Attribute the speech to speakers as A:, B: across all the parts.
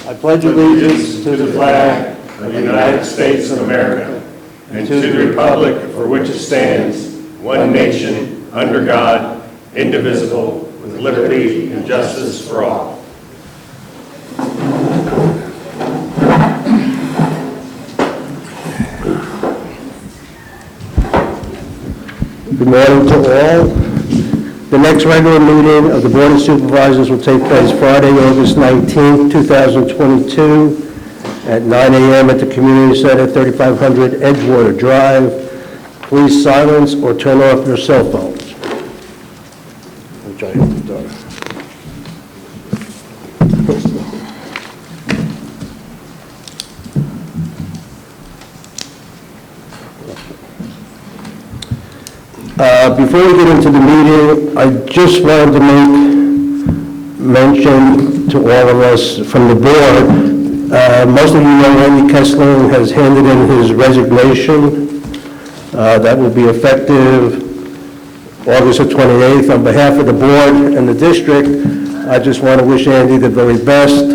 A: I pledge allegiance to the flag of the United States of America and to the republic for which it stands, one nation, under God, indivisible, with liberty and justice for all. Good morning to all. The next regular meeting of the Board of Supervisors will take place Friday, August 19th, 2022 at 9 a.m. at the Community Center, 3500 Edgewater Drive. Please silence or turn off your cell phones. Which I have done. Before we get into the meeting, I just wanted to make mention to all of us from the board. Most of you know Randy Kessler has handed in his resignation. That will be effective August the 28th. On behalf of the board and the district, I just want to wish Andy the very best.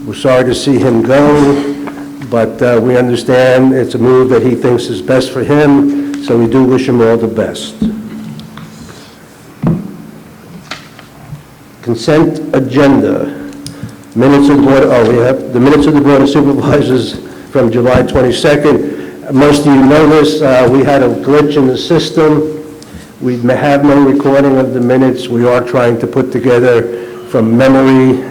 A: We're sorry to see him go, but we understand it's a move that he thinks is best for him. So we do wish him all the best. Consent agenda. Minutes of the board. We have the minutes of the Board of Supervisors from July 22nd. Most of you know this. We had a glitch in the system. We have no recording of the minutes. We are trying to put together from memory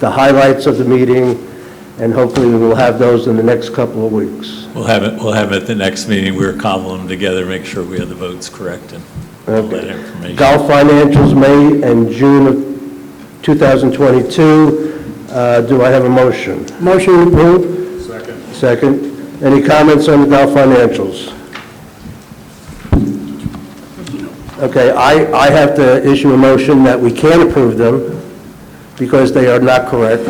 A: the highlights of the meeting, and hopefully we will have those in the next couple of weeks.
B: We'll have it at the next meeting. We're cobbling them together, make sure we have the votes correct and all that information.
A: Golf financials, May and June of 2022. Do I have a motion? Motion approved. Second. Second. Any comments on the golf financials? Okay, I have to issue a motion that we can't approve them because they are not correct.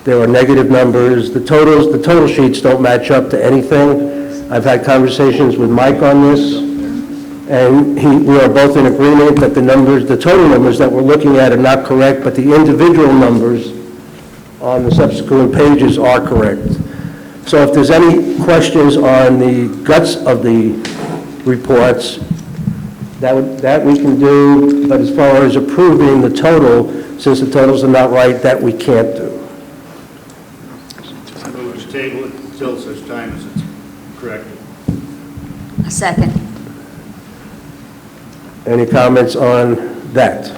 A: There are negative numbers. The total sheets don't match up to anything. I've had conversations with Mike on this, and we are both in agreement that the total numbers that we're looking at are not correct, but the individual numbers on the subsequent pages are correct. So if there's any questions on the guts of the reports, that we can do, but as far as approving the total, since the totals are not right, that we can't do.
C: Table it until such time as it's corrected.
D: A second.
A: Any comments on that?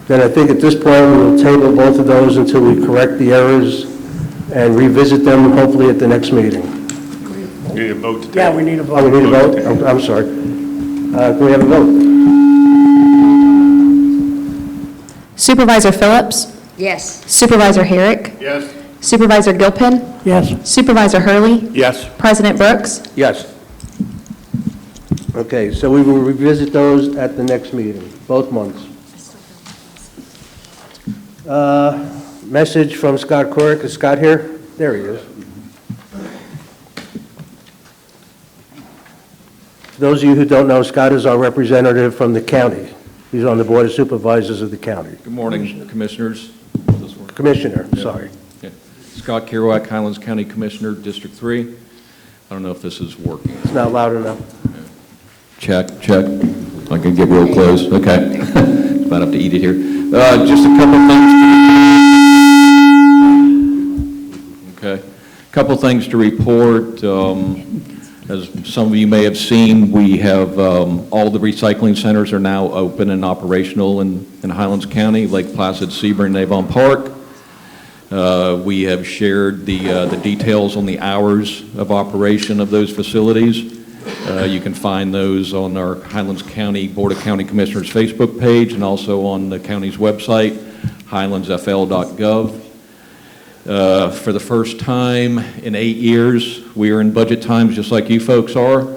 A: Then I think at this point we will table both of those until we correct the errors and revisit them hopefully at the next meeting.
C: We need a vote to table.
A: Yeah, we need a vote. Oh, we need a vote? I'm sorry. Can we have a vote?
E: Supervisor Phillips?
D: Yes.
E: Supervisor Herrick?
C: Yes.
E: Supervisor Gilpin?
A: Yes.
E: Supervisor Hurley?
C: Yes.
E: President Brooks?
A: Yes. Okay, so we will revisit those at the next meeting, both months. Message from Scott Corrick. Is Scott here? There he is. For those of you who don't know, Scott is our representative from the county. He's on the Board of Supervisors of the county.
F: Good morning, Commissioners.
A: Commissioner, sorry.
F: Yeah. Scott Kerouac, Highlands County Commissioner, District 3. I don't know if this is working.
A: It's not loud enough.
F: Check. I can get real close. Okay. About up to eat it here. Just a couple things. Okay. A couple things to report. As some of you may have seen, we have all the recycling centers are now open and operational in Highlands County, Lake Placid, Sebring, Avon Park. We have shared the details on the hours of operation of those facilities. You can find those on our Highlands County Board of County Commissioners Facebook page and also on the county's website, highlandsfl.gov. For the first time in 8 years, we are in budget times just like you folks are.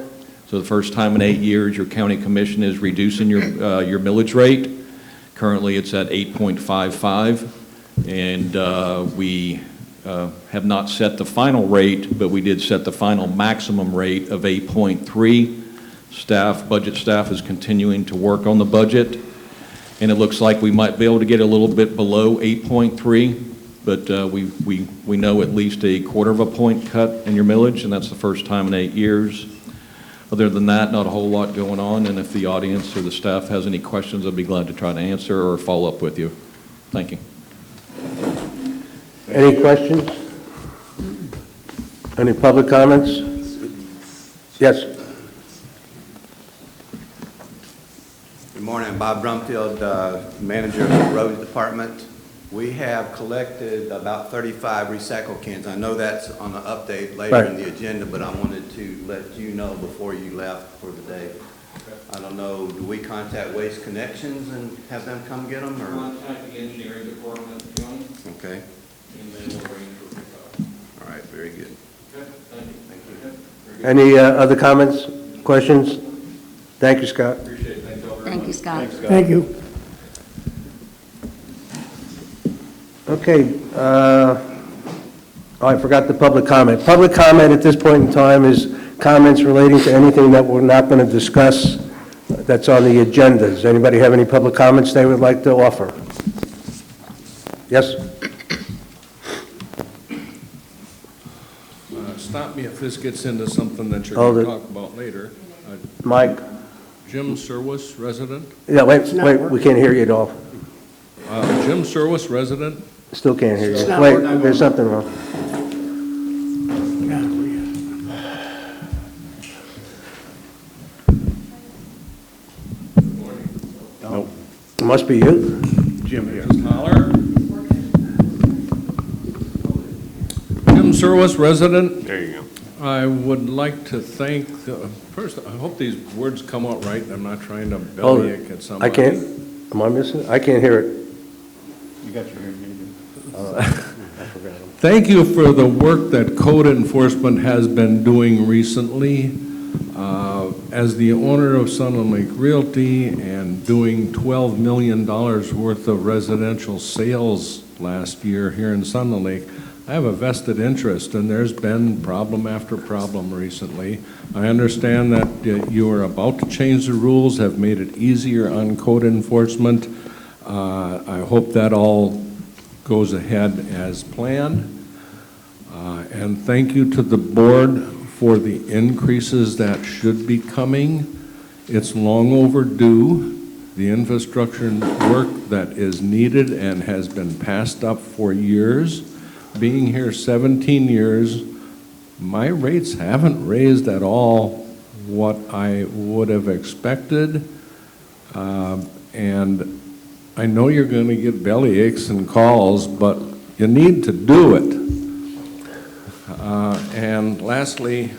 F: So the first time in 8 years, your county commission is reducing your millage rate. Currently, it's at 8.55, and we have not set the final rate, but we did set the final maximum rate of 8.3. Budget staff is continuing to work on the budget, and it looks like we might be able to get a little bit below 8.3 but we know at least a quarter of a point cut in your millage, and that's the first time in 8 years. Other than that, not a whole lot going on, and if the audience or the staff has any questions, I'd be glad to try to answer or follow up with you. Thank you.
A: Any questions? Any public comments? Yes.
G: Good morning, Bob Brumfield, manager of the road department. We have collected about 35 recycle cans. I know that's on the update later in the agenda, but I wanted to let you know before you left for the day. I don't know, do we contact Waste Connections and have them come get them, or?
F: Contact the engineering department, John,
G: Okay,
F: and then we'll arrange for pickup.
G: all right, very good.
F: Okay, thank you.
G: Thank you.
A: Any other comments, questions? Thank you, Scott.
F: Appreciate it. Thank you all very much.
D: Thank you, Scott.
H: Thank you.
A: Okay, I forgot the public comment. Public comment at this point in time is comments relating to anything that we're not going to discuss that's on the agenda. Does anybody have any public comments they would like to offer? Yes?
I: Stop me if this gets into something that you're
A: Hold
I: going to
A: it.
I: talk about later.
A: Mike?
I: Jim Serwis, resident.
A: Yeah, wait, we can't hear you at all.
I: Jim Serwis, resident.
A: Still can't hear you.
H: not
A: Wait,
H: working.
A: there's something wrong.
I: No.
A: It must be you.
I: Jim here. Just holler. Jim Serwis, resident. There you go. I would like to thank, first, I hope these words come out right. I'm not trying to bellyache at
A: I
I: somebody.
A: can't, am I missing it? I can't hear it.
C: You got your hearing
I: Thank you for the work that code enforcement has been doing recently. As the owner of Sun and Lake Realty and doing $12 million worth of residential sales last year here in Sun and Lake, I have a vested interest, and there's been problem after problem recently. I understand that you are about to change the rules, have made it easier on code enforcement. I hope that all goes ahead as planned. And thank you to the board for the increases that should be coming. It's long overdue. The infrastructure work that is needed and has been passed up for years. Being here 17 years, my rates haven't raised at all what I would have expected. And I know you're going to get belly aches and calls, but you need to do it. And lastly,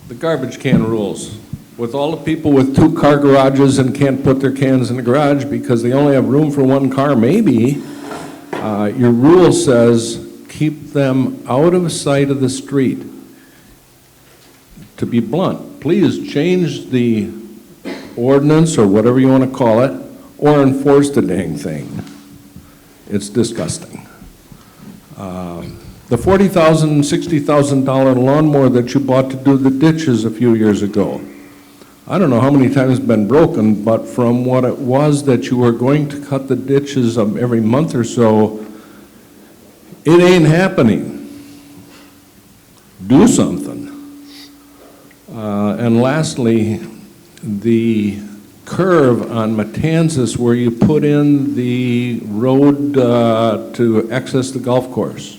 I: the garbage can rules. With all the people with 2-car garages and can't put their cans in the garage because they only have room for 1 car, maybe, your rule says keep them out of sight of the street. To be blunt, please change the ordinance or whatever you want to call it, or enforce the dang thing. It's disgusting. The $40,000, $60,000 lawnmower that you bought to do the ditches a few years ago, I don't know how many times it's been broken, but from what it was that you were going to cut the ditches every month or so, it ain't happening. Do something. And lastly, the curve on Matanzas where you put in the road to access the golf course.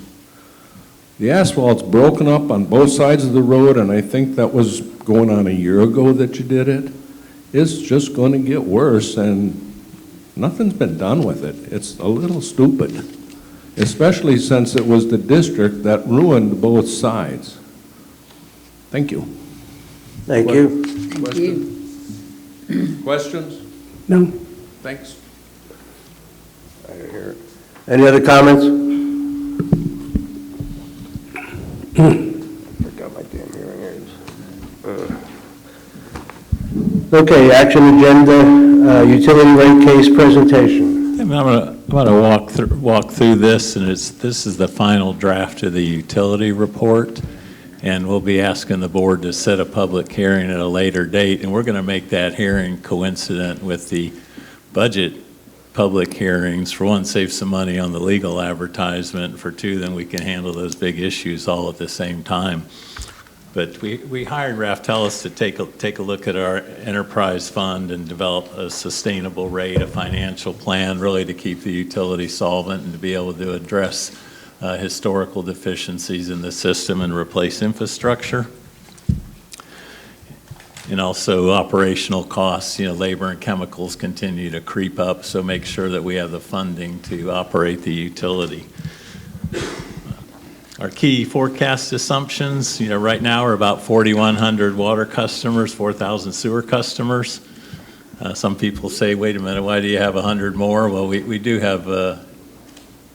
I: The asphalt's broken up on both sides of the road, and I think that was going on a year ago that you did it. It's just going to get worse, and nothing's been done with it. It's a little stupid, especially since it was the district that ruined both sides. Thank you.
A: Thank you.
D: Thank you.
I: Questions?
H: No.
I: Thanks.
A: I didn't hear it. Any other comments? Forgot my damn hearing aids. Okay, action agenda, utility rate case presentation.
B: I'm gonna walk through this, and this is the final draft of the utility report, and we'll be asking the board to set a public hearing at a later date, and we're gonna make that hearing coincident with the budget public hearings. For one, save some money on the legal advertisement. For two, then we can handle those big issues all at the same time. But we hired Raftellus to take a look at our enterprise fund and develop a sustainable rate, a financial plan, really to keep the utility solvent and to be able to address historical deficiencies in the system and replace infrastructure. And also operational costs, labor and chemicals continue to creep up, so make sure that we have the funding to operate the utility. Our key forecast assumptions, right now are about 4,100 water customers, 4,000 sewer customers. Some people say, wait a minute, why do you have 100 more? Well, we do have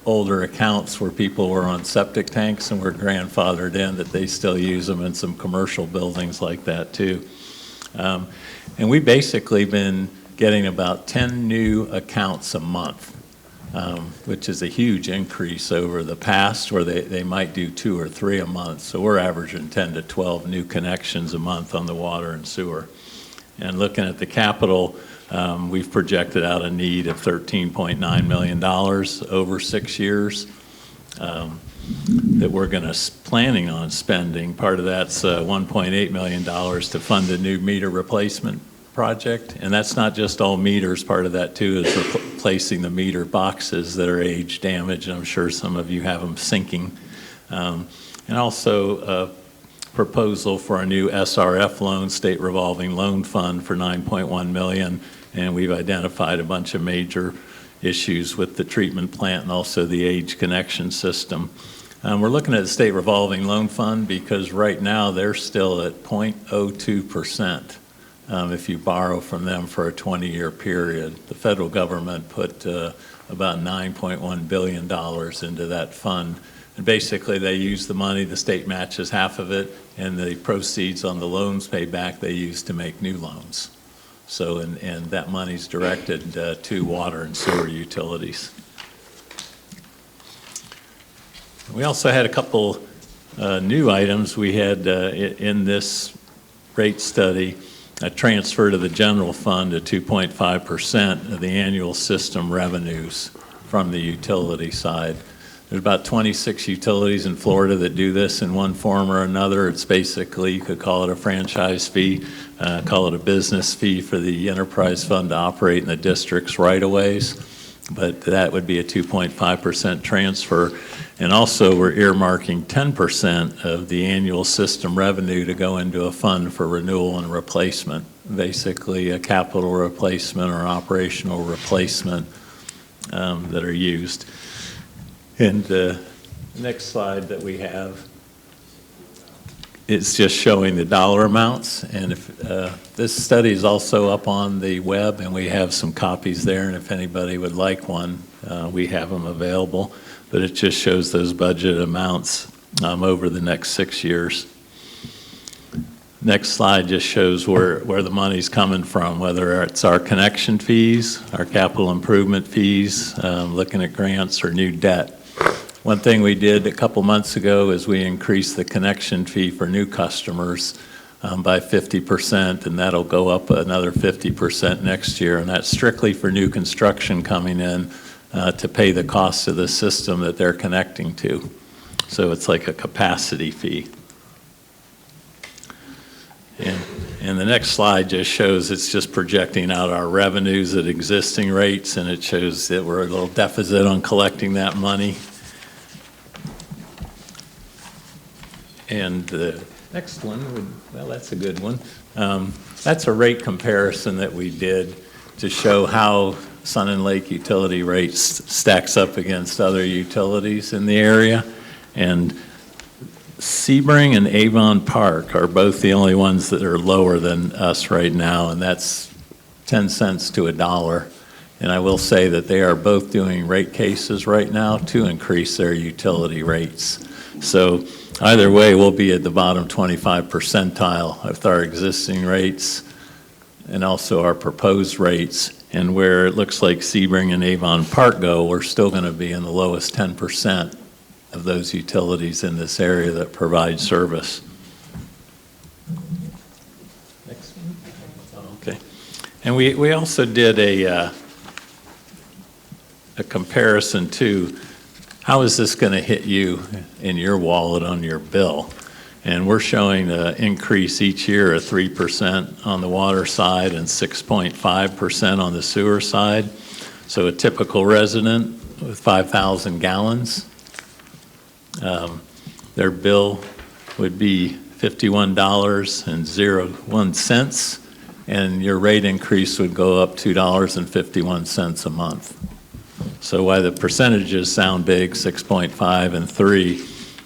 B: older accounts where people were on septic tanks and were grandfathered in, that they still use them in some commercial buildings like that too. And we've basically been getting about 10 new accounts a month, which is a huge increase over the past where they might do 2 or 3 a month. So we're averaging 10 to 12 new connections a month on the water and sewer. And looking at the capital, we've projected out a need of $13.9 million over 6 years that we're planning on spending. Part of that's $1.8 million to fund a new meter replacement project. And that's not just all meters. Part of that too is replacing the meter boxes that are age damaged. I'm sure some of you have them sinking. And also a proposal for a new SRF loan, state revolving loan fund for $9.1 million. And we've identified a bunch of major issues with the treatment plant and also the age connection system. We're looking at the state revolving loan fund because right now they're still at 0.02%. If you borrow from them for a 20-year period. The federal government put about $9.1 billion into that fund. And basically they use the money, the state matches half of it, and the proceeds on the loans paid back they use to make new loans. So, and that money's directed to water and sewer utilities. We also had a couple new items. We had in this rate study a transfer to the general fund of 2.5% of the annual system revenues from the utility side. There's about 26 utilities in Florida that do this in one form or another. It's basically, you could call it a franchise fee, call it a business fee for the enterprise fund to operate in the district's right-of-ways. But that would be a 2.5% transfer. And also, we're earmarking 10% of the annual system revenue to go into a fund for renewal and replacement, basically a capital replacement or operational replacement that are used. And the next slide that we have is just showing the dollar amounts. And if this study is also up on the web, and we have some copies there, and if anybody would like one, we have them available. But it just shows those budget amounts over the next 6 years. Next slide just shows where the money's coming from, whether it's our connection fees, our capital improvement fees, looking at grants or new debt. One thing we did a couple months ago is we increased the connection fee for new customers by 50%, and that'll go up another 50% next year, and that's strictly for new construction coming in to pay the cost of the system that they're connecting to. So it's like a capacity fee. And the next slide just shows, it's just projecting out our revenues at existing rates, and it shows that we're a little deficit on collecting that money. And the next one, well, that's a good one. That's a rate comparison that we did to show how Sun and Lake utility rates stacks up against other utilities in the area. And Sebring and Avon Park are both the only ones that are lower than us right now, and that's 10 cents to $1. And I will say that they are both doing rate cases right now to increase their utility rates. So either way, we'll be at the bottom 25 percentile with our existing rates and also our proposed rates. And where it looks like Sebring and Avon Park go, we're still going to be in the lowest 10% of those utilities in this area that provide service. Next one. Oh, okay. And we also did a a comparison to, how is this going to hit you in your wallet on your bill? And we're showing an increase each year of 3% on the water side and 6.5% on the sewer side. So a typical resident with 5,000 gallons, their bill would be $51.01, and your rate increase would go up $2.51 a month. So while the percentages sound big, 6.5 and 3,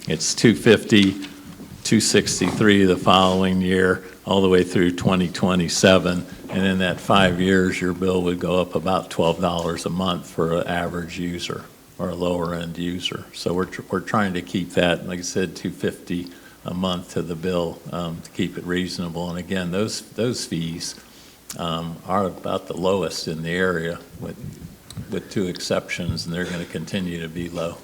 B: it's 250, 263 the following year, all the way through 2027. And in that 5 years, your bill would go up about $12 a month for an average user or a lower end user. So we're trying to keep that, like I said, 250 a month to the bill to keep it reasonable. And again, those fees are about the lowest in the area with two exceptions, and they're going to continue to be low.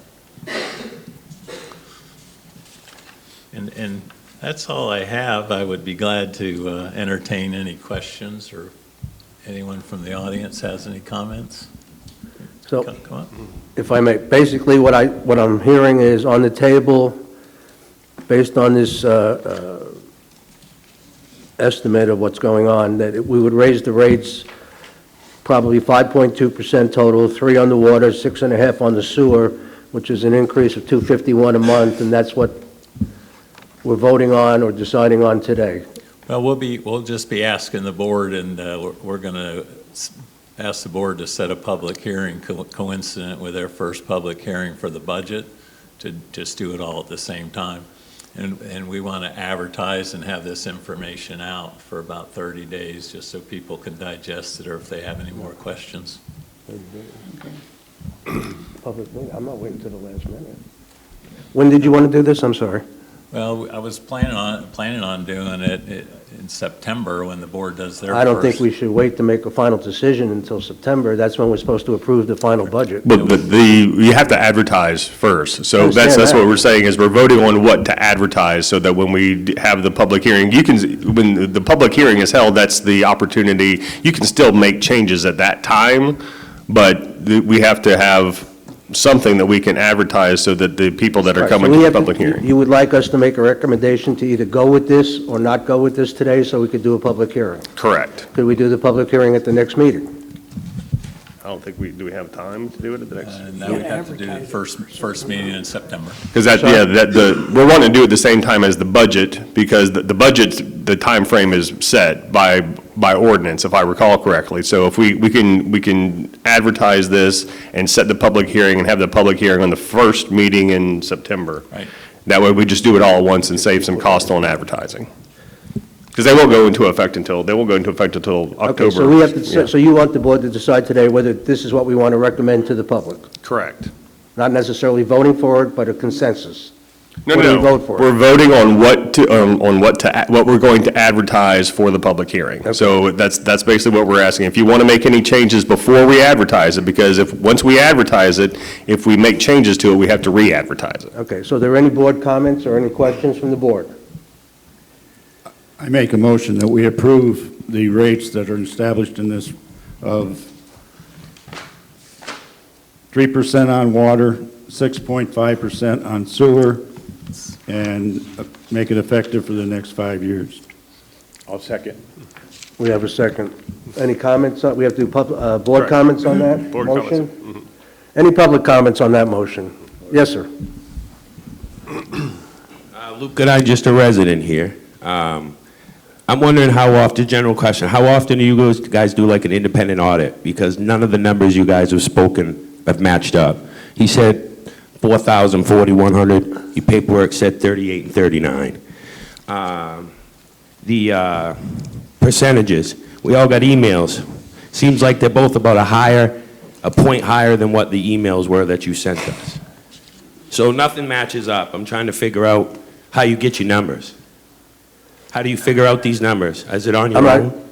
B: And that's all I have. I would be glad to entertain any questions, or anyone from the audience has any comments.
A: So,
B: Come on.
A: if I may, basically what I'm hearing is on the table, based on this estimate of what's going on, that we would raise the rates probably 5.2% total, 3 on the water, 6.5 on the sewer, which is an increase of $251 a month, and that's what we're voting on or deciding on today.
B: Well, we'll just be asking the board, and we're going to ask the board to set a public hearing coincident with their first public hearing for the budget, to just do it all at the same time. And we want to advertise and have this information out for about 30 days, just so people can digest it, or if they have any more questions.
A: Public, I'm not waiting till the last minute. When did you want to do this? I'm sorry.
B: Well, I was planning on doing it in September when the board does their first.
A: I don't think we should wait to make a final decision until September. That's when we're supposed to approve the final budget.
H: But you have to advertise first. So
A: Understand
H: that's
A: that.
H: what we're saying, is we're voting on what to advertise, so that when we have the public hearing, when the public hearing is held, that's the opportunity. You can still make changes at that time, but we have to have something that we can advertise so that the people that are
A: Right,
H: coming
A: so
H: to
A: we
H: the
A: have
H: public hearing.
A: You would like us to make a recommendation to either go with this or not go with this today, so we could do a public hearing?
H: Correct.
A: Could we do the public hearing at the next meeting?
H: I don't think do we have time to do it at the next?
B: And now we have to do the first meeting in September.
H: Because we're wanting to do it at the same time as the budget, because the budget, the time frame is set by ordinance, if I recall correctly. So if we can advertise this and set the public hearing and have the public hearing on the first meeting in September.
B: Right.
H: That way we just do it all at once and save some cost on advertising. Because they won't go into effect until October.
A: Okay, so we have to,
H: Yeah.
A: so you want the board to decide today whether this is what we want to recommend to the public?
H: Correct.
A: Not necessarily voting for it, but a consensus?
H: No,
A: What do we
H: no,
A: vote for?
H: we're voting on what we're going to advertise for the public hearing. So that's basically what we're asking. If you want to make any changes before we advertise it, because once we advertise it, if we make changes to it, we have to re-advertise it.
A: Okay, so are there any board comments or any questions from the board?
C: I make a motion that we approve the rates that are established in this of 3% on water, 6.5% on sewer, and make it effective for the next 5 years.
H: I'll second.
A: We have a second. Any comments? We have to do board
H: Correct.
A: comments on that
H: Board
A: motion?
H: comments.
A: Any public comments on that motion? Yes, sir.
J: Luke Goodine, just a resident here. I'm wondering how often, general question, how often do you guys do like an independent audit? Because none of the numbers you guys have spoken have matched up. He said 4,000, 4,100. Your paperwork said 38 and 39. The percentages, we all got emails. Seems like they're both about a point higher than what the emails were that you sent us. So nothing matches up. I'm trying to figure out how you get your numbers. How do you figure out these numbers? Is it on your own?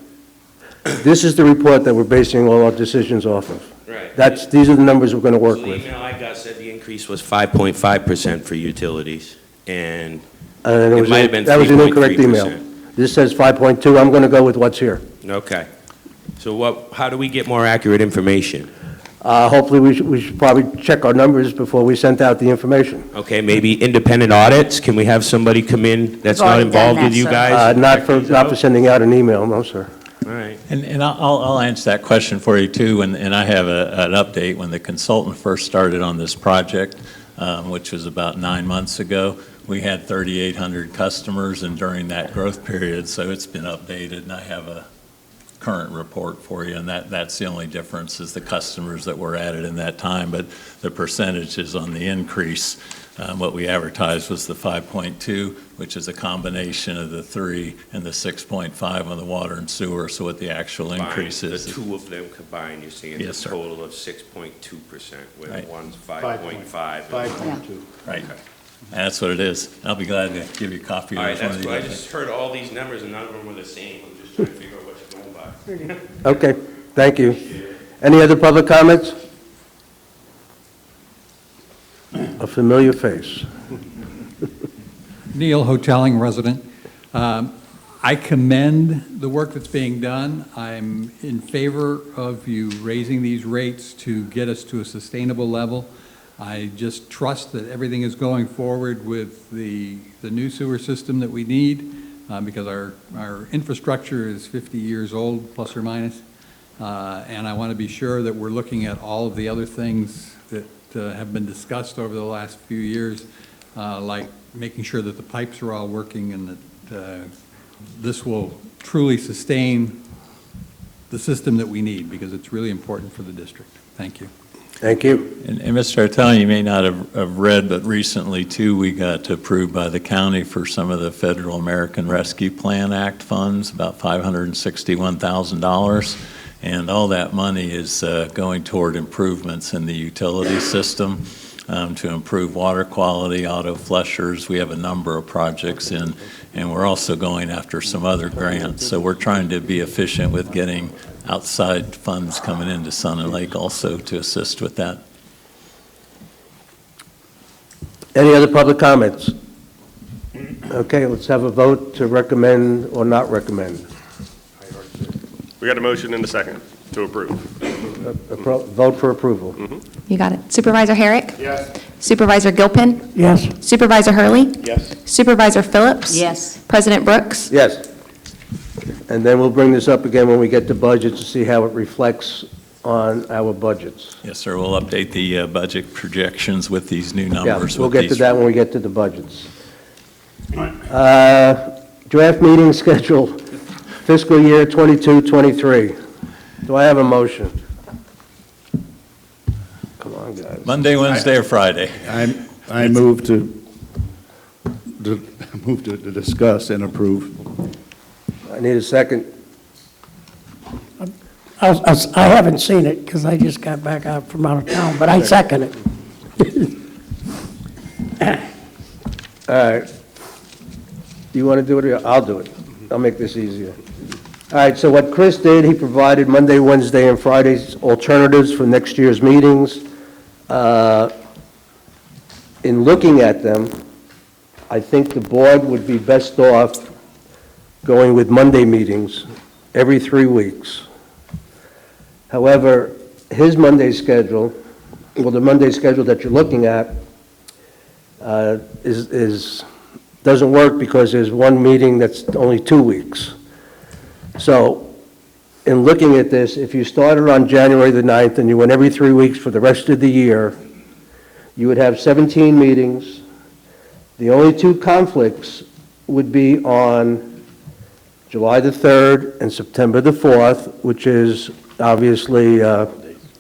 A: This is the report that we're basing all our decisions off of.
J: Right.
A: These are the numbers we're going to work
J: So the
A: with.
J: email I got said the increase was 5.5% for utilities, and
A: And
J: it might have been
A: that was an incorrect email.
J: 3.3%.
A: This says 5.2. I'm going to go with what's here.
J: Okay. So how do we get more accurate information?
A: Hopefully, we should probably check our numbers before we sent out the information.
J: Okay, maybe independent audits? Can we have somebody come in that's
D: We've
J: not
D: already done
J: involved with
D: that,
J: you
D: sir.
J: guys?
A: Not for sending out an email, no, sir.
J: All right.
B: And I'll answer that question for you too, and I have an update. When the consultant first started on this project, which was about 9 months ago, we had 3,800 customers, and during that growth period, so it's been updated, and I have a current report for you, and that's the only difference is the customers that were added in that time, but the percentage is on the increase. What we advertised was the 5.2, which is a combination of the 3 and the 6.5 on the water and sewer, so what the actual increase
J: The
B: is.
J: two of them combined, you're saying a
B: Yes, sir.
J: total of 6.2%, where
B: Right.
J: one's 5.5.
C: 5.2.
B: Right. And that's what it is. I'll be glad to give you a copy
J: All
B: of
J: right,
B: one of
J: that's
B: the
J: what I
B: other.
J: just heard all these numbers and none of them were the same. I'm just trying to figure out what you're going by.
A: Okay, thank you. Any other public comments? A familiar face.
K: Neil, hoteling resident. I commend the work that's being done. I'm in favor of you raising these rates to get us to a sustainable level. I just trust that everything is going forward with the new sewer system that we need, because our infrastructure is 50 years old, plus or minus. And I want to be sure that we're looking at all of the other things that have been discussed over the last few years, like making sure that the pipes are all working and that this will truly sustain the system that we need, because it's really important for the district. Thank you.
A: Thank you.
B: And Mr. Artelli, you may not have read, but recently too, we got approved by the county for some of the Federal American Rescue Plan Act funds, about $561,000. And all that money is going toward improvements in the utility system to improve water quality, auto flushers. We have a number of projects in, and we're also going after some other grants. So we're trying to be efficient with getting outside funds coming into Sun and Lake also to assist with that.
A: Any other public comments? Okay, let's have a vote to recommend or not recommend.
H: We got a motion and a second to approve.
A: Vote for approval.
E: You got it. Supervisor Herrick?
C: Yes.
E: Supervisor Gilpin?
A: Yes.
E: Supervisor Hurley?
C: Yes.
E: Supervisor Phillips?
D: Yes.
E: President Brooks?
A: Yes. And then we'll bring this up again when we get to budgets to see how it reflects on our budgets.
B: Yes, sir, we'll update the budget projections with these new
A: Yeah,
B: numbers.
A: we'll
B: with
A: get to
B: these-
A: that when we get to the budgets. Draft meeting schedule, fiscal year 22-23. Do I have a motion? Come on, guys.
B: Monday, Wednesday, or Friday?
C: I move to discuss and approve.
A: I need a second.
L: I haven't seen it because I just got back out from out of town, but I second it.
A: All right. You want to do it, or I'll do it. I'll make this easier. All right, so what Chris did, he provided Monday, Wednesday, and Friday's alternatives for next year's meetings. In looking at them, I think the board would be best off going with Monday meetings every 3 weeks. However, his Monday schedule, well, the Monday schedule that you're looking at, doesn't work because there's one meeting that's only 2 weeks. So, in looking at this, if you started on January the 9th and you went every 3 weeks for the rest of the year, you would have 17 meetings. The only 2 conflicts would be on July the 3rd and September the 4th, which is obviously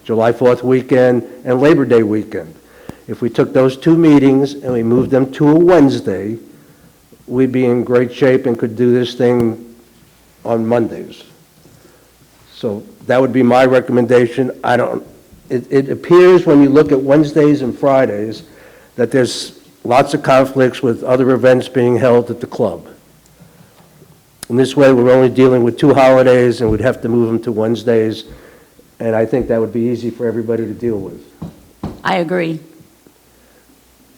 A: July 4th weekend and Labor Day weekend. If we took those 2 meetings and we moved them to a Wednesday, we'd be in great shape and could do this thing on Mondays. So that would be my recommendation. It appears when you look at Wednesdays and Fridays that there's lots of conflicts with other events being held at the club. In this way, we're only dealing with 2 holidays and we'd have to move them to Wednesdays, and I think that would be easy for everybody to deal with.
D: I agree.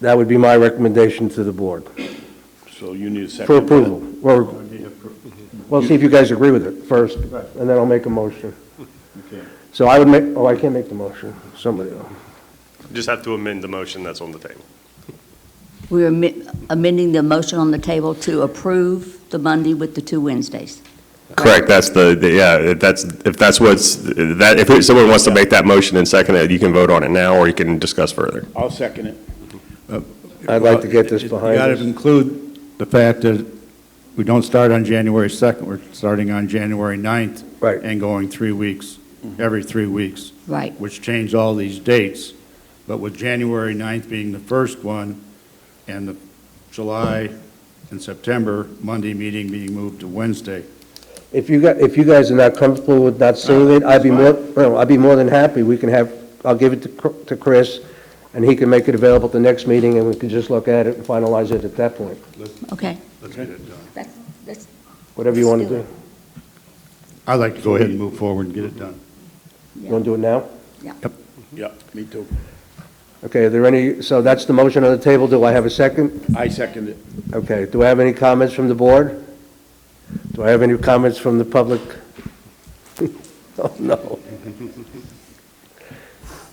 A: That would be my recommendation to the board
C: So you need a second.
A: for approval. Well, see if you guys agree with it first, and then I'll make a motion.
C: Okay.
A: So I would make, oh, I can't make the motion, somebody else.
H: Just have to amend the motion that's on the table.
D: We're amending the motion on the table to approve the Monday with the 2 Wednesdays.
H: Correct, that's yeah, if that's what's, if someone wants to make that motion and second it, you can vote on it now, or you can discuss further.
C: I'll second it.
A: I'd like to get this behind
C: You got
A: us.
C: to include the fact that we don't start on January 2nd, we're starting on January 9th.
A: Right.
C: And going 3 weeks, every 3 weeks.
D: Right.
C: Which changed all these dates. But with January 9th being the first one, and the July and September Monday meeting being moved to Wednesday.
A: If you guys are not comfortable with not seeing it, I'd be more than happy. We can have, I'll give it to Chris, and he can make it available at the next meeting, and we can just look at it and finalize it at that point.
D: Okay.
C: Let's get it done.
D: That's
A: Whatever you want to do.
C: I'd like to go ahead and move forward and get it done.
A: You want to do it now?
C: Yep. Yep, me too.
A: Okay, are there any, so that's the motion on the table. Do I have a second?
C: I second it.
A: Okay, do I have any comments from the board? Do I have any comments from the public? Oh, no.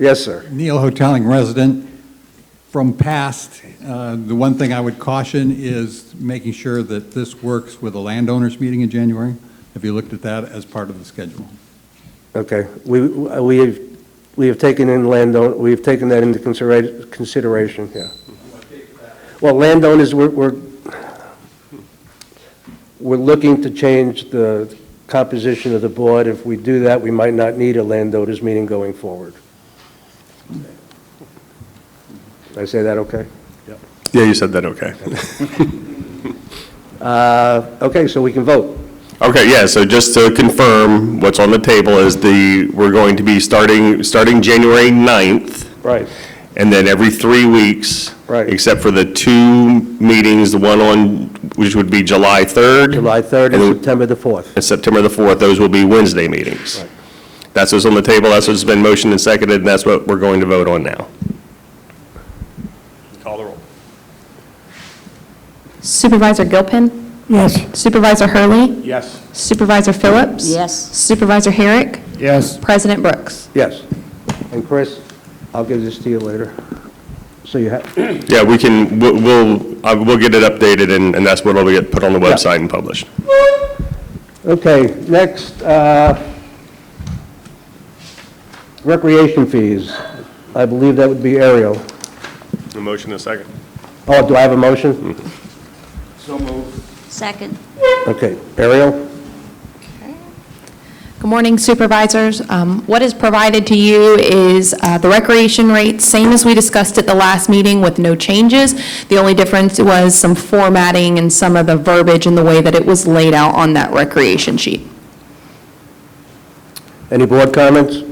A: Yes, sir.
K: Neil Hoteling resident. From past, the one thing I would caution is making sure that this works with a landowners meeting in January. Have you looked at that as part of the schedule?
A: Okay, we have taken in we have taken that into consideration, yeah. Well, landowners, we're looking to change the composition of the board. If we do that, we might not need a landowners meeting going forward. Did I say that okay?
H: Yeah, you said that okay.
A: Okay, so we can vote.
H: Okay, yeah, so just to confirm, what's on the table is we're going to be starting January 9th.
A: Right.
H: And then every 3 weeks.
A: Right.
H: Except for the 2 meetings, the one on, which would be July 3rd.
A: July 3rd and
H: then-
A: September the 4th.
H: And September the 4th, those will be Wednesday meetings.
A: Right.
H: That's what's on the table, that's what's been motioned and seconded, and that's what we're going to vote on now. Call the roll.
E: Supervisor Gilpin,
L: Yes.
E: Supervisor Hurley,
C: Yes.
E: Supervisor Phillips.
D: Yes.
E: Supervisor Herrick,
C: Yes.
E: President Brooks.
A: Yes. And Chris, I'll give this to you later. So you have,
H: Yeah, we'll get it updated, and that's what will get put on the website and published.
A: okay, next, recreation fees. I believe that would be Ariel.
H: A motion and a second.
A: Oh, do I have a motion?
C: So moved.
D: Second.
A: Okay, Ariel?
E: Good morning, Supervisors. What is provided to you is the recreation rates, same as we discussed at the last meeting with no changes. The only difference was some formatting and some of the verbiage and the way that it was laid out on that recreation sheet.
A: Any board comments?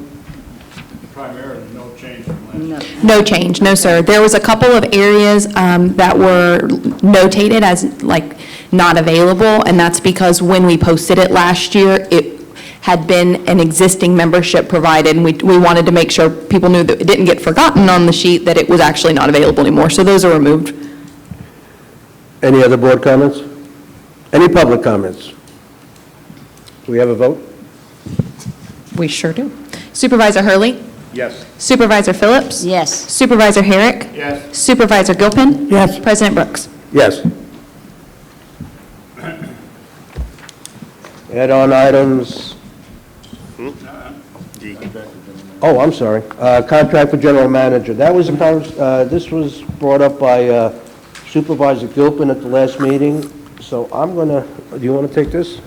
C: Primarily, no change from last.
D: No.
E: No change, no, sir. There was a couple of areas that were notated as like not available, and that's because when we posted it last year, it had been an existing membership provided, and we wanted to make sure people knew that it didn't get forgotten on the sheet, that it was actually not available anymore. So those are removed.
A: Any other board comments? Any public comments? Do we have a vote?
E: We sure do. Supervisor Hurley?
C: Yes.
E: Supervisor Phillips?
D: Yes.
E: Supervisor Herrick?
C: Yes.
E: Supervisor Gilpin?
L: Yes.
E: President Brooks?
A: Yes. Add-on items. Oh, I'm sorry. Contract for general manager. That was, this was brought up by Supervisor Gilpin at the last meeting, so I'm going to, do you want to take this?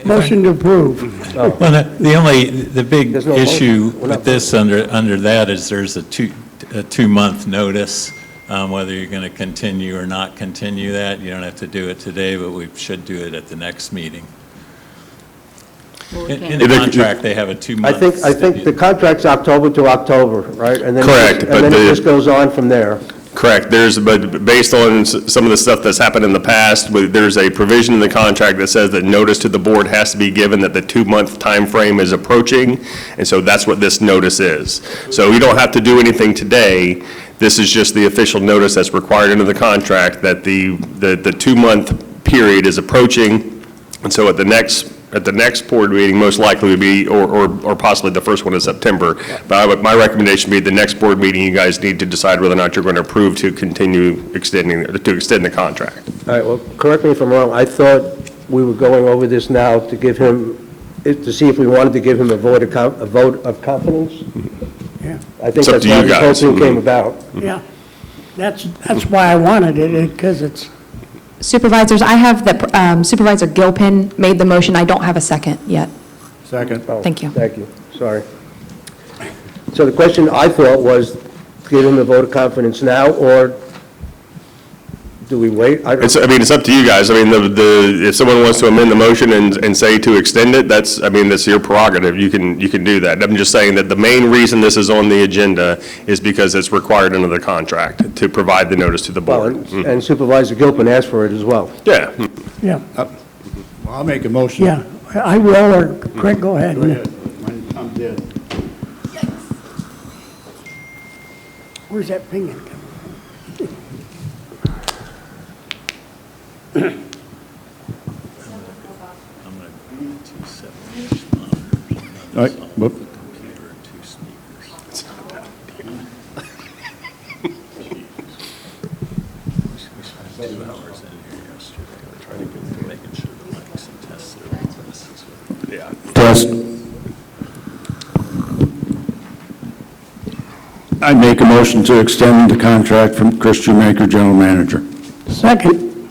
L: Motion to approve.
B: Well, the big
A: There's no
B: issue
A: motion. We're not
B: with this under that is there's a 2-month notice, whether you're going to continue or not continue that. You don't have to do it today, but we should do it at the next meeting. In the contract, they have a 2-month.
A: I think the contract's October to October, right? And then
H: Correct,
A: and
H: but
A: then it
H: the-
A: just goes on from there.
H: Correct, but based on some of the stuff that's happened in the past, there's a provision in the contract that says that notice to the board has to be given that the 2-month time frame is approaching, and so that's what this notice is. So you don't have to do anything today, this is just the official notice that's required under the contract that the 2-month period is approaching, and so at the next at the next board meeting, most likely would be, or possibly the first one in September. But my recommendation would be the next board meeting, you guys need to decide whether or not you're going to approve to continue extend the contract.
A: All right, well, correct me if I'm wrong, I thought we were going over this now to give him, to see if we wanted to give him a vote of confidence?
L: Yeah.
A: I think
H: It's up
A: that's
H: to you
A: how this whole
H: guys.
A: thing came about.
L: Yeah. That's why I wanted it, because it's,
E: Supervisors, I have the, Supervisor Gilpin made the motion. I don't have a second yet.
C: Second.
A: Oh,
E: Thank you.
A: Thank you, sorry. So the question I thought was, give him a vote of confidence now, or do we wait?
H: I mean, it's up to you guys. I mean, if someone wants to amend the motion and say to extend it, that's your prerogative. You can do that. I'm just saying that the main reason this is on the agenda is because it's required under the contract to provide the notice to the
A: Well,
H: board.
A: and Supervisor Gilpin asked for it as well.
H: Yeah.
L: yeah,
C: Well, I'll make a motion.
L: yeah. I will, or Craig, go ahead.
C: Go ahead. I'm dead.
L: Where's that pinging coming
C: All right, whoop. Test. I make a motion to extend the contract from Chris Shoemaker, General Manager.
L: Second.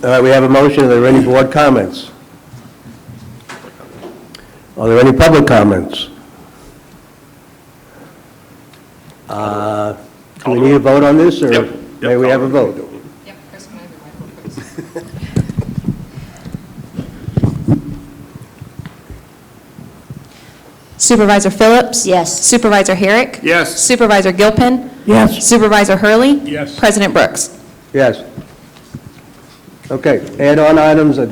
A: All right, we have a motion. Are there any board comments? Are there any public comments? Do we need a vote on this, or may we have a vote?
E: Yep, Chris, can I have your microphone, please? Supervisor Phillips?
D: Yes.
E: Supervisor Herrick?
C: Yes.
E: Supervisor Gilpin?
L: Yes.
E: Supervisor Hurley?
C: Yes.
E: President Brooks?
A: Yes. Okay, add-on items, I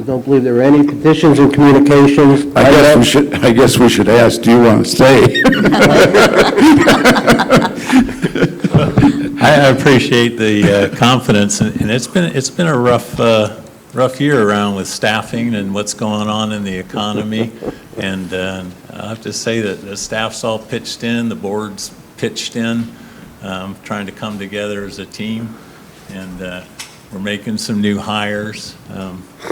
A: don't believe there are any petitions and communications.
C: I guess we should ask, do you want to stay?
B: I appreciate the confidence, and it's been a rough year around with staffing and what's going on in the economy. And I have to say that the staff's all pitched in, the board's pitched in, trying to come together as a team. And we're making some new hires.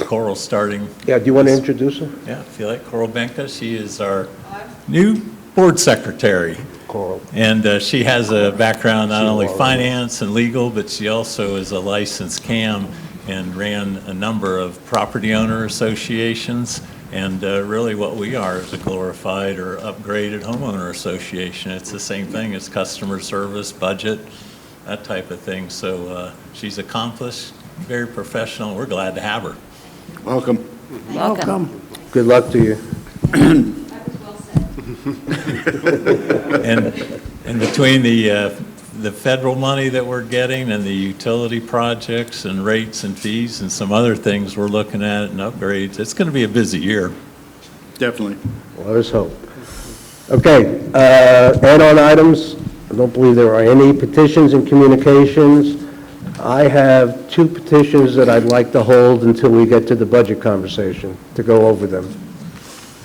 B: Coral's starting.
A: Yeah, do you want to introduce her?
B: Yeah, if you like Coral Benka, she is our new board secretary.
A: Coral.
B: And she has a background not only finance and legal, but she also is a licensed CAM and ran a number of property owner associations. And really what we are is a glorified or upgraded homeowner association. It's the same thing. It's customer service, budget, that type of thing. So she's accomplished, very professional. We're glad to have her.
C: Welcome.
L: Welcome.
A: Good luck to you.
B: And between the federal money that we're getting and the utility projects and rates and fees and some other things we're looking at and upgrades, it's going to be a busy year.
C: Definitely.
A: Let us hope. Okay, add-on items. I don't believe there are any petitions and communications. I have 2 petitions that I'd like to hold until we get to the budget conversation, to go over them.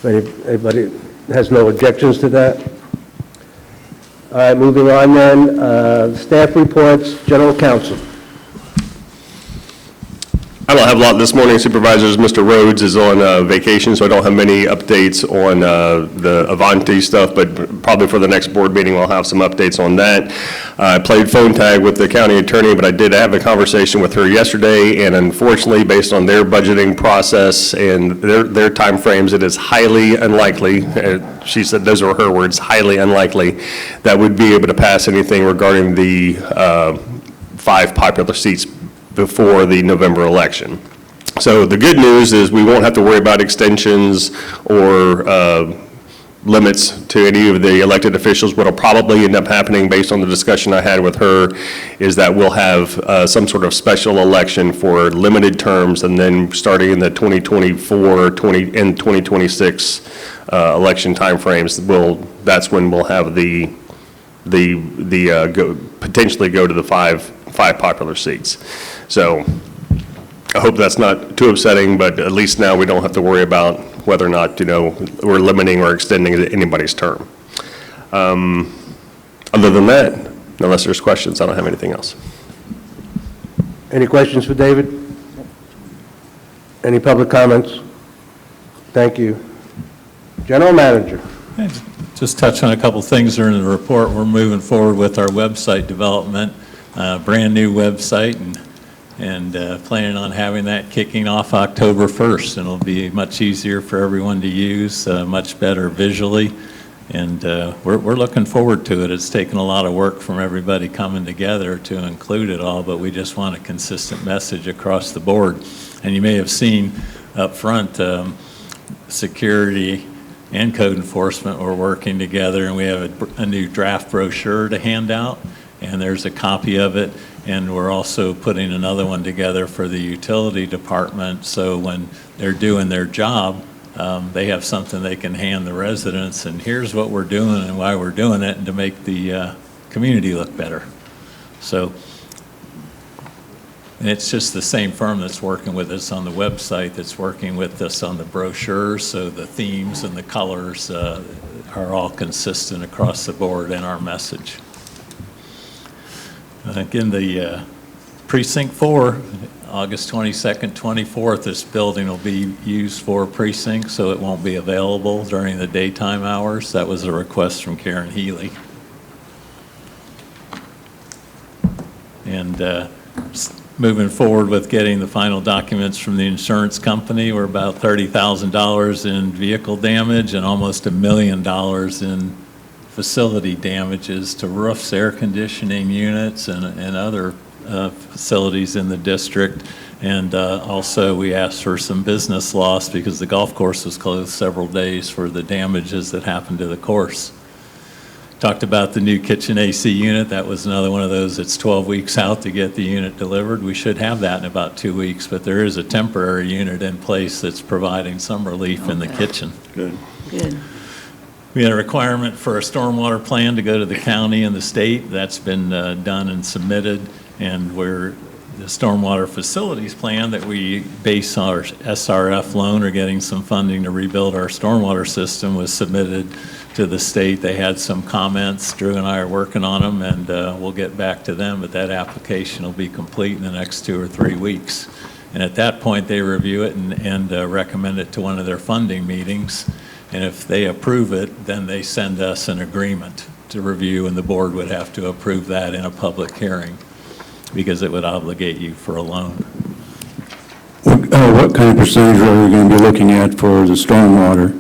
A: If anybody has no objections to that? All right, moving on then. Staff reports, General Counsel.
H: I don't have a lot this morning, Supervisors. Mr. Rhodes is on vacation, so I don't have many updates on the Avanti stuff, but probably for the next board meeting, we'll have some updates on that. I played phone tag with the county attorney, but I did have a conversation with her yesterday, and unfortunately, based on their budgeting process and their timeframes, it is highly unlikely, she said those are her words, highly unlikely, that we'd be able to pass anything regarding the 5 popular seats before the November election. So the good news is we won't have to worry about extensions or limits to any of the elected officials. What will probably end up happening, based on the discussion I had with her, is that we'll have some sort of special election for limited terms, and then starting in the 2024 and 2026 election timeframes, that's when we'll have potentially go to the five popular seats. So I hope that's not too upsetting, but at least now we don't have to worry about whether or not, we're limiting or extending anybody's term. Other than that, unless there's questions, I don't have anything else.
A: Any questions for David? Any public comments? Thank you. General Manager.
B: Just touch on a couple things during the report. We're moving forward with our website development, brand-new website, and planning on having that kicking off October 1st. And it'll be much easier for everyone to use, much better visually. And we're looking forward to it. It's taken a lot of work from everybody coming together to include it all, but we just want a consistent message across the board. And you may have seen up front, security and code enforcement are working together, and we have a new draft brochure to hand out, and there's a copy of it. And we're also putting another one together for the utility department, so when they're doing their job, they have something they can hand the residents, and here's what we're doing and why we're doing it, and to make the community look better. So, and it's just the same firm that's working with us on the website that's working with us on the brochures, so the themes and the colors are all consistent across the board in our message. Again, the Precinct 4, August 22nd, 24th, this building will be used for precinct, so it won't be available during the daytime hours. That was a request from Karen Healy. And moving forward with getting the final documents from the insurance company, we're about $30,000 in vehicle damage and almost $1 million in facility damages to roofs, air conditioning units, and other facilities in the district. And also we asked for some business loss because the golf course was closed several days for the damages that happened to the course. Talked about the new kitchen AC unit. That was another one of those. It's 12 weeks out to get the unit delivered. We should have that in about 2 weeks, but there is a temporary unit in place that's providing some relief in the kitchen.
C: Good.
D: Good.
B: We had a requirement for a stormwater plan to go to the county and the state. That's been done and submitted, and the stormwater facilities plan that we base our SRF loan or getting some funding to rebuild our stormwater system was submitted to the state. They had some comments. Drew and I are working on them, and we'll get back to them, but that application will be complete in the next 2 or 3 weeks. And at that point, they review it and recommend it to one of their funding meetings. And if they approve it, then they send us an agreement to review, and the board would have to approve that in a public hearing because it would obligate you for a loan.
C: What kind of percentage are we going to be looking at for the stormwater?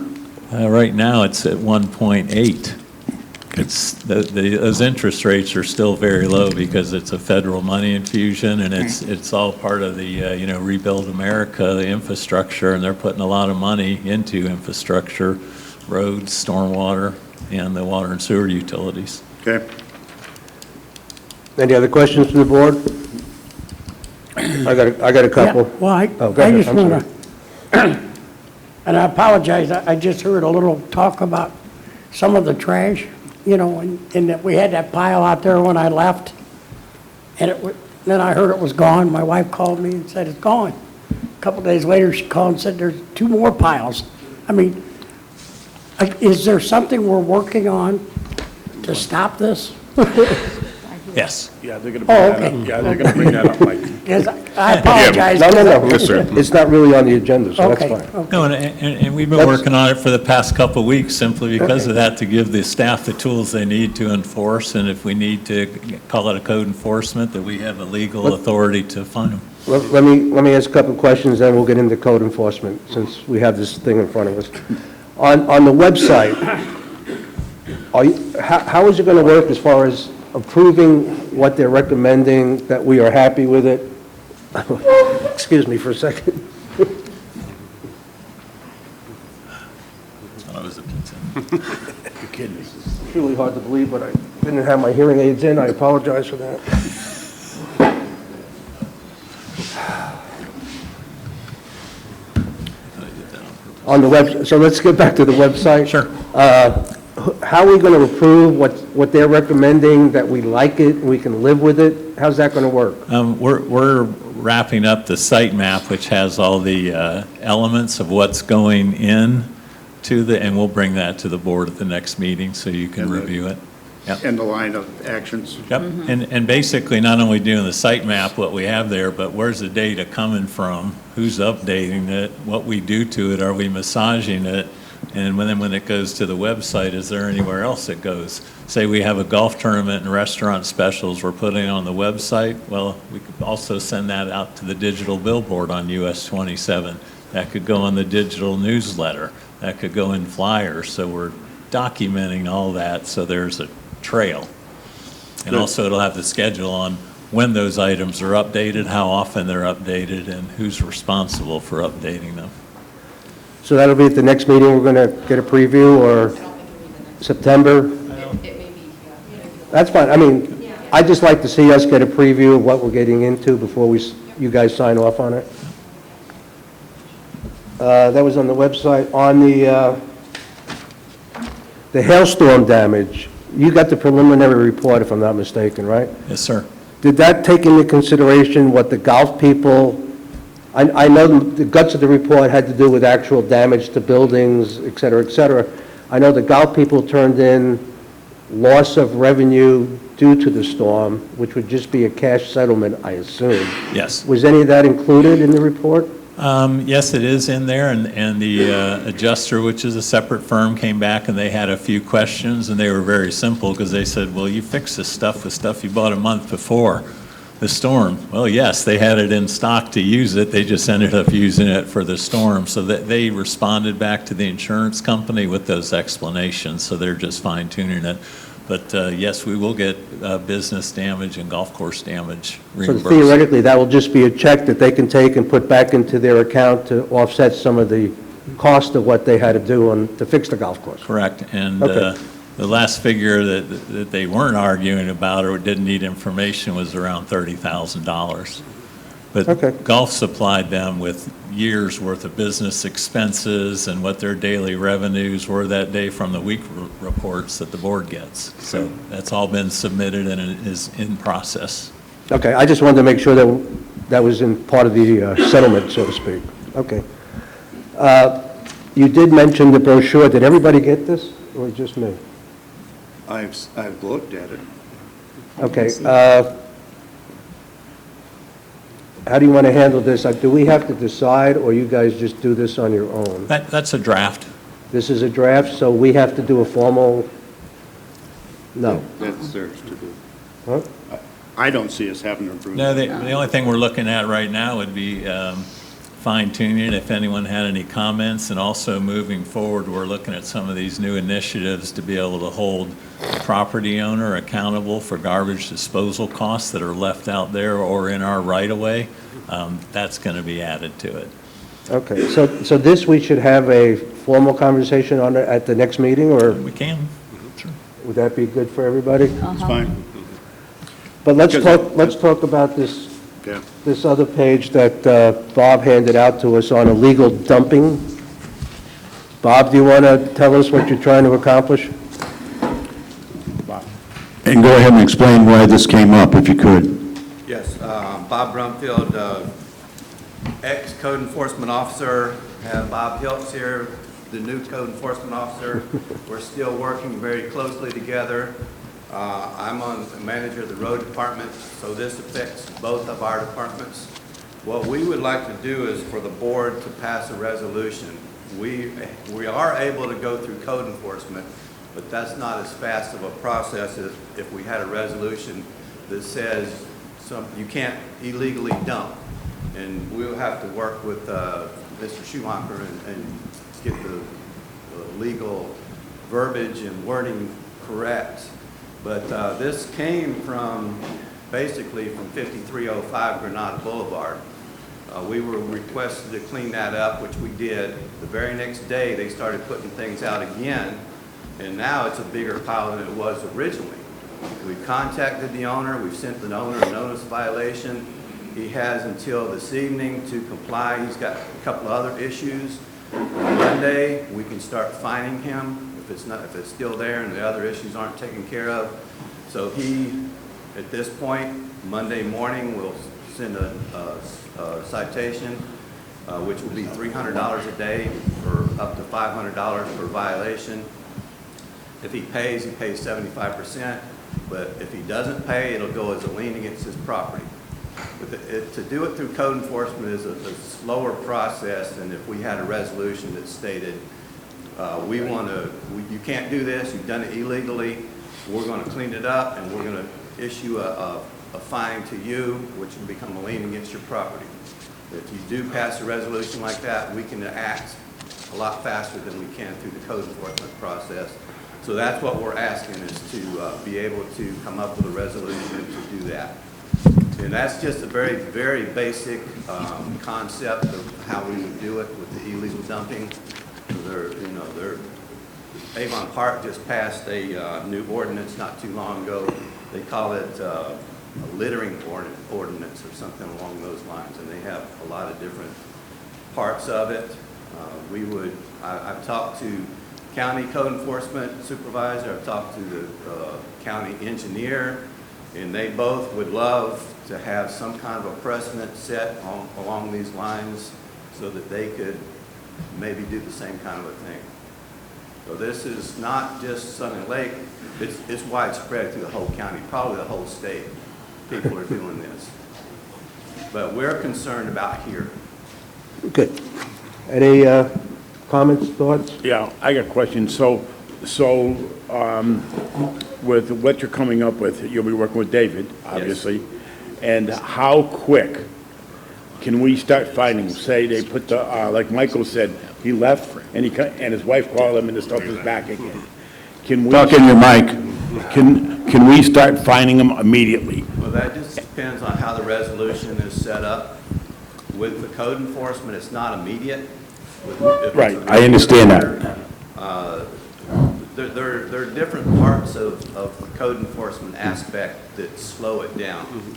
B: Right now, it's at 1.8. Those interest rates are still very low because it's a federal money infusion, and it's all part of the Rebuild America, the infrastructure, and they're putting a lot of money into infrastructure, roads, stormwater, and the water and sewer utilities.
C: Okay.
A: Any other questions from the board? I got a couple.
L: Yeah, well,
A: Oh, go ahead.
L: I just
A: I'm
L: want to, and I apologize, I just heard a little talk about some of the trash, and that we had that pile out there when I left, and then I heard it was gone. My wife called me and said it's gone. A couple days later, she called and said there's 2 more piles. I mean, is there something we're working on to stop this?
B: Yes.
C: Yeah, they're going to bring that
L: okay.
C: up. Yeah, they're going to bring that up, Mike.
L: Yes, I apologize.
A: No.
H: Yes, sir.
A: It's not really on the agenda, so that's
L: Okay,
A: fine.
L: okay.
B: No, and we've been working on it for the past couple of weeks simply because of that, to give the staff the tools they need to enforce, and if we need to call it a code enforcement, that we have a legal authority to fund them.
A: Let me ask a couple of questions, then we'll get into code enforcement, since we have this thing in front of us. On the website, how is it going to work as far as approving what they're recommending, that we are happy with it? Excuse me for a second.
C: You're kidding me.
A: It's really hard to believe, but I didn't have my hearing aids in. I apologize for that. On the web, so let's get back to the website.
B: Sure.
A: How are we going to approve what they're recommending, that we like it, we can live with it? How's that going to work?
B: We're wrapping up the site map, which has all the elements of what's going in and we'll bring that to the board at the next meeting so you can review it. Yep.
C: And the line of actions.
B: Yep, and basically not only doing the site map, what we have there, but where's the data coming from? Who's updating it? What we do to it? Are we massaging it? And when it goes to the website, is there anywhere else it goes? Say we have a golf tournament and restaurant specials we're putting on the website. Well, we could also send that out to the digital billboard on US 27. That could go on the digital newsletter. That could go in flyers. So we're documenting all that so there's a trail. And also it'll have the schedule on when those items are updated, how often they're updated, and who's responsible for updating them.
A: So that'll be at the next meeting, we're going to get a preview, or September? That's fine, I mean, I'd just like to see us get a preview of what we're getting into before you guys sign off on it. That was on the website. On the hailstorm damage, you got the preliminary report, if I'm not mistaken, right?
B: Yes, sir.
A: Did that take into consideration what the golf people, I know the guts of the report had to do with actual damage to buildings, et cetera, et cetera. I know the golf people turned in loss of revenue due to the storm, which would just be a cash settlement, I assume.
B: Yes.
A: Was any of that included in the report?
B: Yes, it is in there, and the adjuster, which is a separate firm, came back and they had a few questions, and they were very simple because they said, well, you fixed this stuff with stuff you bought a month before the storm. Well, yes, they had it in stock to use it. They just ended up using it for the storm. So that they responded back to the insurance company with those explanations, so they're just fine-tuning it. But yes, we will get business damage and golf course damage reimbursed.
A: So theoretically, that will just be a check that they can take and put back into their account to offset some of the cost of what they had to do to fix the golf course?
B: Correct. And
A: Okay.
B: the last figure that they weren't arguing about or didn't need information was around $30,000. But
A: Okay.
B: golf supplied them with years' worth of business expenses and what their daily revenues were that day from the week reports that the board gets. So that's all been submitted and it is in process.
A: Okay, I just wanted to make sure that that was in part of the settlement, so to speak. Okay. You did mention the brochure. Did everybody get this, or just me?
C: I've looked at it.
A: Okay. How do you want to handle this? Do we have to decide, or you guys just do this on your own?
B: That's a draft.
A: This is a draft, so we have to do a formal, no.
C: That's theirs to do.
A: Huh?
C: I don't see us having to approve.
B: No, the only thing we're looking at right now would be fine-tuning if anyone had any comments, and also moving forward, we're looking at some of these new initiatives to be able to hold the property owner accountable for garbage disposal costs that are left out there or in our right-of-way. That's going to be added to it.
A: Okay, so this, we should have a formal conversation on it at the next meeting, or
B: We can. Sure.
A: would that be good for everybody?
C: It's fine.
A: But let's
C: Because
A: talk about this.
C: Yeah.
A: This other page that Bob handed out to us on illegal dumping. Bob, do you want to tell us what you're trying to accomplish?
M: And go ahead and explain why this came up, if you could.
G: Yes, Bob Brumfield, ex-code enforcement officer, have Bob Hiltz here, the new code enforcement officer. We're still working very closely together. I'm on the manager of the road department, so this affects both of our departments. What we would like to do is for the board to pass a resolution. We are able to go through code enforcement, but that's not as fast of a process as if we had a resolution that says you can't illegally dump. And we'll have to work with Mr. Schumacher and get the legal verbiage and wording correct. But this came from, basically from 5305 Granada Boulevard. We were requested to clean that up, which we did. The very next day, they started putting things out again, and now it's a bigger pile than it was originally. We've contacted the owner. We've sent the owner a notice violation. He has until this evening to comply. He's got a couple of other issues. On Monday, we can start fining him if it's still there and the other issues aren't taken care of. So he, at this point, Monday morning, will send a citation, which will be $300 a day for up to $500 per violation. If he pays 75%, but if he doesn't pay, it'll go as a lien against his property. But to do it through code enforcement is a slower process than if we had a resolution that stated, you can't do this, you've done it illegally, we're going to clean it up, and we're going to issue a fine to you, which will become a lien against your property. If you do pass a resolution like that, we can act a lot faster than we can through the code enforcement process. So that's what we're asking, is to be able to come up with a resolution to do that. And that's just a very, very basic concept of how we would do it with the illegal dumping. Avon Park just passed a new ordinance not too long ago. They call it a littering ordinance or something along those lines, and they have a lot of different parts of it. I've talked to county code enforcement supervisor, I've talked to the county engineer, and they both would love to have some kind of a precedent set along these lines so that they could maybe do the same kind of a thing. So this is not just Sun Lake, it's widespread through the whole county, probably the whole state. People are doing this. But we're concerned about here.
A: Good. Any comments, thoughts?
M: Yeah, I got a question. So with what you're coming up with, you'll be working with David, obviously. Yes. And how quick can we start finding, say they put the, like Michael said, he left and his wife called him and the stuff is back again. Can we talk in your mic? Can we start finding them immediately?
G: Well, that just depends on how the resolution is set up. With the code enforcement, it's not immediate.
M: Right, I understand that.
G: There are different parts of the code enforcement aspect that slow it down.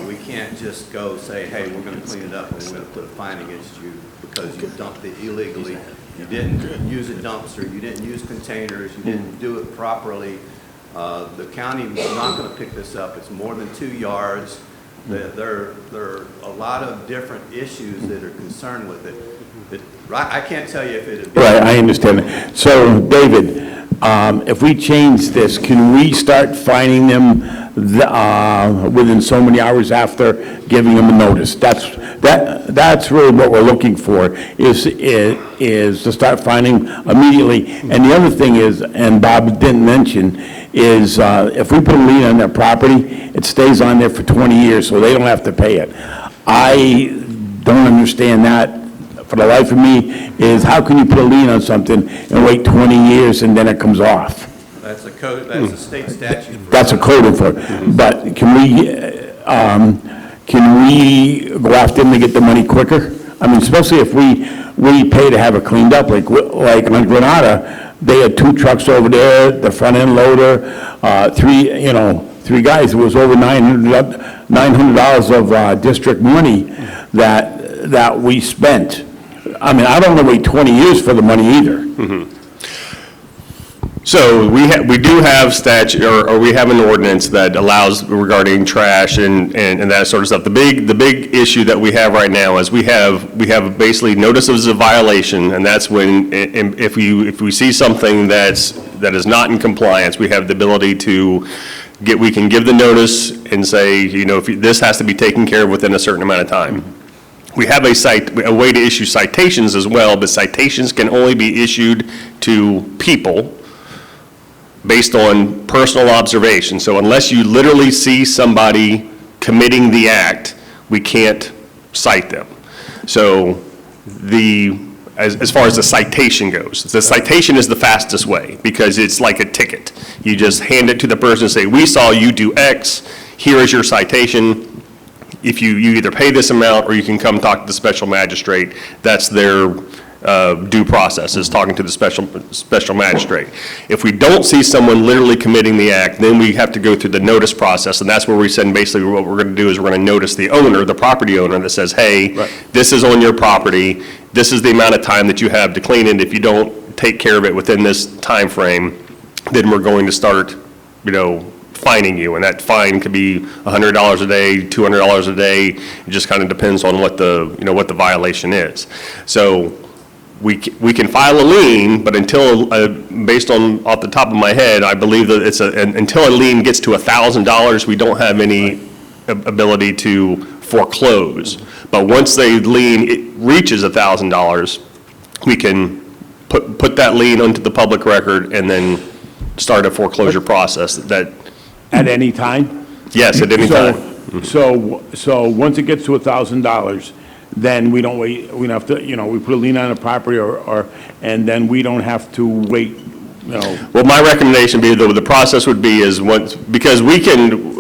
G: We can't just go say, hey, we're going to clean it up and we're going to put a fine against you because you dumped it illegally. You didn't use a dumpster, you didn't use containers, you didn't do it properly. The county is not going to pick this up. It's more than 2 yards. There are a lot of different issues that are concerned with it. I can't tell you if it.
M: Right, I understand that. So, David, if we change this, can we start fining them within so many hours after giving them a notice? That's really what we're looking for, is to start fining immediately. And the other thing is, and Bob didn't mention, is if we put a lien on their property, it stays on there for 20 years, so they don't have to pay it. I don't understand that. For the life of me, is how can you put a lien on something and wait 20 years and then it comes off?
G: That's a code. That's a state statute.
M: That's a code enforcement. But can we go after them to get the money quicker? I mean, especially if we pay to have it cleaned up, like on Granada, they had 2 trucks over there, the front end loader, 3 guys. It was over $900 of district money that we spent. I mean, I don't want to wait 20 years for the money either.
H: Mm-hmm. So we do have statute, or we have an ordinance that allows regarding trash and that sort of stuff. The big issue that we have right now is we have basically notices of violation, and that's when if we see something that is not in compliance, we have the ability to we can give the notice and say, if this has to be taken care of within a certain amount of time. We have a way to issue citations as well, but citations can only be issued to people based on personal observation. So unless you literally see somebody committing the act, we can't cite them. So as far as the citation goes, the citation is the fastest way because it's like a ticket. You just hand it to the person and say, we saw you do X, here is your citation. If you either pay this amount or you can come talk to the special magistrate, that's their due process, is talking to the special magistrate. If we don't see someone literally committing the act, then we have to go through the notice process, and that's where we said basically what we're going to do is we're going to notice the owner, the property owner, that says, hey, this is on your property, this is the amount of time that you have to clean it. If you don't take care of it within this time frame, then we're going to start, fining you, and that fine could be $100 a day, $200 a day. It just kind of depends on what what the violation is. So we can file a lien, but until, based on, off the top of my head, I believe that until a lien gets to $1,000, we don't have any ability to foreclose. But once the lien reaches $1,000, we can put that lien onto the public record and then start a foreclosure process that.
M: At any time?
H: Yes, at any time.
M: So once it gets to $1,000, then we don't wait, we don't have to, we put a lien on the property and then we don't have to wait,
H: Well, my recommendation would be, the process would be is because we can,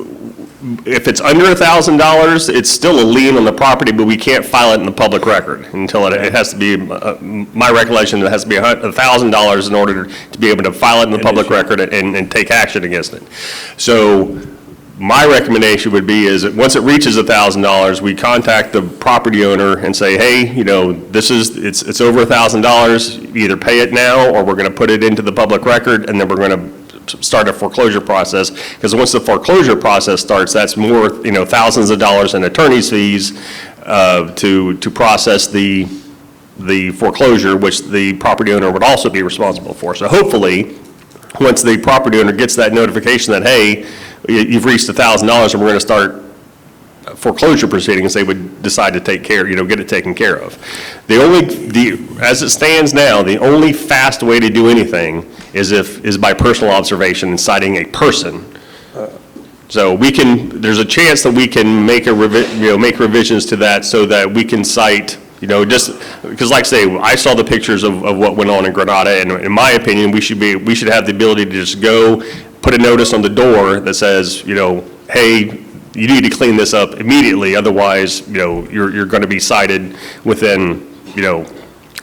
H: if it's under $1,000, it's still a lien on the property, but we can't file it in the public record until it has to be, my recollection, it has to be $1,000 in order to be able to file it in the public record and take action against it. So my recommendation would be is that once it reaches $1,000, we contact the property owner and say, hey, it's over $1,000, either pay it now or we're going to put it into the public record and then we're going to start a foreclosure process, because once the foreclosure process starts, that's more, thousands of dollars in attorney's fees to process the foreclosure, which the property owner would also be responsible for. So hopefully, once the property owner gets that notification that, hey, you've reached $1,000 and we're going to start foreclosure proceedings, they would decide to take care, get it taken care of. As it stands now, the only fast way to do anything is by personal observation and citing a person. So there's a chance that we can make make revisions to that so that we can cite, just, because like I say, I saw the pictures of what went on in Granada, and in my opinion, we should have the ability to just go put a notice on the door that says, hey, you need to clean this up immediately, otherwise, you're going to be cited within,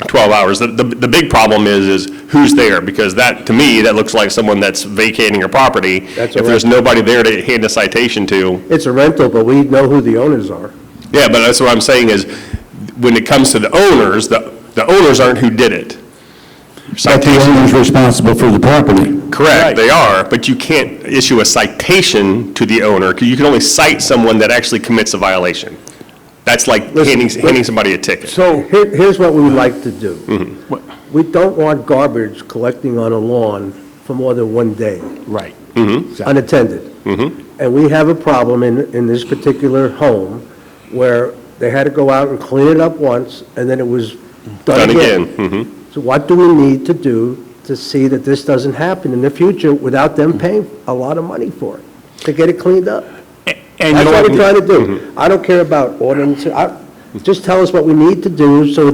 H: 12 hours. The big problem is who's there, because to me, that looks like someone that's vacating a property. If there's nobody there to hand a citation to.
A: It's a rental, but we know who the owners are.
H: Yeah, but that's what I'm saying is, when it comes to the owners aren't who did it.
M: But the owner's responsible for the property.
H: Correct, they are, but you can't issue a citation to the owner, because you can only cite someone that actually commits a violation. That's like handing somebody a ticket.
A: So here's what we would like to do. We don't want garbage collecting on a lawn for more than one day.
M: Right.
A: Unattended. And we have a problem in this particular home where they had to go out and clean it up once, and then it was done again. So what do we need to do to see that this doesn't happen in the future without them paying a lot of money for it, to get it cleaned up? That's what we're trying to do. I don't care about ordinance. Just tell us what we need to do so we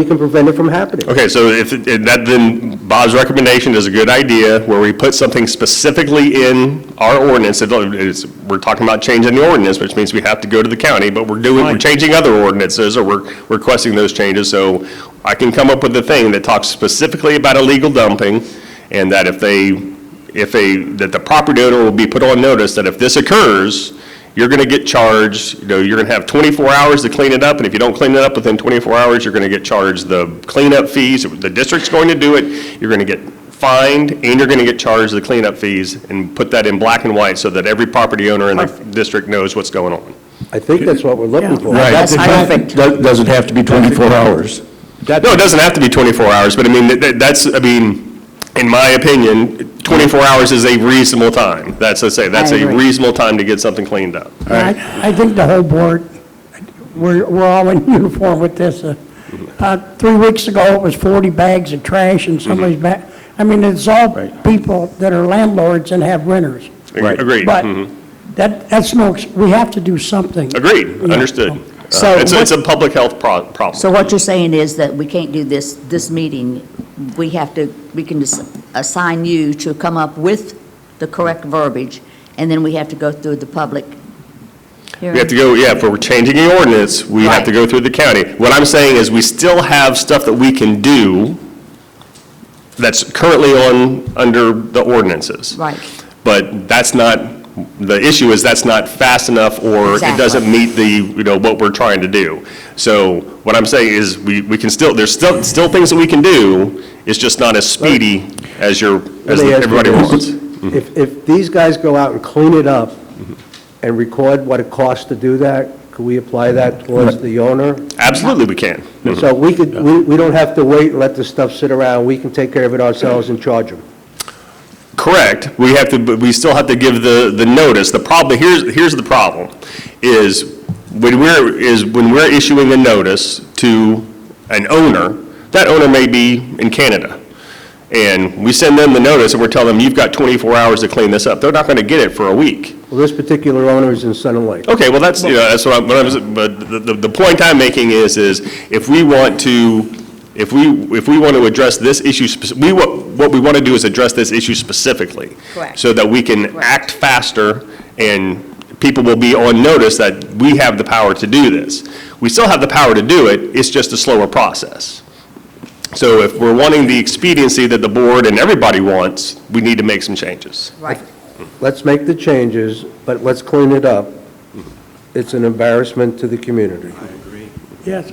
A: can prevent it from happening.
H: Okay, so then Bob's recommendation is a good idea, where we put something specifically in our ordinance. We're talking about changing the ordinance, which means we have to go to the county, but we're changing other ordinances, or we're requesting those changes. So I can come up with a thing that talks specifically about illegal dumping, and that that the property owner will be put on notice that if this occurs, you're going to get charged, you're going to have 24 hours to clean it up, and if you don't clean it up within 24 hours, you're going to get charged the cleanup fees. The district's going to do it. You're going to get fined, and you're going to get charged the cleanup fees, and put that in black and white so that every property owner in the district knows what's going on.
A: I think that's what we're looking for.
M: Right.
D: That's perfect.
M: Does it have to be 24 hours?
H: No, it doesn't have to be 24 hours, but in my opinion, 24 hours is a reasonable time. That's a reasonable time to get something cleaned up.
L: I think the whole board, we're all in uniform with this. 3 weeks ago, it was 40 bags of trash in somebody's back. I mean, it's all people that are landlords and have renters.
H: Right. Agreed.
L: But we have to do something.
H: Agreed, understood.
D: So
H: It's a public health problem.
D: So what you're saying is that we can't do this meeting. We can just assign you to come up with the correct verbiage, and then we have to go through the public hearing.
H: We have to go, if we're changing the ordinance, we have to go through the county. What I'm saying is, we still have stuff that we can do that's currently under the ordinances.
D: Right.
H: But the issue is that's not fast enough, or it doesn't meet what we're trying to do. So what I'm saying is, there's still things that we can do. It's just not as speedy as everybody wants.
A: If these guys go out and clean it up and record what it costs to do that, could we apply that towards the owner?
H: Absolutely, we can.
A: So we could, we don't have to wait and let the stuff sit around, we can take care of it ourselves and charge them.
H: Correct. We have to, but we still have to give the notice. The problem, here's the problem, is when we're issuing a notice to an owner, that owner may be in Canada. And we send them the notice and we're telling them, you've got 24 hours to clean this up. They're not going to get it for a week.
A: Well, this particular owner is in Sun and Lake.
H: Okay, well, that's, that's what but the point I'm making is if we want to, if we want to address this issue, what we want to do is address this issue specifically.
D: Correct.
H: So that we can act faster and people will be on notice that we have the power to do this. We still have the power to do it, it's just a slower process. So if we're wanting the expediency that the board and everybody wants, we need to make some changes.
D: Right.
A: Let's make the changes, but let's clean it up. It's an embarrassment to the community.
L: Yes.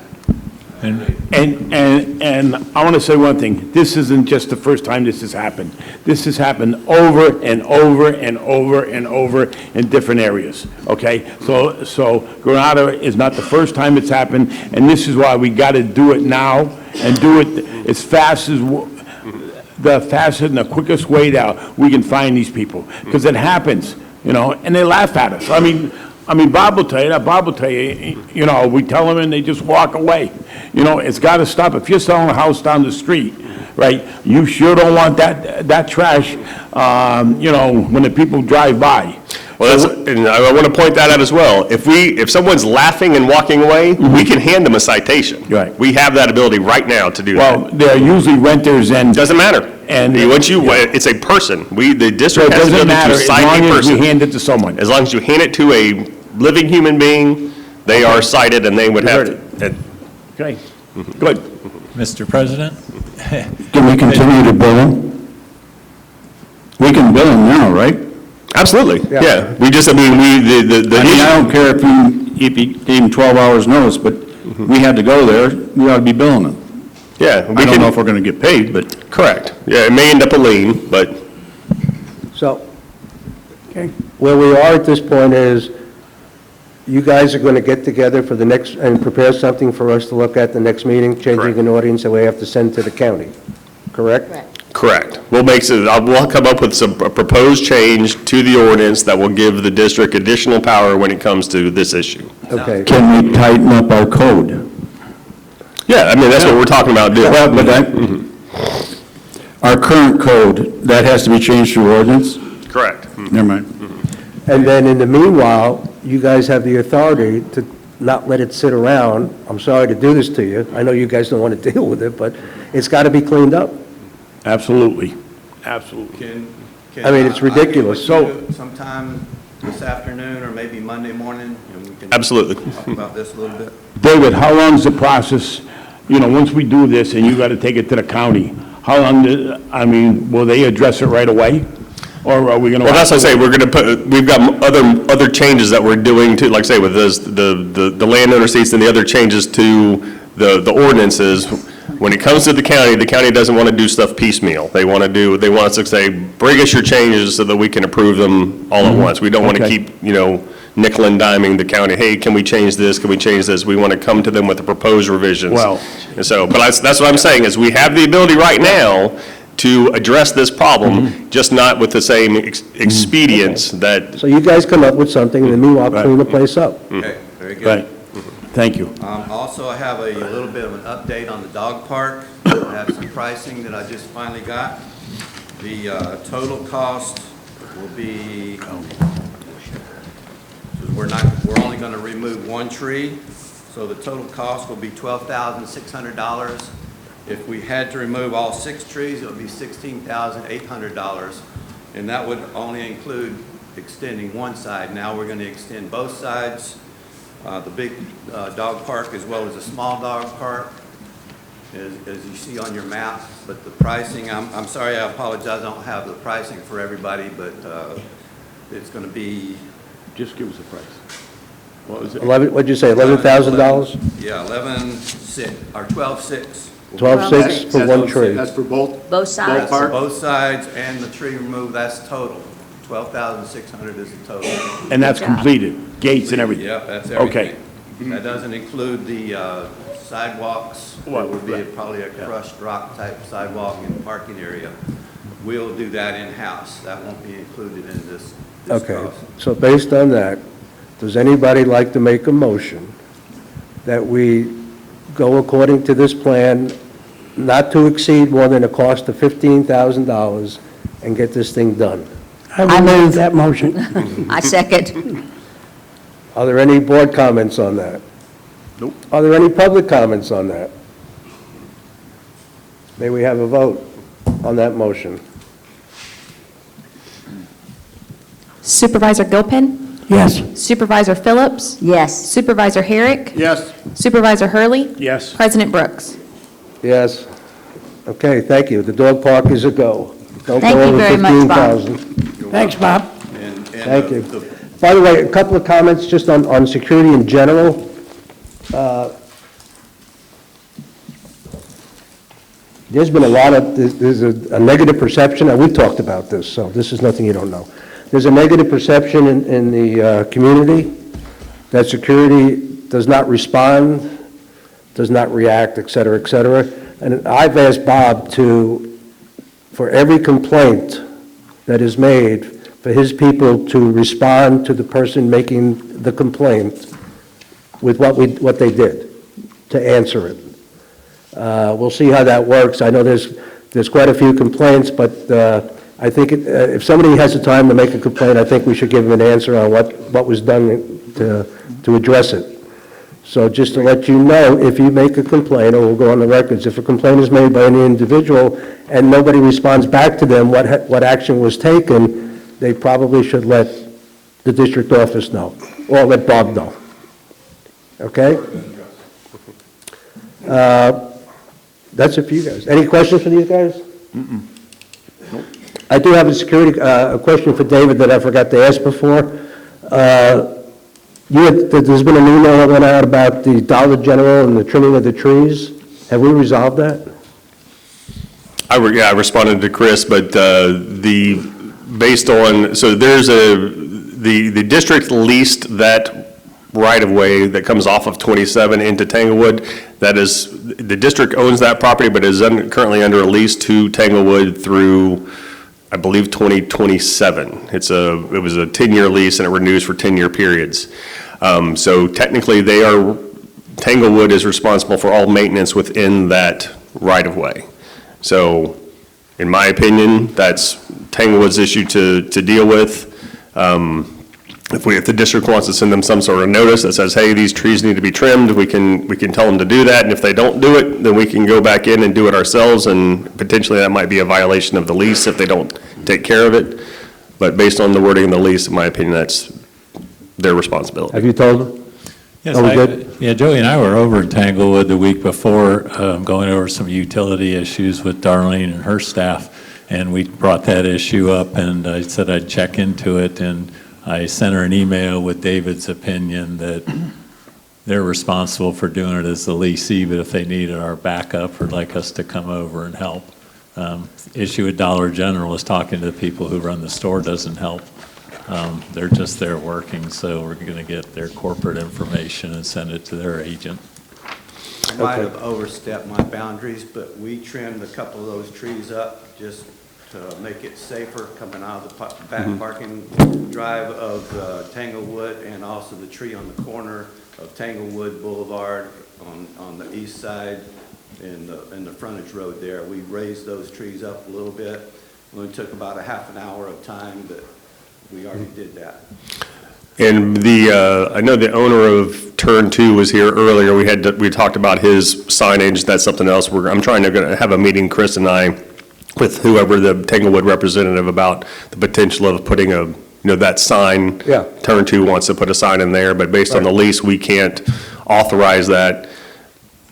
M: And I want to say one thing. This isn't just the first time this has happened. This has happened over and over and over and over in different areas, okay? So Granada is not the first time it's happened, and this is why we got to do it now and do it as fast as, the fastest and the quickest way that we can find these people. Because it happens, and they laugh at us. I mean, Bob will tell you that. Bob will tell you, we tell them and they just walk away. It's got to stop. If you're selling a house down the street, right, you sure don't want that trash, when the people drive by.
H: Well, and I want to point that out as well. If someone's laughing and walking away, we can hand them a citation.
M: Right.
H: We have that ability right now to do that.
M: Well, they're usually renters and.
H: Doesn't matter.
M: And
H: it's a person. The
M: So
H: district
M: it
H: has the
M: doesn't
H: ability
M: matter
H: to
M: as
H: cite
M: long
H: a
M: as we
H: person.
M: hand it to someone.
H: As long as you hand it to a living human being, they are cited and they would have to.
M: Okay, good.
B: Mr. President?
C: Can we continue to bill them? We can bill them now, right?
H: Absolutely, yeah. We just,
C: I don't care if you gave them 12 hours notice, but we had to go there, we ought to be billing them.
H: Yeah.
C: I don't know if we're going to get paid, but.
H: Correct. Yeah, it may end up a lien, but.
A: So, where we are at this point is, you guys are going to get together for the next, and prepare something for us to look at the next meeting, changing
H: Correct.
A: an audience that we have to send to the county, correct?
H: Correct. We'll come up with a proposed change to the ordinance that will give the district additional power when it comes to this issue.
A: Okay.
C: Can we tighten up our code?
H: Yeah, that's what we're talking about doing.
C: Well, but our current code, that has to be changed through ordinance?
H: Correct.
C: Never mind.
A: And then in the meanwhile, you guys have the authority to not let it sit around. I'm sorry to do this to you. I know you guys don't want to deal with it, but it's got to be cleaned up.
M: Absolutely, absolutely.
A: I mean, it's ridiculous.
G: So sometime this afternoon or maybe Monday morning, and we can
H: Absolutely.
G: talk about this a little bit.
M: David, how long is the process, once we do this and you got to take it to the county? How long, will they address it right away? Or are we going to?
H: Well, that's what I say, we've got other changes that we're doing to, like I say, with this, the landowner seats and the other changes to the ordinances. When it comes to the county doesn't want to do stuff piecemeal. They want us to say, bring us your changes so that we can approve them all at once. We don't want to keep, nickel and diming the county, hey, can we change this, can we change this? We want to come to them with the proposed revisions.
M: Well.
H: And so, but that's what I'm saying, is we have the ability right now to address this problem, just not with the same expedience that.
A: So you guys come up with something, and then meanwhile, clean the place up.
G: Okay, very good.
M: Right, thank you.
G: Also, I have a little bit of an update on the dog park. I have some pricing that I just finally got. The total cost will be, we're only going to remove one tree, so the total cost will be $12,600. If we had to remove all 6 trees, it would be $16,800, and that would only include extending one side. Now we're going to extend both sides, the big dog park as well as the small dog park, as you see on your map. But the pricing, I'm sorry, I apologize, I don't have the pricing for everybody, but it's going to be.
M: Just give us a price. What was it?
A: What'd you say, $11,000?
G: Yeah, 11.6 or 12.6.
A: 12.6 for one tree.
C: That's for both?
D: Both sides.
C: Both parts?
G: Both sides and the tree removed, that's total. 12,600 is the total.
M: And that's completed, gates and everything?
G: Yep, that's
M: Okay.
G: everything. That doesn't include the sidewalks. There would be probably a crushed rock type sidewalk and parking area. We'll do that in-house. That won't be included in this
A: Okay,
G: cost.
A: so based on that, does anybody like to make a motion that we go according to this plan, not to exceed more than a cost of $15,000 and get this thing done?
L: I will move that motion.
D: I second.
A: Are there any board comments on that?
M: Nope.
A: Are there any public comments on that? May we have a vote on that motion?
E: Supervisor Gilpin,
L: Yes.
E: Supervisor Phillips,
D: Yes.
E: Supervisor Herrick,
C: Yes.
E: Supervisor Hurley,
M: Yes.
E: President Brooks.
A: Yes. Okay, thank you. The dog park is a go. Don't
D: Thank
A: go
D: you
A: over
D: very much, Bob.
A: 15,000.
L: Thanks, Bob.
A: Thank you. By the way, a couple of comments just on security in general. There's been a lot of, there's a negative perception, and we talked about this, so this is nothing you don't know. There's a negative perception in the community that security does not respond, does not react, et cetera, et cetera. And I've asked Bob for every complaint that is made, for his people to respond to the person making the complaint with what they did, to answer it. We'll see how that works. I know there's quite a few complaints, but I think if somebody has the time to make a complaint, I think we should give them an answer on what was done to address it. So just to let you know, if you make a complaint, or we'll go on the records, if a complaint is made by any individual and nobody responds back to them what action was taken, they probably should let the district office know, or let Bob know. Okay? That's it for you guys. Any questions for these guys? I do have a question for David that I forgot to ask before. There's been an email that went out about the Dollar General and the trimming of the trees. Have we resolved that?
H: I responded to Chris, but based on, so there's the district leased that right-of-way that comes off of 27 into Tanglewood. That is, the district owns that property, but is currently under a lease to Tanglewood through, I believe, 2027. It was a 10-year lease, and it renews for 10-year periods. So technically, Tanglewood is responsible for all maintenance within that right-of-way. So, in my opinion, that's Tanglewood's issue to deal with. If the district wants to send them some sort of notice that says, hey, these trees need to be trimmed, we can tell them to do that, and if they don't do it, then we can go back in and do it ourselves, and potentially that might be a violation of the lease if they don't take care of it. But based on the wording of the lease, in my opinion, that's their responsibility.
A: Have you told them?
B: Yes,
A: Are we good?
B: yeah, Joey and I were over in Tanglewood the week before, going over some utility issues with Darlene and her staff, and we brought that issue up, and I said I'd check into it, and I sent her an email with David's opinion that they're responsible for doing it as the leasee, but if they needed our backup or like us to come over and help. Issue with Dollar General is talking to the people who run the store doesn't help. They're just there working, so we're going to get their corporate information and send it to their agent.
G: I might have overstepped my boundaries, but we trimmed a couple of those trees up just to make it safer coming out of the back parking drive of Tanglewood, and also the tree on the corner of Tanglewood Boulevard on the east side in the frontage road there. We raised those trees up a little bit. It only took about a half an hour of time, but we already did that.
H: And I know the owner of Turn 2 was here earlier. We talked about his signage. That's something else. I'm trying to have a meeting, Chris and I, with whoever the Tanglewood representative about the potential of putting that sign.
A: Yeah.
H: Turn 2 wants to put a sign in there, but based on the lease, we can't authorize that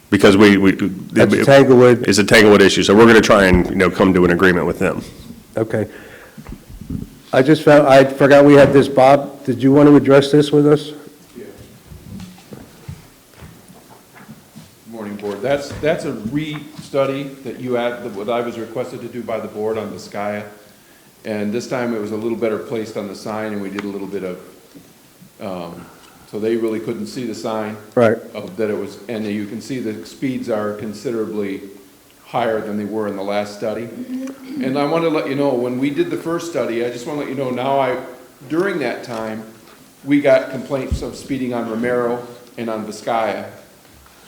H: because
A: That's Tanglewood.
H: It's a Tanglewood issue. So we're going to try and, come to an agreement with them.
A: Okay. I forgot we had this. Bob, did you want to address this with us?
N: Morning, Board. That's a re-study that you had, what I was requested to do by the board on Vizcaya. And this time it was a little better placed on the sign, and we did a little bit of, so they really couldn't see the sign.
A: Right.
N: That it was, and you can see the speeds are considerably higher than they were in the last study. And I want to let you know, when we did the first study, I just want to let you know, during that time, we got complaints of speeding on Romero and on Vizcaya,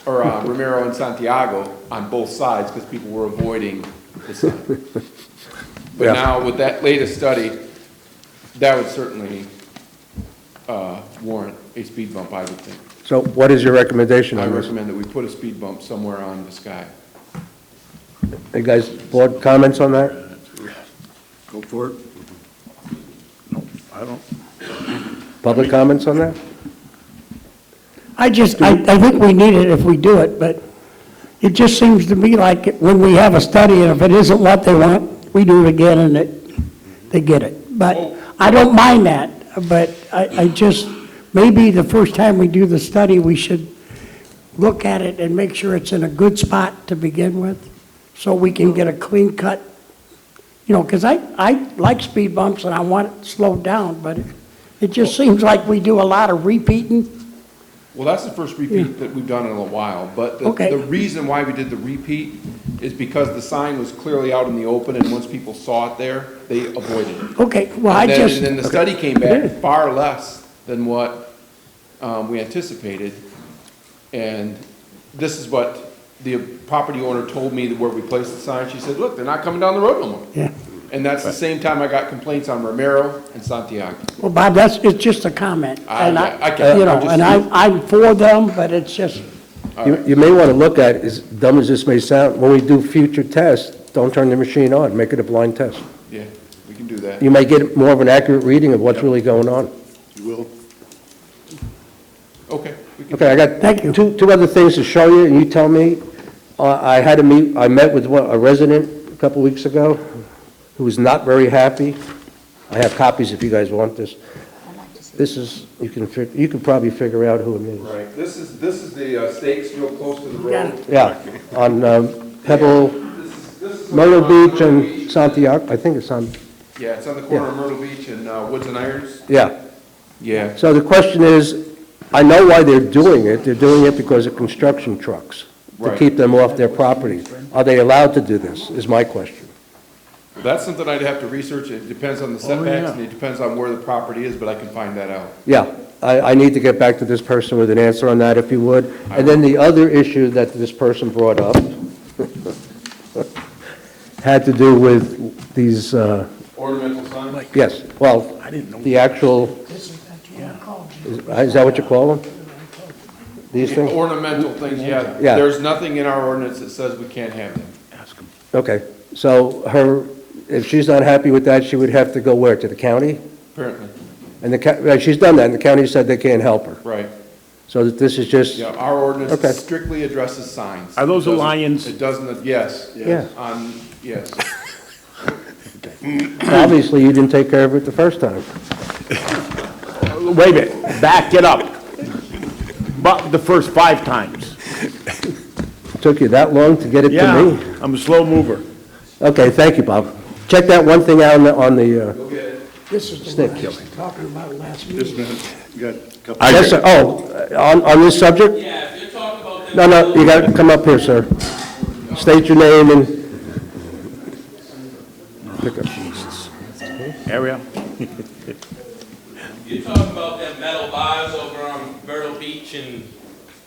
N: or Romero and Santiago on both sides, because people were avoiding the sign. But
A: Yeah.
N: now, with that latest study, that would certainly warrant a speed bump, I would think.
A: So what is your recommendation
N: I
A: on this?
N: recommend that we put a speed bump somewhere on Vizcaya.
A: You guys, board comments on that?
C: Go for it. No, I don't.
A: Public comments on that?
L: I think we need it if we do it, but it just seems to me like when we have a study, and if it isn't what they want, we do it again and they get it. But I don't mind that, but I just, maybe the first time we do the study, we should look at it and make sure it's in a good spot to begin with, so we can get a clean cut, because I like speed bumps and I want it slowed down, but it just seems like we do a lot of repeating.
N: Well, that's the first repeat that we've done in a while, but
L: Okay.
N: the reason why we did the repeat is because the sign was clearly out in the open, and once people saw it there, they avoided it.
L: Okay, well,
N: And then
L: just.
N: the study came back far less than what we anticipated, and this is what the property owner told me where we placed the sign. She said, look, they're not coming down the road no more.
L: Yeah.
N: And that's the same time I got complaints on Romero and Santiago.
L: Well, Bob, it's just a comment. And
N: I get it. I'm just-
L: I'm for them, but it's just,
A: You may want to look at, as dumb as this may sound, when we do future tests, don't turn the machine on, make it a blind test.
N: Yeah, we can do that.
A: You may get more of an accurate reading of what's really going on.
C: You will.
N: Okay. we can-
A: Okay, I got
L: Thank you.
A: two other things to show you, and you tell me. I met with a resident a couple weeks ago who was not very happy. I have copies if you guys want this. This is, you can probably figure out who it is.
N: Right, this is the stakes real close to the road.
A: Yeah, on Pebble,
N: This is
A: Myrtle
N: on
A: Beach and Santiago, I think it's on,
N: Yeah, it's on the corner of Myrtle Beach and Woods and Irons.
A: yeah.
N: Yeah.
A: So the question is, I know why they're doing it. They're doing it because of construction trucks, to
N: Right.
A: keep them off their property. Are they allowed to do this, is my question.
N: That's something I'd have to research. It depends on the setbacks and it depends on where the property is, but I can find that out.
A: Yeah, I need to get back to this person with an answer on that, if you would. And then the other issue that this person brought up had to do with these,
N: Ornamental sign?
A: yes, well, the actual, is that what you call them? These things?
N: Ornamental things, yeah.
A: Yeah.
N: There's nothing in our ordinance that says we can't have them.
A: Okay, so if she's not happy with that, she would have to go where, to the county?
N: Apparently,
A: And she's done that, and the county said they can't help her.
N: right.
A: So that this is just,
N: Yeah, our ordinance
A: Okay.
N: strictly addresses signs.
M: Are those
N: It doesn't-
M: lions?
N: It doesn't, yes.
A: Yeah.
N: Yes.
A: obviously, you didn't take care of it the first time.
M: Wait a minute, back it up. But the first 5 times.
A: Took you that long to get it to
M: Yeah,
A: me?
M: I'm a slow mover.
A: Okay, thank you, Bob. Check that one thing out on the,
L: this is the one I was talking about last meeting.
A: yes, sir. Oh, on this subject? Yeah, if you're talking about... No, you got to come up here, sir. State your name and...
M: Area.
O: You're talking about them metal bars over on Myrtle Beach and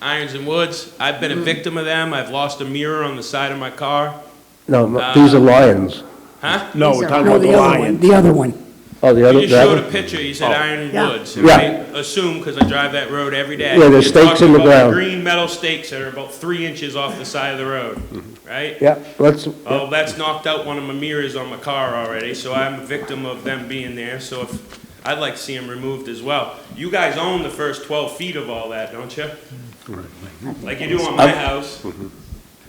O: Irons and Woods. I've been a victim of them. I've lost a mirror on the side of my car.
A: No, these are lions.
O: Huh?
M: No, we're talking
L: No,
M: about the
L: the other one,
M: lions.
L: the other one.
A: Oh, the
O: You
A: other...
O: just
A: that
O: showed a
A: one?
O: picture, you said Iron and
L: Yeah.
O: Woods.
A: Yeah.
O: I assume, because I drive that road every day.
A: Yeah, there's
O: You're
A: stakes in
O: talking
A: the
O: about
A: ground.
O: green metal stakes that are about 3 inches off the side of the road, right?
A: Yeah, let's...
O: Oh, that's knocked out one of my mirrors on my car already, so I'm a victim of them being there, so I'd like to see them removed as well. You guys own the first 12 feet of all that, don't you? Like you do on my house.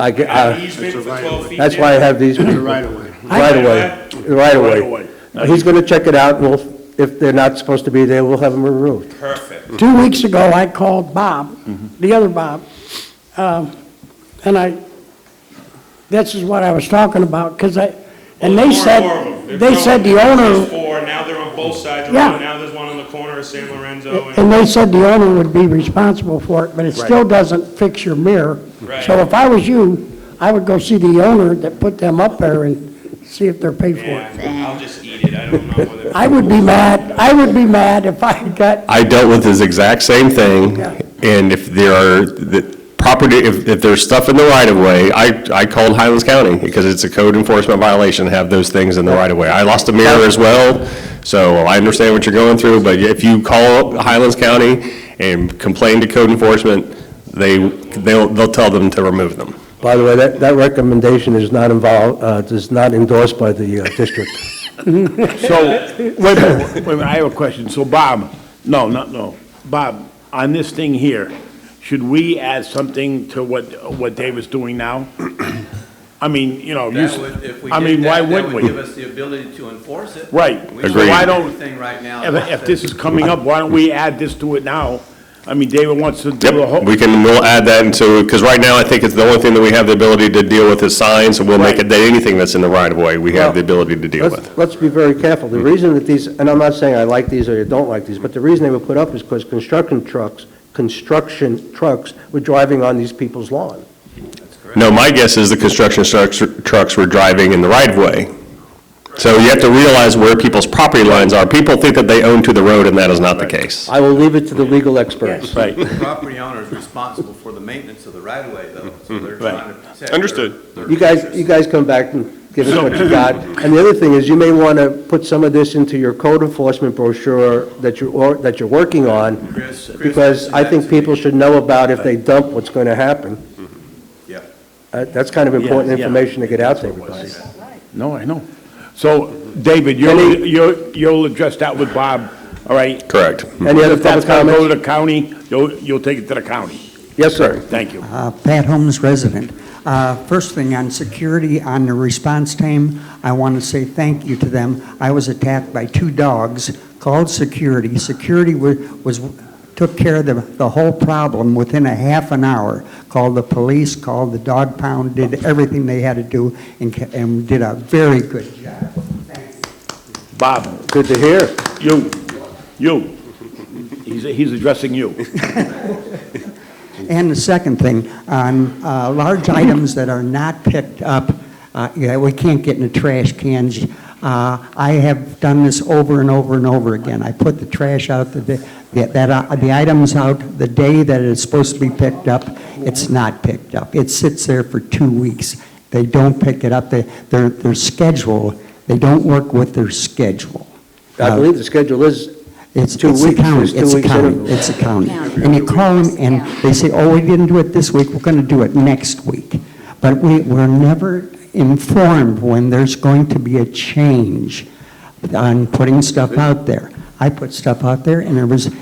A: I get,
O: Have an easement for 12 feet
A: that's
O: there?
A: why I have these...
C: Right away.
A: Right away. Right away. He's going to check it out, and if they're not supposed to be there, we'll have them removed.
O: Perfect.
L: 2 weeks ago, I called Bob, the other Bob, And this is what I was talking about, because and they
O: More and
L: said,
O: more of them.
L: they said the
O: There's
L: owner,
O: four, now they're on both sides of the
L: Yeah.
O: road, now there's one on the corner of San Lorenzo.
L: and they said the owner would be responsible for it, but it still doesn't fix your mirror.
O: Right.
L: So if I was you, I would go see the owner that put them up there and see if they're paid for it.
O: Yeah, I'll just eat it, I don't know whether.
L: I would be mad if I got,
H: I dealt with this exact same thing, and if there are, the property, if there's stuff in the right-of-way, I called Highlands County, because it's a code enforcement violation to have those things in the right-of-way. I lost a mirror as well, so I understand what you're going through, but if you call Highlands County and complain to code enforcement, they'll tell them to remove them.
A: By the way, that recommendation is not is not endorsed by the district.
M: So, wait a minute, I have a question. So Bob, no. Bob, on this thing here, should we add something to what Dave is doing now? I mean, why wouldn't we?
G: That would give us the ability to enforce it.
M: Right.
G: We
M: So
G: don't
M: why
G: do
M: don't,
G: anything right now.
M: if this is coming up, why don't we add this to it now? I mean, David wants to do the whole.
H: Yep, we'll add that into, because right now, I think it's the only thing that we have the ability to deal with is signs, and we'll make it that anything that's in the right-of-way, we have the ability to deal with.
A: Let's be very careful. The reason that these, and I'm not saying I like these or you don't like these, but the reason they were put up is because construction trucks were driving on these people's lawn.
H: No, my guess is the construction trucks were driving in the right-of-way. So you have to realize where people's property lines are. People think that they own to the road, and that is not the case.
A: I will leave it to the legal experts.
M: Right.
G: The property owner is responsible for the maintenance of the right-of-way, though, so they're trying to protect.
H: Understood.
A: You guys come back and give us what you got. And the other thing is, you may want to put some of this into your code enforcement brochure that you're working on,
G: Chris
A: because I think people should know about if they dump, what's going to happen.
G: Yeah.
A: That's kind of important
M: Yeah.
A: information to get out to everybody.
M: No, I know. So, David, you'll address that with Bob, all right?
H: Correct.
A: Any other
M: If that's
A: public
M: gonna go
A: comments?
M: to the county, you'll take it to the county.
A: Yes, sir.
M: Thank you.
P: Pat Holmes, resident. First thing, on security, on the response team, I want to say thank you to them. I was attacked by 2 dogs, called security. Security took care of the whole problem within a half an hour. Called the police, called the dog pound, did everything they had to do, and did a very good job.
M: Bob,
A: Good to hear.
M: you. He's addressing you.
P: And the second thing, on large items that are not picked up, we can't get in the trash cans. I have done this over and over and over again. I put the trash out, the items out the day that it's supposed to be picked up. It's not picked up. It sits there for 2 weeks. They don't pick it up. Their schedule, they don't work with their schedule.
A: I believe the schedule is
P: It's
A: 2
P: it's the
A: weeks.
P: county,
A: There's 2
P: it's the
A: weeks
P: county,
A: interval.
P: it's the county. And you call them, and they say, oh, we didn't do it this week, we're going to do it next week. But we're never informed when there's going to be a change on putting stuff out there. I put stuff out there, and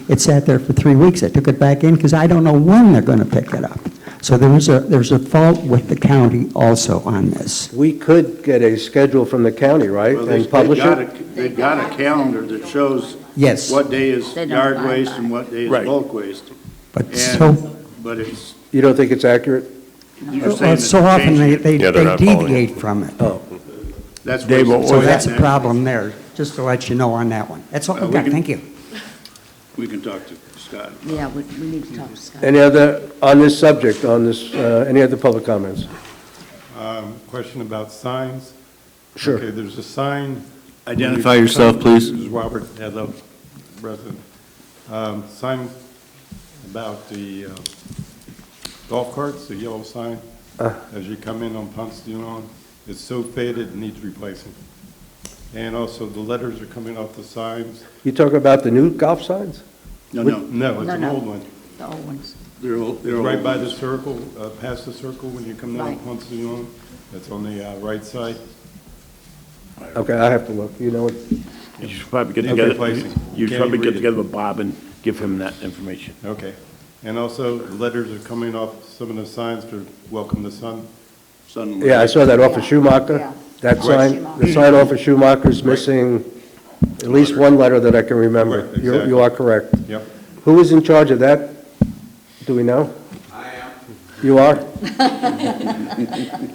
P: it sat there for 3 weeks. I took it back in because I don't know when they're going to pick it up. So there's a fault with the county also on this.
A: We could get a schedule from the county, right, and publish it?
C: They've got a calendar that shows
P: Yes.
C: what day is
D: They don't
C: yard
D: abide
C: waste
D: by
C: and what day is
M: Right.
C: bulk waste.
P: But
C: But it's,
A: You don't think it's accurate?
C: you're saying
P: so
C: that
P: often they
H: Yeah, they're not following it.
P: deviate from it.
C: that's
M: Dave,
C: what
P: So that's a problem there, just to let you know on that one. That's all I've got, thank you.
C: we can talk to Scott.
D: Yeah, we need to talk to Scott.
A: Any other, on this subject, any other public comments?
Q: Question about signs.
A: Sure.
Q: Okay, there's a sign.
C: Identify yourself, please.
Q: This is Robert Edlow, resident. Sign about the golf carts, the yellow sign, as you come in on Ponce de Leon. It's so faded, it needs replacing. And also, the letters are coming off the signs.
A: You talk about the new golf signs?
C: No,
Q: No, it's an
D: No.
Q: old one.
D: The old ones.
C: they're old.
Q: It's right by the circle, past the circle when you come down
D: Right.
Q: Ponce de Leon. That's on the right side.
A: Okay, I have to look, you know what?
M: You should probably get
Q: Okay,
M: together,
Q: placing.
M: you should
Q: Can't
M: probably
Q: read
M: get
Q: it.
M: together with Bob and give him that information.
Q: Okay. And also, the letters are coming off some of the signs for Welcome the Sun.
A: Yeah, I saw that off of Schumacher.
D: Yeah.
A: That sign, the sign off of Schumacher's missing at least one letter that I can remember.
Q: Right,
A: You are correct.
Q: Yep.
A: Who is in charge of that? Do we know?
G: I am.
A: You are?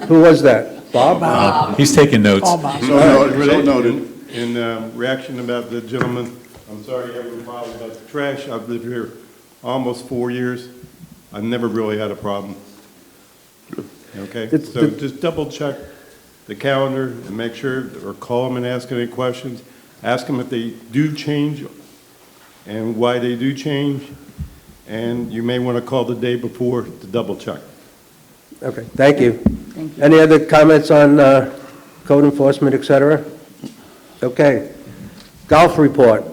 A: Who was that? Bob?
B: He's taking notes.
Q: So noted. In reaction about the gentleman, I'm sorry you haven't filed about the trash. I've lived here almost 4 years. I've never really had a problem. Okay? So just double check the calendar and make sure, or call them and ask any questions. Ask them if they do change and why they do change. And you may want to call the day before to double check.
A: Okay, thank you.
D: Thank you.
A: Any other comments on code enforcement, et cetera? Okay. Golf report.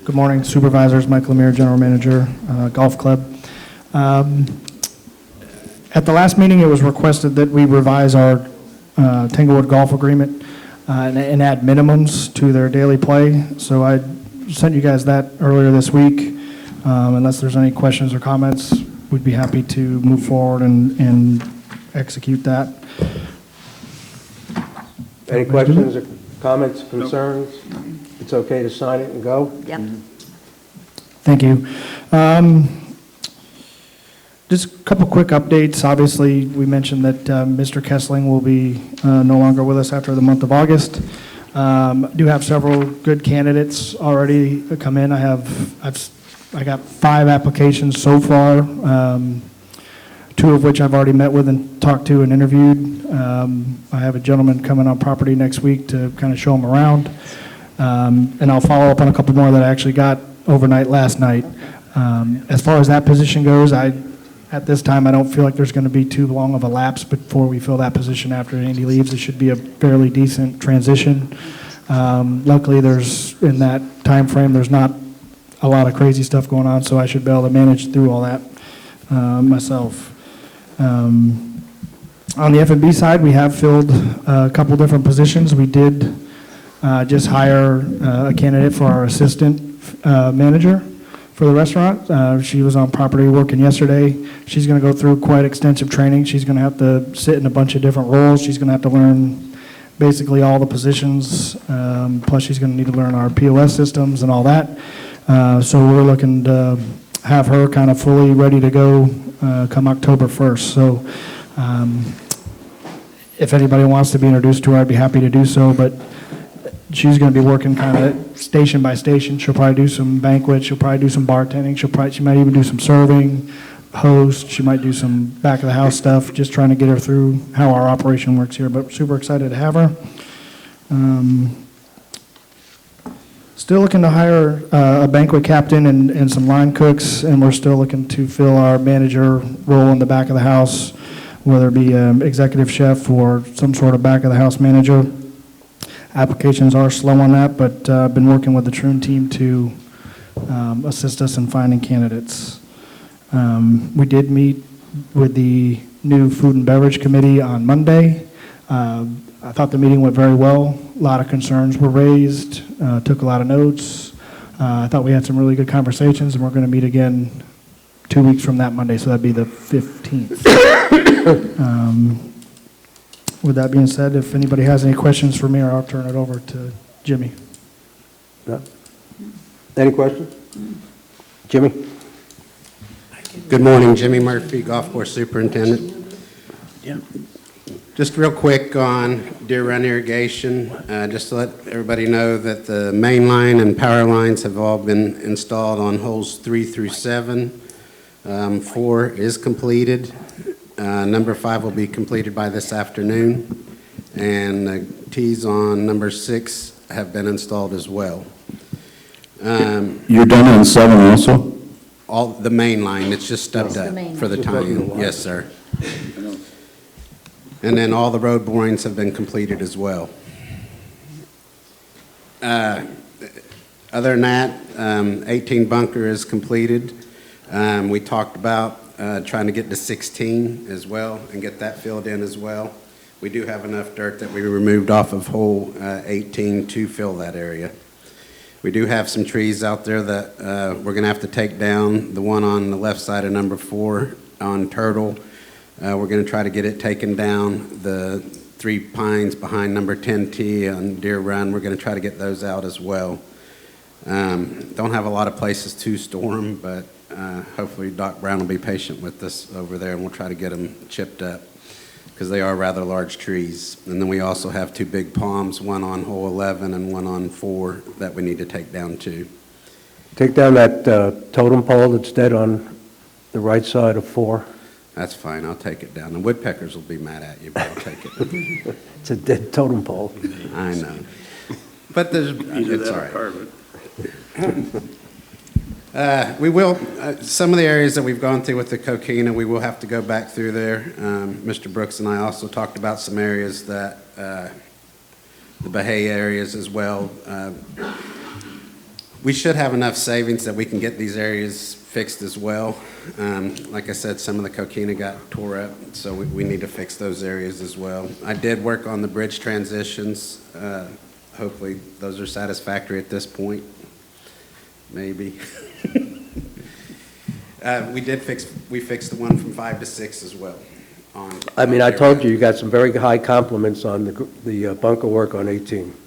R: Good morning, Supervisors. Mike Lemire, General Manager, Golf Club. At the last meeting, it was requested that we revise our Tanglewood Golf Agreement and add minimums to their daily play. So I sent you guys that earlier this week. Unless there's any questions or comments, we'd be happy to move forward and execute that.
A: Any questions or comments, concerns? It's okay to sign it and go?
D: Yep.
R: Thank you. Just a couple quick updates. Obviously, we mentioned that Mr. Kessling will be no longer with us after the month of August. Do have several good candidates already come in. I got 5 applications so far, 2 of which I've already met with and talked to and interviewed. I have a gentleman coming on property next week to kind of show him around. And I'll follow up on a couple more that I actually got overnight last night. As far as that position goes, at this time, I don't feel like there's going to be too long of a lapse before we fill that position after Andy leaves. It should be a fairly decent transition. Luckily, in that time frame, there's not a lot of crazy stuff going on, so I should be able to manage through all that myself. On the F&B side, we have filled a couple different positions. We did just hire a candidate for our assistant manager for the restaurant. She was on property working yesterday. She's going to go through quite extensive training. She's going to have to sit in a bunch of different roles. She's going to have to learn basically all the positions. Plus, she's going to need to learn our POS systems and all that. So we're looking to have her kind of fully ready to go come October 1st. So if anybody wants to be introduced to her, I'd be happy to do so. But she's going to be working kind of station by station. She'll probably do some banquets. She'll probably do some bartending. She might even do some serving, host. She might do some back of the house stuff, just trying to get her through how our operation works here. But super excited to have her. Still looking to hire a banquet captain and some line cooks, and we're still looking to fill our manager role in the back of the house, whether it be executive chef or some sort of back of the house manager. Applications are slow on that, but I've been working with the Troon team to assist us in finding candidates. We did meet with the new Food and Beverage Committee on Monday. I thought the meeting went very well. A lot of concerns were raised, took a lot of notes. I thought we had some really good conversations, and we're going to meet again 2 weeks from that Monday, so that'd be the 15th. With that being said, if anybody has any questions for me, I'll turn it over to Jimmy.
A: No? Any questions? Jimmy?
S: Good morning, Jimmy Murphy, Golf Course Superintendent. Just real quick on Deer Run Irrigation, just to let everybody know that the main line and power lines have all been installed on holes 3 through 7. 4 is completed. Number 5 will be completed by this afternoon, and the tees on number 6 have been installed as well.
M: You're done on 7 also?
S: All the main line, it's just stubbed up for the tie-in. Yes, sir. And then all the road borings have been completed as well. Other than that, 18 bunker is completed. We talked about trying to get to 16 as well and get that filled in as well. We do have enough dirt that we removed off of hole 18 to fill that area. We do have some trees out there that we're going to have to take down. The one on the left side of number 4 on Turtle, We're going to try to get it taken down. The 3 pines behind number 10T on Deer Run, we're going to try to get those out as well. Don't have a lot of places to store them, but hopefully Doc Brown will be patient with us over there, and we'll try to get them chipped up, because they are rather large trees. And then we also have 2 big palms, one on hole 11 and one on 4, that we need to take down too.
A: Take down that totem pole that's dead on the right side of 4.
S: That's fine, I'll take it down. The woodpeckers will be mad at you, but I'll take it.
A: It's a dead totem pole.
S: I know. But there's, it's all right. We will, some of the areas that we've gone through with the coquina, we will have to go back through there. Mr. Brooks and I also talked about some areas that, the Bahia areas as well. We should have enough savings that we can get these areas fixed as well. Like I said, some of the coquina got tore up, so we need to fix those areas as well. I did work on the bridge transitions. Hopefully those are satisfactory at this point. Maybe. We fixed the one from 5 to 6 as well.
A: I mean, I told you got some very high compliments on the bunker work on 18.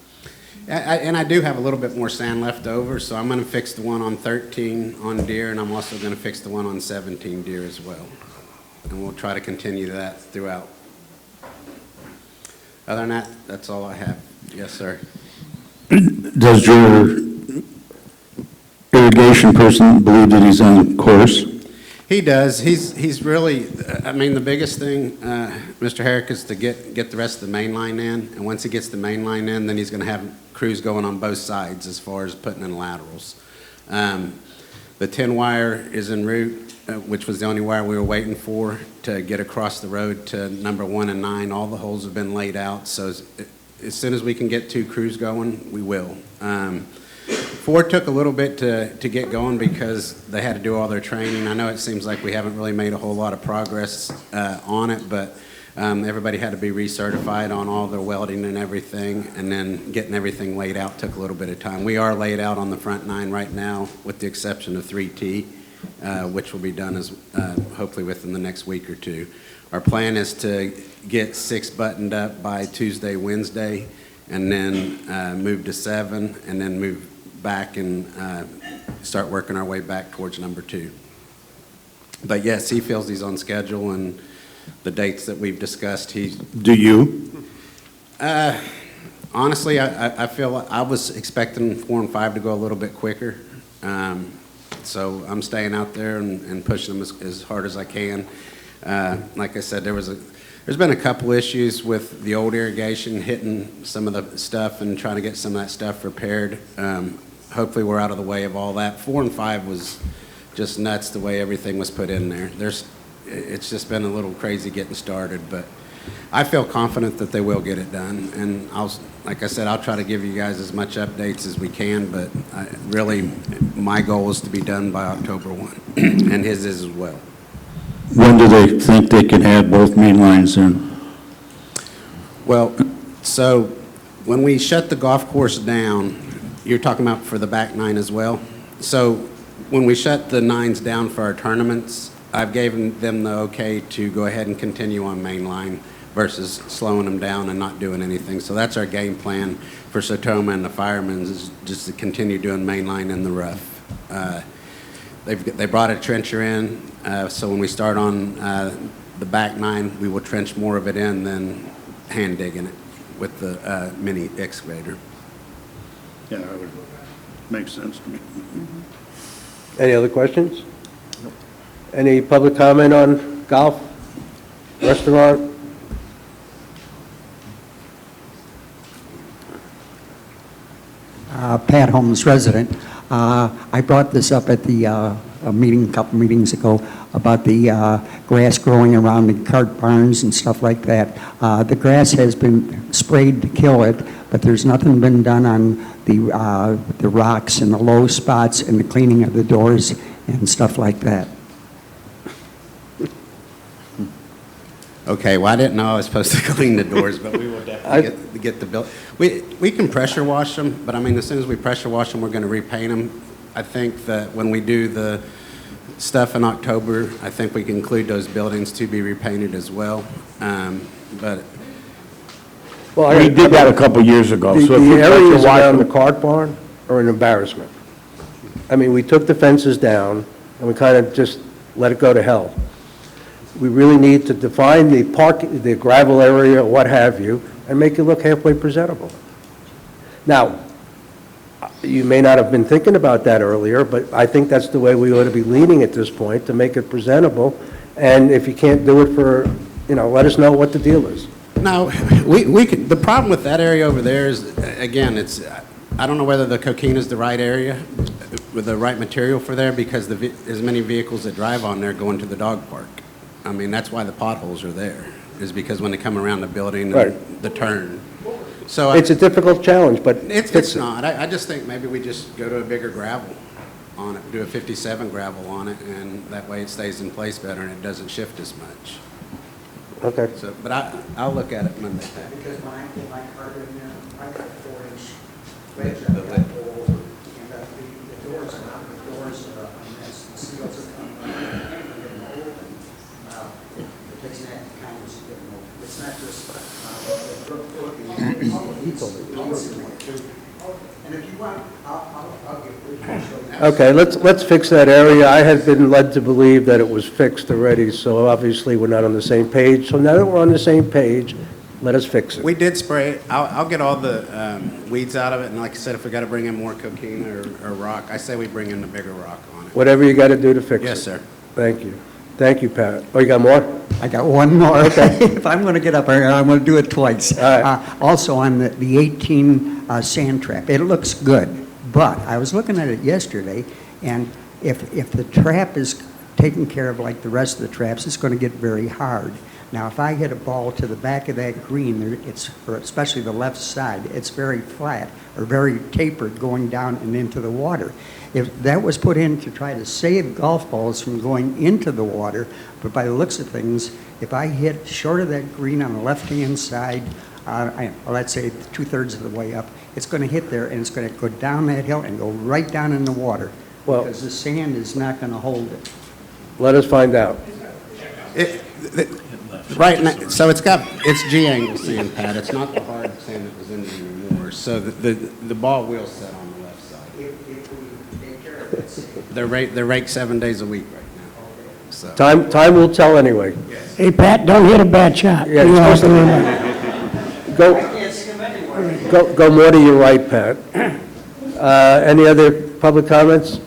S: And I do have a little bit more sand left over, so I'm going to fix the one on 13 on Deer, and I'm also going to fix the one on 17 Deer as well. And we'll try to continue that throughout. Other than that, that's all I have. Yes, sir.
M: Does your irrigation person believe that he's on course?
S: He does. He's really, I mean, the biggest thing, Mr. Herrick, is to get the rest of the main line in. And once he gets the main line in, then he's going to have crews going on both sides as far as putting in laterals. The 10 wire is en route, which was the only wire we were waiting for to get across the road to number 1 and 9. All the holes have been laid out. So as soon as we can get 2 crews going, we will. 4 took a little bit to get going because they had to do all their training. I know it seems like we haven't really made a whole lot of progress on it, but everybody had to be recertified on all their welding and everything, and then getting everything laid out took a little bit of time. We are laid out on the front 9 right now, with the exception of 3T, which will be done as hopefully within the next week or 2. Our plan is to get 6 buttoned up by Tuesday, Wednesday, and then move to 7, and then move back and start working our way back towards number 2. But yes, he feels he's on schedule, and the dates that we've discussed,
M: Do you?
S: Honestly, I feel I was expecting 4 and 5 to go a little bit quicker. So I'm staying out there and pushing them as hard as I can. Like I said, there's been a couple issues with the old irrigation hitting some of the stuff and trying to get some of that stuff repaired. Hopefully we're out of the way of all that. 4 and 5 was just nuts the way everything was put in there. It's just been a little crazy getting started, but I feel confident that they will get it done. And like I said, I'll try to give you guys as much updates as we can, but really my goal is to be done by October 1, and his is as well.
M: When do they think they can have both main lines in?
S: Well, so when we shut the golf course down, you're talking about for the back 9 as well? So when we shut the 9s down for our tournaments, I've given them the okay to go ahead and continue on main line versus slowing them down and not doing anything. So that's our game plan for Sotoma and the Firemen, is just to continue doing main line in the rough. They brought a trencher in, so when we start on the back 9, we will trench more of it in than hand digging it with the mini excavator.
C: Yeah, that would make sense to me.
A: Any other questions? Any public comment on golf, restaurant?
P: Pat Holmes, resident. I brought this up at the meeting, a couple meetings ago, about the grass growing around the cart barns and stuff like that. The grass has been sprayed to kill it, but there's nothing been done on the rocks and the low spots and the cleaning of the doors and stuff like that.
S: Okay, well, I didn't know I was supposed to clean the doors, but we will definitely get the bill. We can pressure wash them, but I mean, as soon as we pressure wash them, we're going to repaint them. I think that when we do the stuff in October. I think we can include those buildings to be repainted as well. But
M: We did that a couple years ago, so if
A: The
M: you touch
A: areas
M: your
A: around the
M: wife,
A: cart barn are an embarrassment. I mean, we took the fences down, and we kind of just let it go to hell. We really need to define the gravel area, or what have you, and make it look halfway presentable. Now, you may not have been thinking about that earlier, but I think that's the way we ought to be leaning at this point, to make it presentable. And if you can't do it for, let us know what the deal is.
S: no, we could, the problem with that area over there is, again, I don't know whether the coquina is the right area with the right material for there, because as many vehicles that drive on there go into the dog park. I mean, that's why the potholes are there, is because when they come around the building
A: Right.
S: and the turn. So
A: It's a difficult challenge, but
S: it's not. I just think maybe we just go to a bigger gravel on it, do a 57 gravel on it, and that way it stays in place better and it doesn't shift as much.
A: Okay.
S: So, but I'll look at it Monday.
P: Because when I put my cart in there, I got 4-inch wedge I got to go over, and the doors are not, the doors are a mess, the seals are coming out, and they're getting open. It takes that kind of getting open. It's not just, and if you want, I'll give you.
A: Okay, let's fix that area. I had been led to believe that it was fixed already, so obviously we're not on the same page. So now that we're on the same page, let us fix it.
S: We did spray it. I'll get all the weeds out of it, and like I said, if we got to bring in more coquina or rock, I say we bring in the bigger rock on it.
A: Whatever you got to do to fix it.
S: Yes, sir.
A: Thank you. Thank you, Pat. Oh, you got more?
P: I got one more. If I'm going to get up here, I'm going to do it twice.
A: All right.
P: Also, on the 18 sand trap, it looks good, but I was looking at it yesterday, and if the trap is taken care of like the rest of the traps, it's going to get very hard. Now, if I hit a ball to the back of that green, or especially the left side, it's very flat or very tapered going down and into the water. If that was put in to try to save golf balls from going into the water, but by the looks of things, if I hit short of that green on the left-hand side, let's say 2/3 of the way up, it's going to hit there and it's going to go down that hill and go right down in the water, because the sand is not going to hold it.
A: Let us find out.
S: Right now, so it's G-angle sand, Pat. It's not the hard sand that was in there anymore. So the ball will set on the left side.
P: If we take care of it.
S: They're raked 7 days a week right now. So.
A: Time will tell anyway.
L: Hey, Pat, don't hit a bad shot.
A: Yeah,
L: You
A: it's
L: know,
A: supposed to go more to your right, Pat. Any other public comments?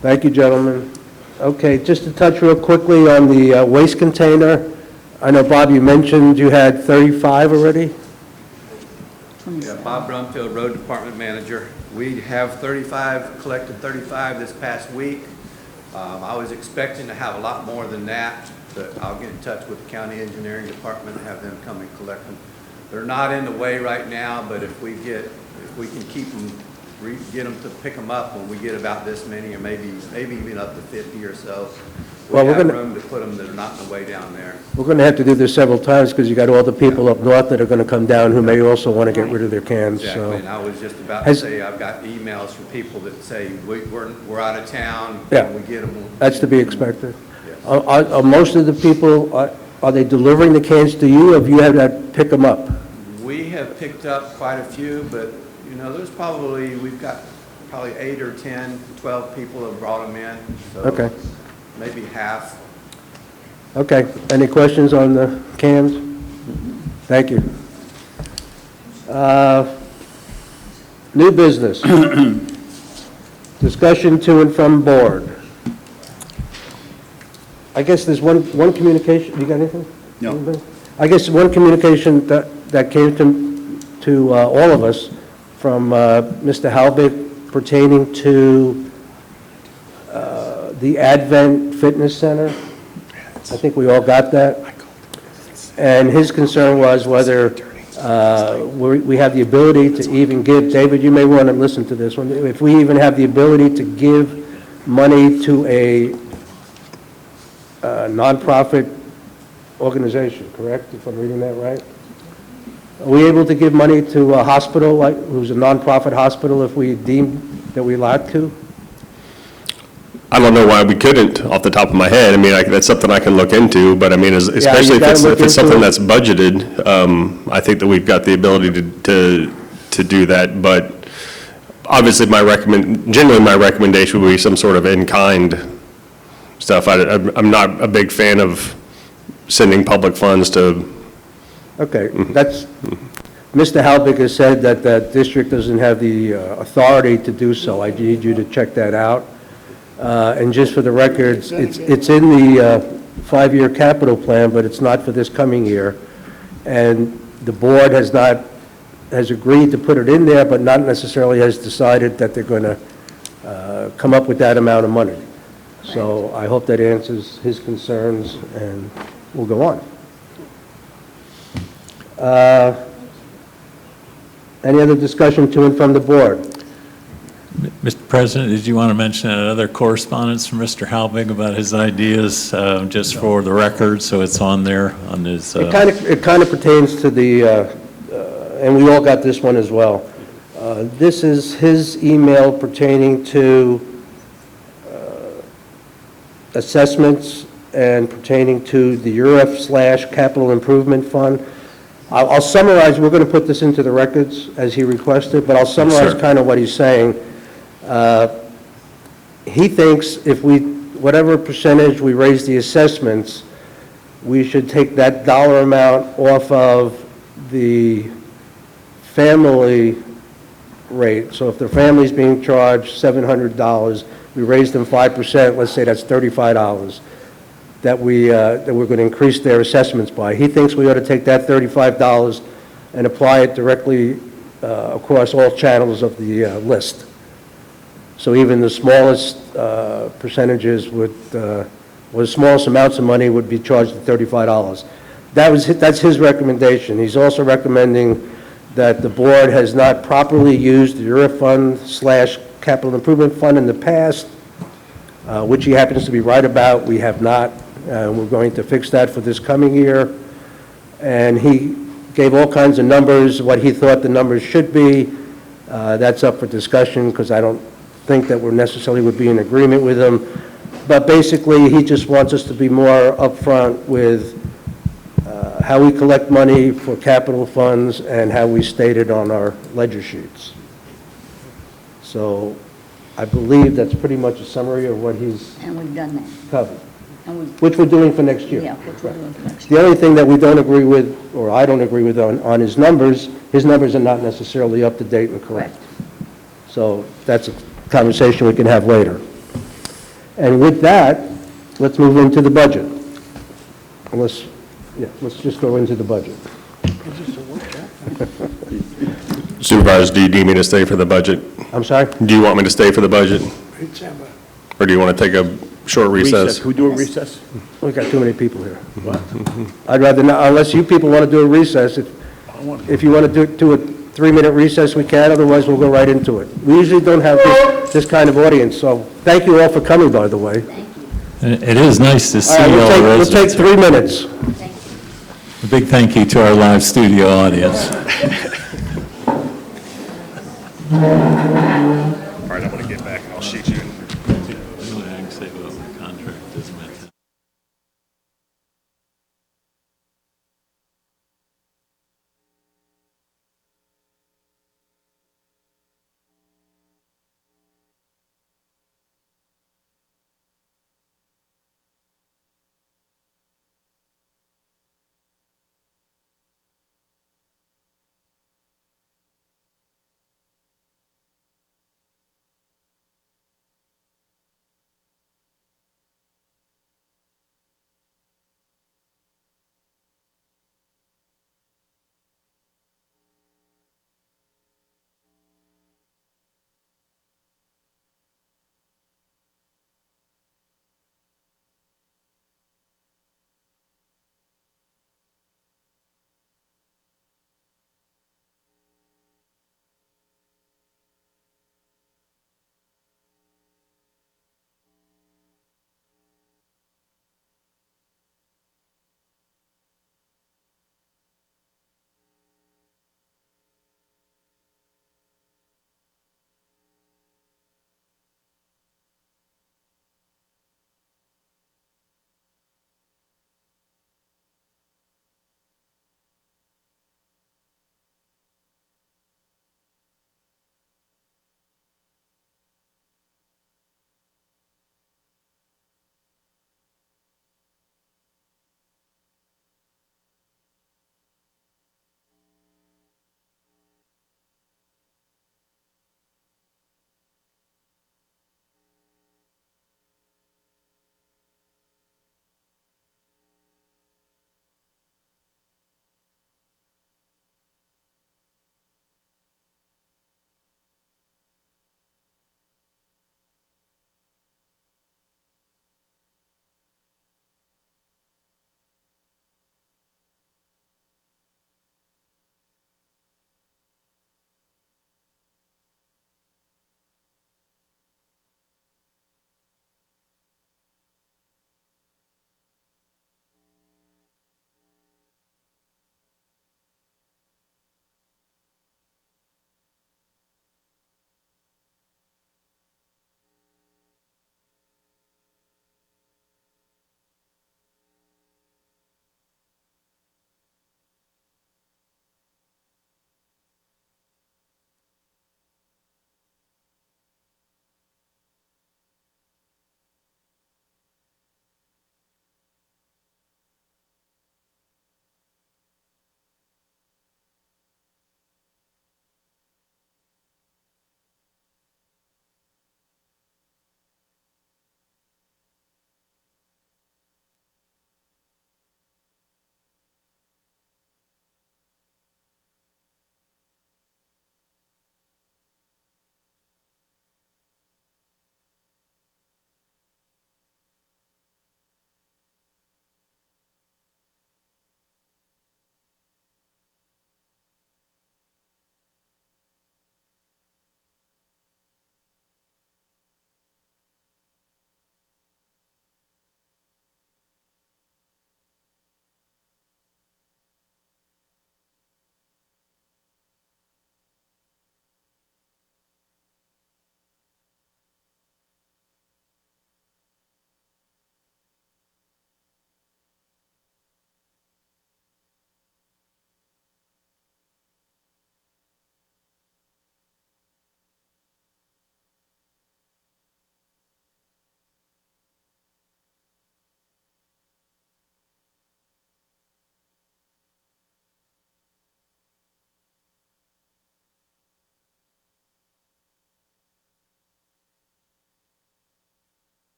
A: Thank you, gentlemen. Okay, just to touch real quickly on the waste container. I know, Bob, you mentioned you had 35 already?
G: Yeah, Bob Brumfield, Road Department Manager. We have collected 35 this past week. I was expecting to have a lot more than that, but I'll get in touch with the county engineering department and have them come and collect them. They're not in the way right now, but if we can keep them, get them to pick them up when we get about this many, or maybe even up to 50 or so.
A: Well,
G: We
A: we're
G: have
A: gonna-
G: room to put them that are not in the way down there.
A: We're going to have to do this several times because you got all the people up north that are going to come down who may also want to get rid of their cans,
G: Exactly,
A: so.
G: and I was just about to say, I've got emails from people that say, we're out of town,
A: Yeah.
G: can we get them?
A: That's to be expected. Are most of the people, are they delivering the cans to you, or have you had to pick them up?
G: We have picked up quite a few, but, we've got probably 8 or 10, 12 people have brought them in. So
A: Okay.
G: maybe half.
A: Okay, any questions on the cans? Thank you. New business. Discussion to and from board. I guess there's one communication, you got anything?
T: No.
A: Anybody? I guess one communication that came to all of us from Mr. Halbig pertaining to the Advent Fitness Center. I think we all got that. And his concern was whether we have the ability to even give, David, you may want to listen to this one, if we even have the ability to give money to a nonprofit organization, correct, if I'm reading that right? Are we able to give money to a hospital, who's a nonprofit hospital, if we deem that we allowed to?
H: I don't know why we couldn't, off the top of my head. I mean, that's something I can look into, but I mean, especially
A: you gotta look
H: if it's something
A: into it.
H: that's budgeted, I think that we've got the ability to do that, but obviously generally my recommendation would be some sort of in-kind stuff. I'm not a big fan of sending public funds to.
A: Okay, that's, Mr. Halbig has said that the district doesn't have the authority to do so. I need you to check that out. And just for the records, it's in the five-year capital plan, but it's not for this coming year. And the board has agreed to put it in there, but not necessarily has decided that they're going to come up with that amount of money. So I hope that answers his concerns, and we'll go on. Any other discussion to and from the board?
B: Mr. President, did you want to mention another correspondence from Mr. Halbig about his ideas, just for the record, so it's on there on his?
A: It kind of pertains to the, and we all got this one as well. This is his email pertaining to assessments and pertaining to the URF/Capital Improvement Fund. I'll summarize, we're going to put this into the records as he requested, but I'll summarize kind of what he's saying. He thinks if whatever percentage we raise the assessments, we should take that dollar amount off of the family rate. So if the family's being charged $700, we raise them 5%, let's say that's $35, that we're going to increase their assessments by. He thinks we ought to take that $35 and apply it directly across all channels of the list. So even the smallest percentages would, or the smallest amounts of money would be charged at $35. That's his recommendation. He's also recommending that the board has not properly used the Euro Fund/Capital Improvement Fund in the past, which he happens to be right about. We have not. We're going to fix that for this coming year. And he gave all kinds of numbers, what he thought the numbers should be. That's up for discussion because I don't think that we necessarily would be in agreement with him. But basically, he just wants us to be more upfront with how we collect money for capital funds and how we state it on our ledger sheets. So I believe that's pretty much a summary of what he's
D: And we've done that.
A: covered,
D: And
A: which we're doing for next year.
D: Yeah, which we're doing for next year.
A: The only thing that we don't agree with, or I don't agree with on his numbers are not necessarily up to date and correct. So that's a conversation we can have later. And with that, let's move into the budget. Let's just go into the budget.
H: Supervisors, do you need me to stay for the budget?
A: I'm sorry?
H: Do you want me to stay for the budget? Or do you want to take a short recess?
M: Can we do a recess?
A: We've got too many people here. I'd rather not, unless you people want to do a recess. If you want to do a 3-minute recess, we can, otherwise we'll go right into it. We usually don't have this kind of audience, so thank you all for coming, by the way.
B: It is nice to see
A: All
B: all
A: right,
B: the
A: we'll take
B: residents.
A: 3 minutes.
B: A big thank you to our live studio audience.
H: All right, I'm going to get back and I'll shoot you.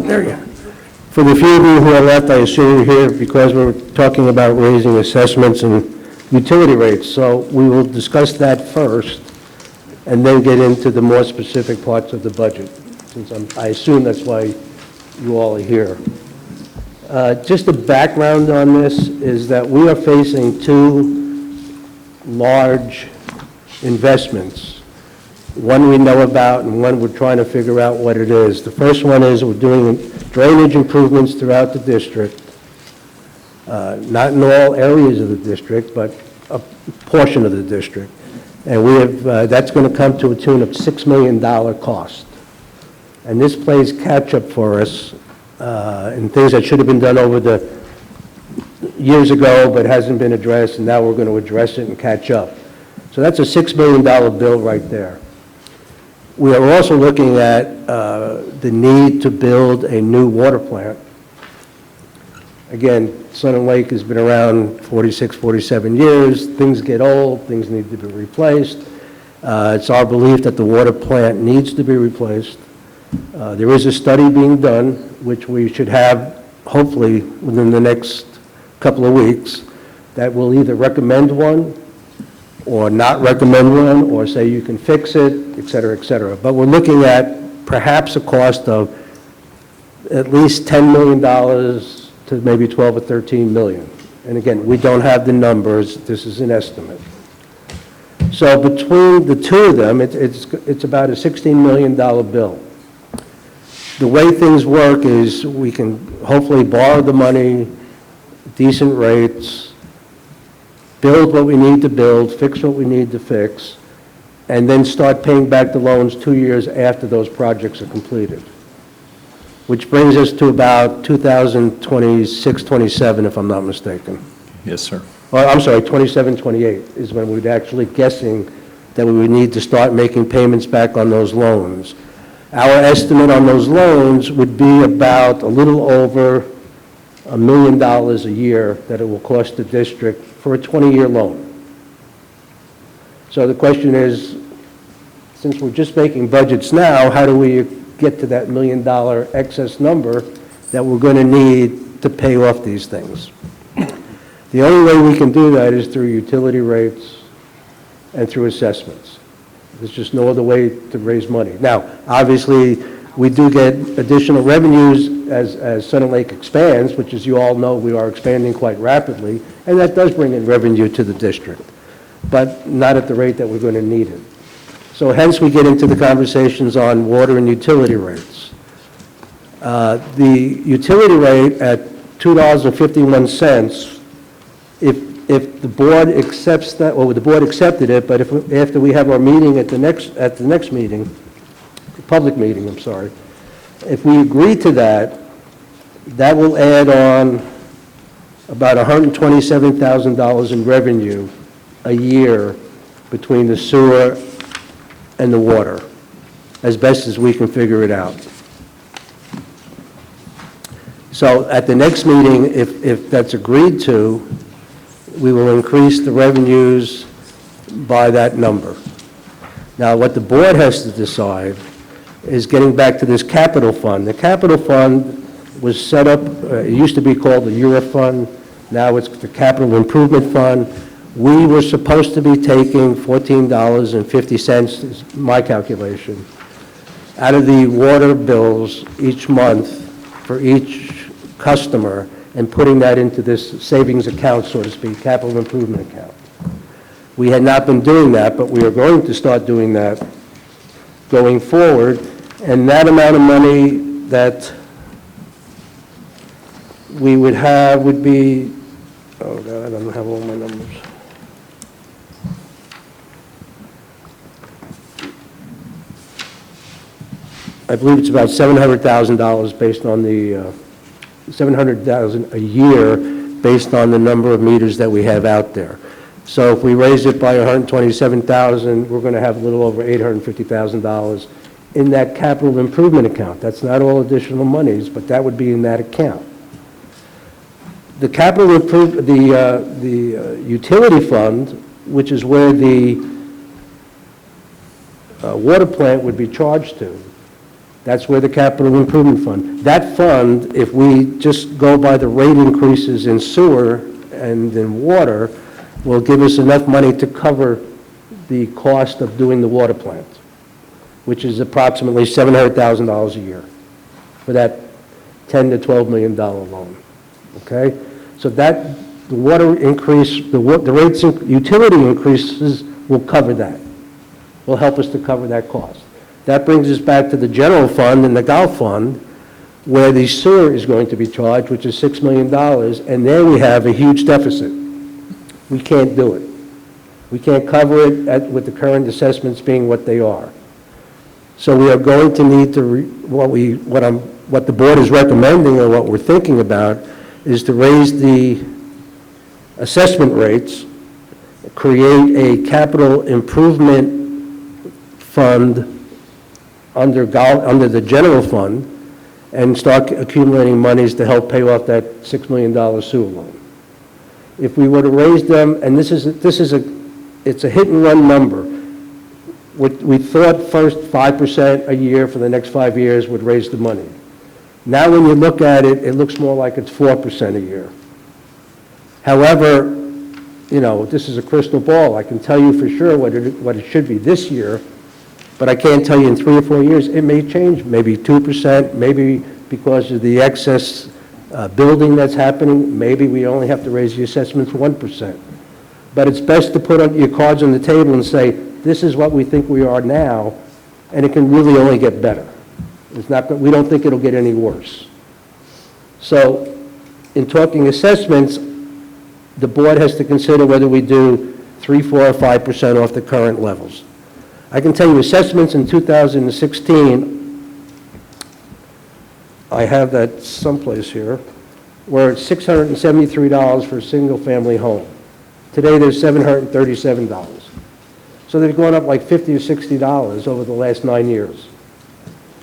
L: There you are.
A: For the few of you who are left, I assume you're here because we're talking about raising assessments and utility rates. So we will discuss that first and then get into the more specific parts of the budget, since I assume that's why you all are here. Just the background on this is that we are facing two large investments. One we know about and one we're trying to figure out what it is. The first one is we're doing drainage improvements throughout the district, not in all areas of the district, but a portion of the district. And we have, that's going to come to a tune of $6 million cost. And this plays catch-up for us in things that should have been done over the years ago, but hasn't been addressed, and now we're going to address it and catch up. So that's a $6 million bill right there. We are also looking at the need to build a new water plant. Again, Sun and Lake has been around 46, 47 years. Things get old, things need to be replaced. It's our belief that the water plant needs to be replaced. There is a study being done, which we should have hopefully within the next couple of weeks, that will either recommend one or not recommend one, or say you can fix it, et cetera, et cetera. But we're looking at perhaps a cost of at least $10 million to maybe 12 or 13 million. And again, we don't have the numbers, this is an estimate. So between the two of them, it's about a $16 million bill. The way things work is we can hopefully borrow the money, decent rates, build what we need to build, fix what we need to fix, and then start paying back the loans 2 years after those projects are completed. Which brings us to about 2026, 27, if I'm not mistaken.
B: Yes, sir.
A: Well, I'm sorry, 27, 28 is when we're actually guessing that we would need to start making payments back on those loans. Our estimate on those loans would be about a little over $1 million a year that it will cost the district for a 20-year loan. So the question is, since we're just making budgets now, how do we get to that $1 million excess number that we're going to need to pay off these things? The only way we can do that is through utility rates and through assessments. There's just no other way to raise money. Now, obviously, we do get additional revenues as Sun and Lake expands, which, as you all know, we are expanding quite rapidly, and that does bring in revenue to the district, but not at the rate that we're going to need it. So hence we get into the conversations on water and utility rates. The utility rate at $2.51, if the board accepts that, well, the board accepted it, but if after we have our meeting at the next meeting, public meeting, I'm sorry, if we agree to that, that will add on about $127,000 in revenue a year between the sewer and the water, as best as we can figure it out. So at the next meeting, if that's agreed to, we will increase the revenues by that number. Now, what the board has to decide is getting back to this capital fund. The capital fund was set up, it used to be called the Euro Fund, now it's the Capital Improvement Fund. We were supposed to be taking $14.50, is my calculation, out of the water bills each month for each customer and putting that into this savings account, so to speak, capital improvement account. We had not been doing that, but we are going to start doing that going forward, and that amount of money that we would have would be, oh God, I don't have all my numbers. I believe it's about $700,000 based on the, $700,000 a year based on the number of meters that we have out there. So if we raise it by $127,000, we're going to have a little over $850,000 in that capital improvement account. That's not all additional monies, but that would be in that account. The capital the utility fund, which is where the water plant would be charged to, That's where the capital improvement fund. That fund, if we just go by the rate increases in sewer and in water, will give us enough money to cover the cost of doing the water plant, which is approximately $700,000 a year for that $10 to $12 million loan, okay? So that, the water increase, the rates, utility increases will cover that, will help us to cover that cost. That brings us back to the general fund and the golf fund, where the sewer is going to be charged, which is $6 million, and there we have a huge deficit. We can't do it. We can't cover it with the current assessments being what they are. So we are going to need to, what the board is recommending, or what we're thinking about, is to raise the assessment rates, create a capital improvement fund under the general fund, and start accumulating monies to help pay off that $6 million sewer loan. If we were to raise them, and it's a hit and run number. We thought first 5% a year for the next 5 years would raise the money. Now when you look at it, it looks more like it's 4% a year. However, you know, this is a crystal ball. I can tell you for sure what it should be this year, but I can't tell you in 3 or 4 years. It may change, maybe 2%, maybe because of the excess building that's happening, maybe we only have to raise the assessments 1%. But it's best to put your cards on the table and say, this is what we think we are now, and it can really only get better. We don't think it'll get any worse. So in talking assessments, the board has to consider whether we do 3, 4, or 5% off the current levels. I can tell you assessments in 2016, I have that someplace here, were $673 for a single-family home. Today, they're $737. So they've gone up like $50 or $60 over the last 9 years.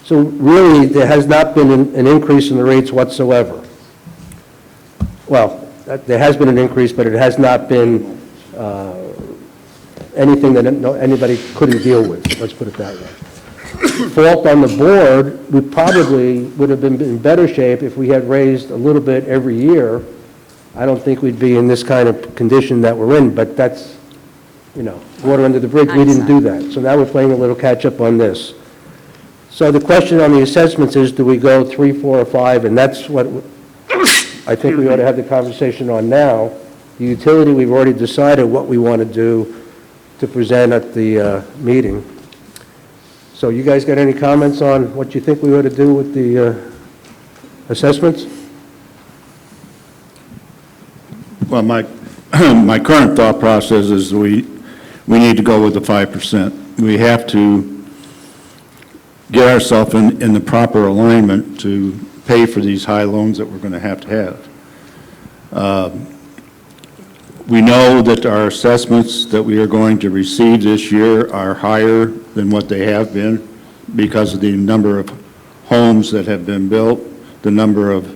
A: So really, there has not been an increase in the rates whatsoever. Well, there has been an increase, but it has not been anything that anybody couldn't deal with, let's put it that way. Fault on the board, we probably would have been in better shape if we had raised a little bit every year. I don't think we'd be in this kind of condition that we're in, but that's, you know, water under the bridge. We didn't do that. So now we're playing a little catch-up on this. So the question on the assessments is, do we go 3, 4, or 5? And that's what I think we ought to have the conversation on now. The utility, we've already decided what we want to do to present at the meeting. So you guys got any comments on what you think we ought to do with the assessments?
C: Well, my current thought process is we need to go with the 5%. We have to get ourselves in the proper alignment to pay for these high loans that we're going to have. We know that our assessments that we are going to receive this year are higher than what they have been because of the number of homes that have been built, the number of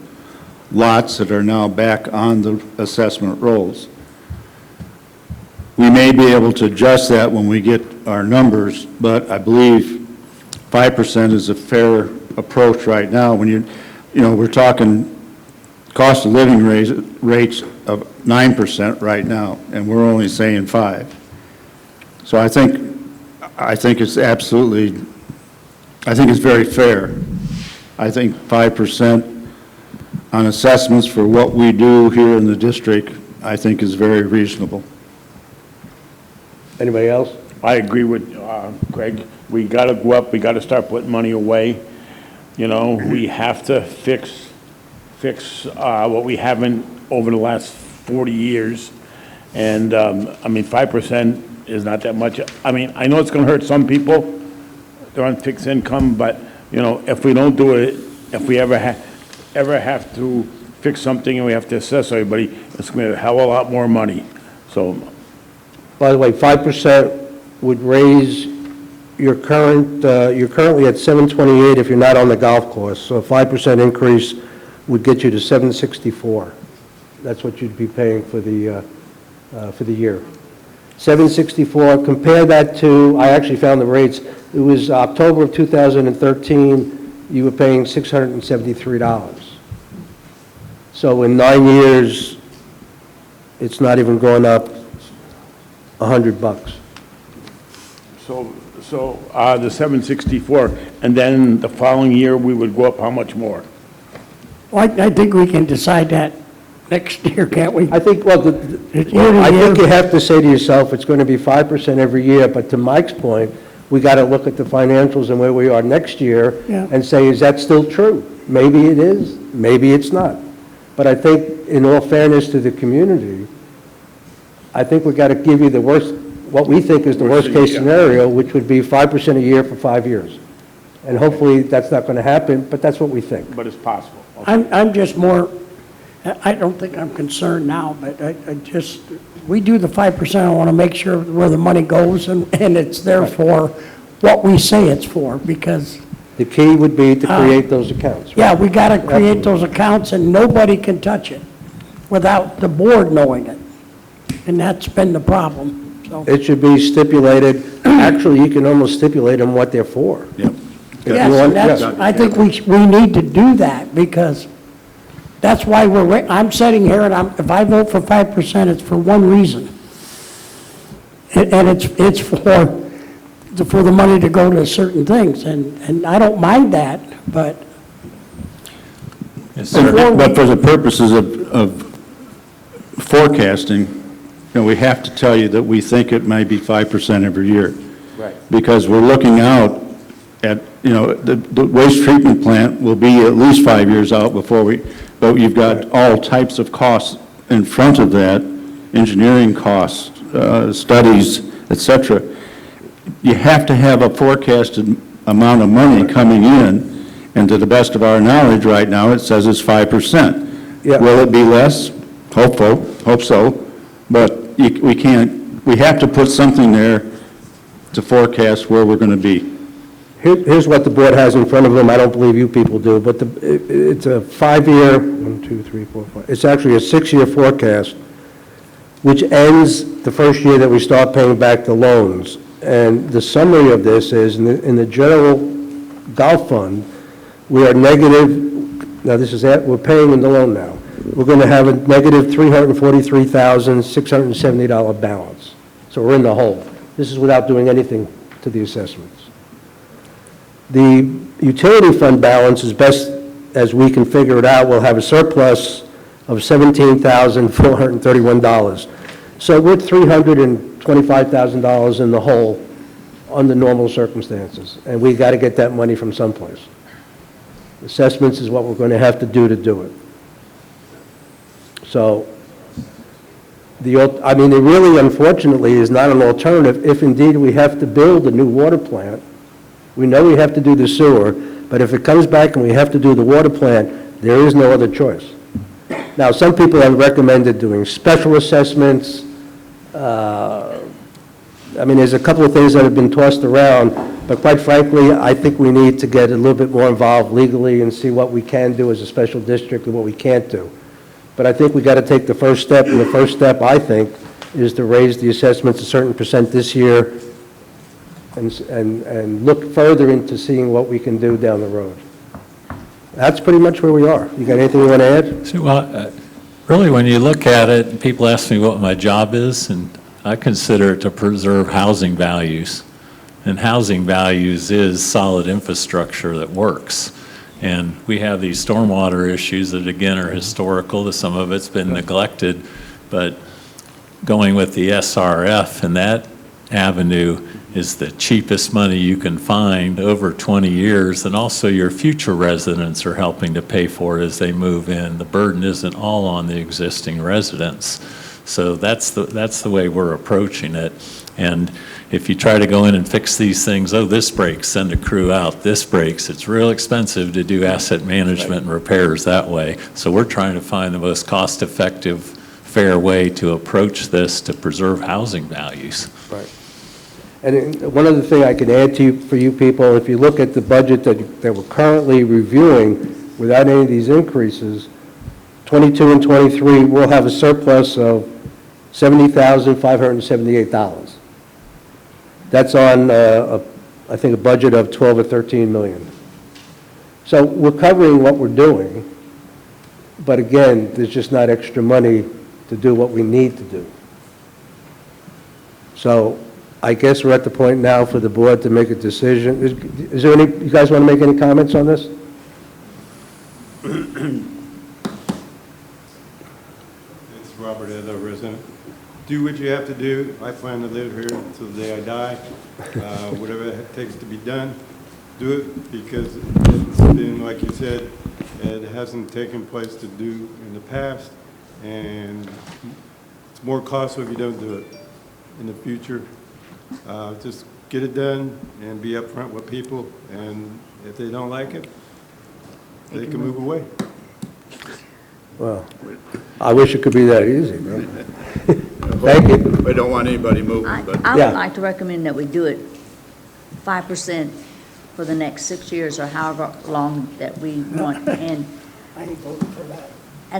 C: lots that are now back on the assessment rolls. We may be able to adjust that when we get our numbers, but I believe 5% is a fair approach right now. When you know, we're talking cost of living rates of 9% right now, and we're only saying 5%. So I think it's absolutely, I think it's very fair. I think 5% on assessments for what we do here in the district, I think is very reasonable.
A: Anybody else?
M: I agree with Craig. We got to go up. We got to start putting money away. You know, we have to fix what we haven't over the last 40 years. And, I mean, 5% is not that much. I mean, I know it's going to hurt some people. They're on fixed income, but, you know, if we don't do it, if we ever have to fix something and we have to assess everybody, it's going to be a hell of a lot more money. So,
A: by the way, 5% would raise your current, you're currently at 728 if you're not on the golf course. So a 5% increase would get you to 764. That's what you'd be paying for the year. 764, compare that to, I actually found the rates, it was October of 2013, you were paying $673. So in 9 years, it's not even going up $100.
M: So the 764, and then the following year, we would go up how much more?
L: Well, I think we can decide that next year, can't we?
A: I think, well, I think you have to say to yourself, it's going to be 5% every year, but to Mike's point, we got to look at the financials and where we are next year
L: Yeah.
A: and say, is that still true? Maybe it is, maybe it's not. But I think, in all fairness to the community, I think we got to give you the worst, what we think is the worst-case scenario, which would be 5% a year for 5 years. And hopefully, that's not going to happen, but that's what we think.
M: But it's possible.
L: I'm just more, I don't think I'm concerned now, but I just, we do the 5%, I want to make sure where the money goes and it's there for what we say it's for, because.
A: The key would be to create those accounts. Right?
L: Yeah, we got to create those accounts and nobody can touch it without the board knowing it. And that's been the problem, so.
A: It should be stipulated, actually, you can almost stipulate them what they're for.
M: Yep.
L: Yes, and that's, I think we need to do that, because that's why I'm sitting here, and if I vote for 5%, it's for one reason. And it's for the money to go to certain things, and I don't mind that, but.
C: But for the purposes of forecasting, we have to tell you that we think it might be 5% every year.
A: Right.
C: Because we're looking out at, the waste treatment plant will be at least 5 years out but you've got all types of costs in front of that, engineering costs, studies, et cetera. You have to have a forecasted amount of money coming in, and to the best of our knowledge right now, it says it's 5%.
A: Yeah.
C: Will it be less? Hope so, but we have to put something there to forecast where we're going to be.
A: Here's what the board has in front of them. I don't believe you people do, but it's a 5-year, 1, 2, 3, 4, 5. It's actually a 6-year forecast, which ends the first year that we start paying back the loans. And the summary of this is, in the general golf fund, we are negative, now this is, we're paying in the loan now. We're going to have a negative $343,670 balance. So we're in the hole. This is without doing anything to the assessments. The utility fund balance, as best as we can figure it out, will have a surplus of $17,431. So we're $325,000 in the hole under normal circumstances, and we got to get that money from someplace. Assessments is what we're going to have to do it. So, there really, unfortunately, is not an alternative if indeed we have to build a new water plant. We know we have to do the sewer, but if it comes back and we have to do the water plant, there is no other choice. Now, some people have recommended doing special assessments. There's a couple of things that have been tossed around, but quite frankly, I think we need to get a little bit more involved legally and see what we can do as a special district and what we can't do. But I think we got to take the first step, and the first step, I think, is to raise the assessments a certain percent this year and look further into seeing what we can do down the road. That's pretty much where we are. You got anything you want to add?
B: Well, really, when you look at it, people ask me what my job is, and I consider it to preserve housing values. And housing values is solid infrastructure that works. And we have these stormwater issues that, again, are historical. Some of it's been neglected, but going with the SRF and that avenue is the cheapest money you can find over 20 years, and also your future residents are helping to pay for it as they move in. The burden isn't all on the existing residents. So that's the way we're approaching it. And if you try to go in and fix these things, this breaks, send a crew out, this breaks, it's real expensive to do asset management and repairs that way. So we're trying to find the most cost-effective, fair way to approach this to preserve housing values.
A: Right. And one other thing I can add to you, for you people, if you look at the budget that we're currently reviewing, without any of these increases, 22 and 23, we'll have a surplus of $70,578. That's on, I think, a budget of 12 or 13 million. So we're covering what we're doing, but again, there's just not extra money to do what we need to do. So I guess we're at the point now for the board to make a decision. Is there any, you guys want to make any comments on this?
Q: It's Robert Edo, resident. Do what you have to do. I plan to live here until the day I die. Whatever it takes to be done, do it, because it's been, like you said, it hasn't taken place to do in the past, and it's more costly if you don't do it in the future. Just get it done and be upfront with people, and if they don't like it, they can move away.
A: Well, I wish it could be that easy, bro. Thank you.
C: We don't want anybody moving, but.
D: I
A: Yeah.
D: would like to recommend that we do it 5% for the next 6 years or however long that we want. And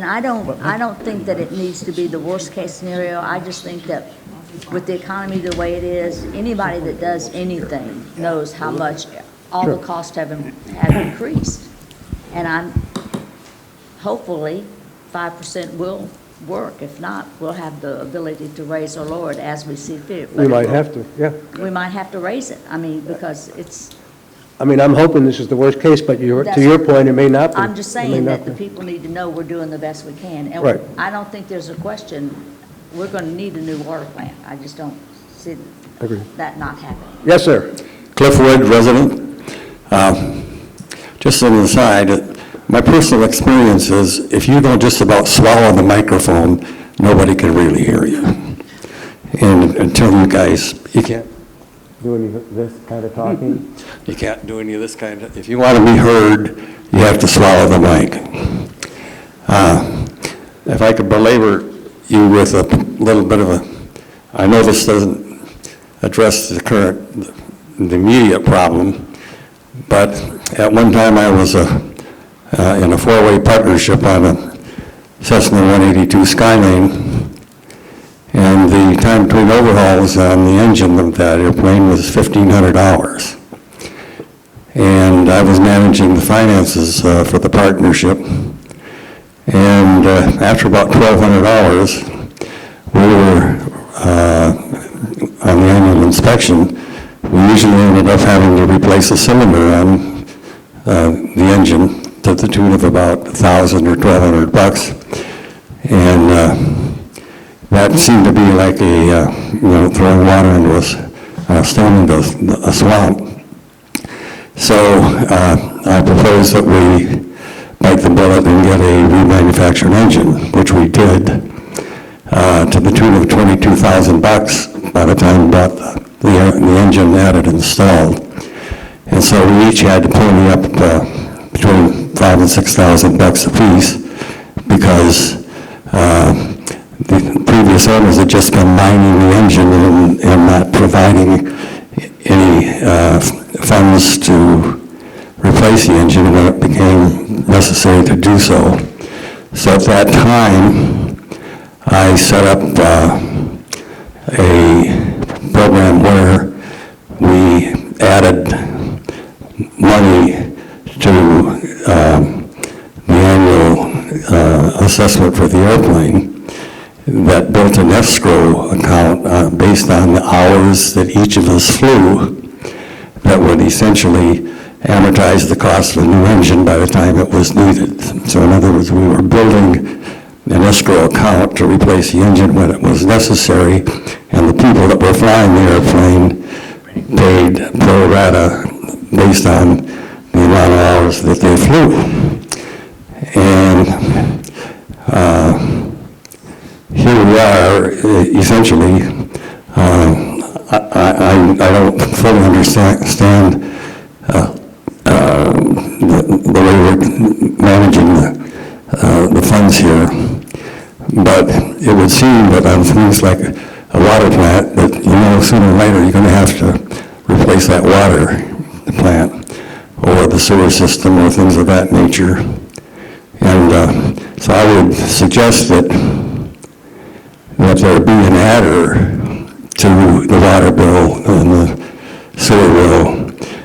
D: I don't think that it needs to be the worst case scenario. I just think that with the economy the way it is, anybody that does anything knows how much all the costs have increased. And hopefully 5% will work. If not, we'll have the ability to raise or lower it as we see fit.
A: We might have to, yeah.
D: We might have to raise it. I mean, because it's,
A: I mean, I'm hoping this is the worst case, but to your point, it may not be.
D: I'm just
A: It may
D: saying
A: not
D: that the
A: be.
D: people need to know we're doing the best we can. And
A: Right.
D: I don't think there's a question, we're going to need a new water plant. I just don't see
A: Agree.
D: that not happening.
A: Yes, sir.
T: Cliffwood resident. Just an aside, my personal experience is if you don't just about swallow the microphone, nobody can really hear you. And until you guys, you can't
A: do any of this kind of talking?
T: You can't do any of this kind of, if you want to be heard, you have to swallow the mic. If I could belabor you with a little bit of a, I know this doesn't address the immediate problem, but at one time I was in a four-way partnership on a Cessna 182 Skylane, and the time between overhauls on the engine of that airplane was 1,500 hours. And I was managing the finances for the partnership. And after about 1,200 hours, we were on the annual inspection. We usually ended up having to replace a cylinder on the engine to the tune of about $1,000 or $1,200. And that seemed to be like throwing water into a stone into a swamp. So I propose that we bite the bullet and get a remanufactured engine, which we did, to the tune of $22,000 by the time we bought the engine added installed. And so we each had to pony up between $5,000 and $6,000 apiece, because the previous owners had just been mining the engine and not providing any funds to replace the engine when it became necessary to do so. So at that time, I set up a program where we added money to the annual assessment for the airplane, that built an escrow account based on the hours that each of us flew, that would essentially amortize the cost of a new engine by the time it was needed. So in other words, we were building an escrow account to replace the engine when it was necessary, and the people that were flying the airplane paid pro rata based on the amount of hours that they flew. And here we are, essentially. I don't fully understand the way we're managing the funds here, but it would seem that on things like a water plant, that sooner or later you're going to have to replace that water plant or the sewer system or things of that nature. And so I would suggest that there be an adder to the water bill and the sewer bill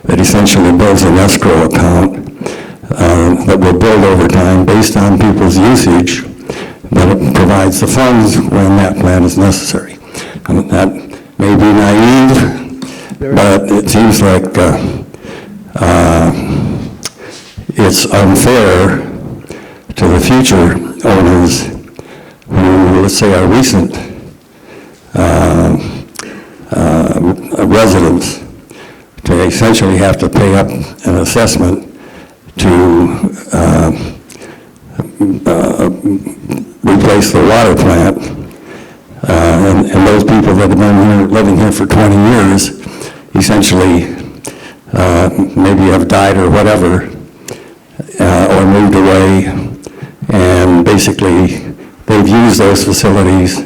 T: that essentially builds an escrow account that will build over time based on people's usage, that it provides the funds when that plan is necessary. That may be naive, but it seems like it's unfair to the future owners who, let's say, are recent residents, to essentially have to pay up an assessment to replace the water plant. And those people that have been here, living here for 20 years, essentially maybe have died or whatever, or moved away, and basically they've used those facilities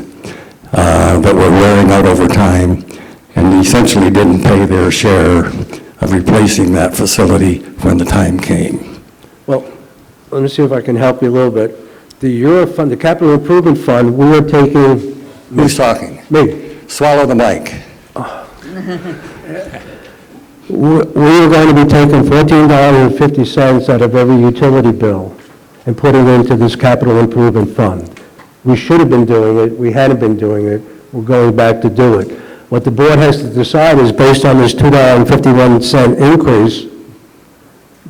T: that were wearing out over time, and essentially didn't pay their share of replacing that facility when the time came.
A: Well, let me see if I can help you a little bit. The Euro Fund, the Capital Improvement Fund, we are taking...
T: Who's talking?
A: Me.
T: Swallow the mic.
A: We are going to be taking $14.50 out of every utility bill and putting it into this Capital Improvement Fund. We should have been doing it. We hadn't been doing it. We're going back to do it. What the board has to decide is, based on this $2.51 increase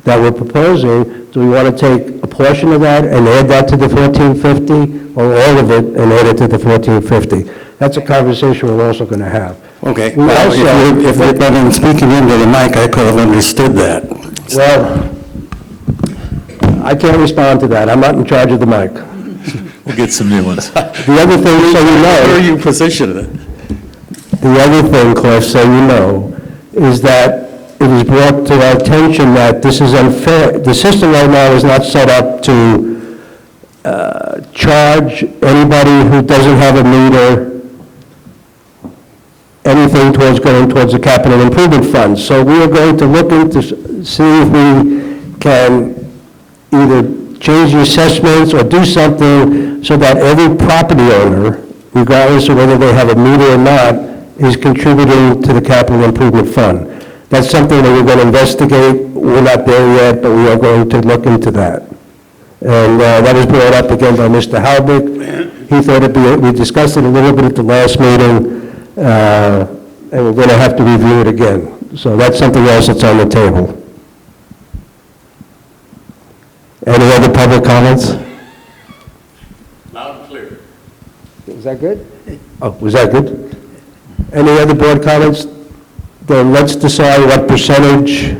A: that we're proposing, do we want to take a portion of that and add that to the $14.50, or all of it and add it to the $14.50? That's a conversation we're also going to have.
T: Okay,
A: We
T: well,
A: also-
T: if you'd been speaking into the mic, I could have understood that.
A: Well, I can't respond to that. I'm not in charge of the mic.
B: We'll get some new ones.
A: The other thing, so you know...
T: Where you positioned it.
A: The other thing, Cliff, so you know, is that it was brought to our attention that this is unfair. The system right now is not set up to charge anybody who doesn't have a meter anything towards going towards the capital improvement fund. So we are going to look into, see if we can either change the assessments or do something so that every property owner, regardless of whether they have a meter or not, is contributing to the capital improvement fund. That's something that we're going to investigate. We're not there yet, but we are going to look into that. And that was brought up again by Mr. Halbeck. He thought it'd be, we discussed it a little bit at the last meeting, and we're going to have to review it again. So that's something else that's on the table. Any other public comments?
N: Loud and clear.
A: Was that good? Oh, was that good? Any other board comments? Then let's decide what percentage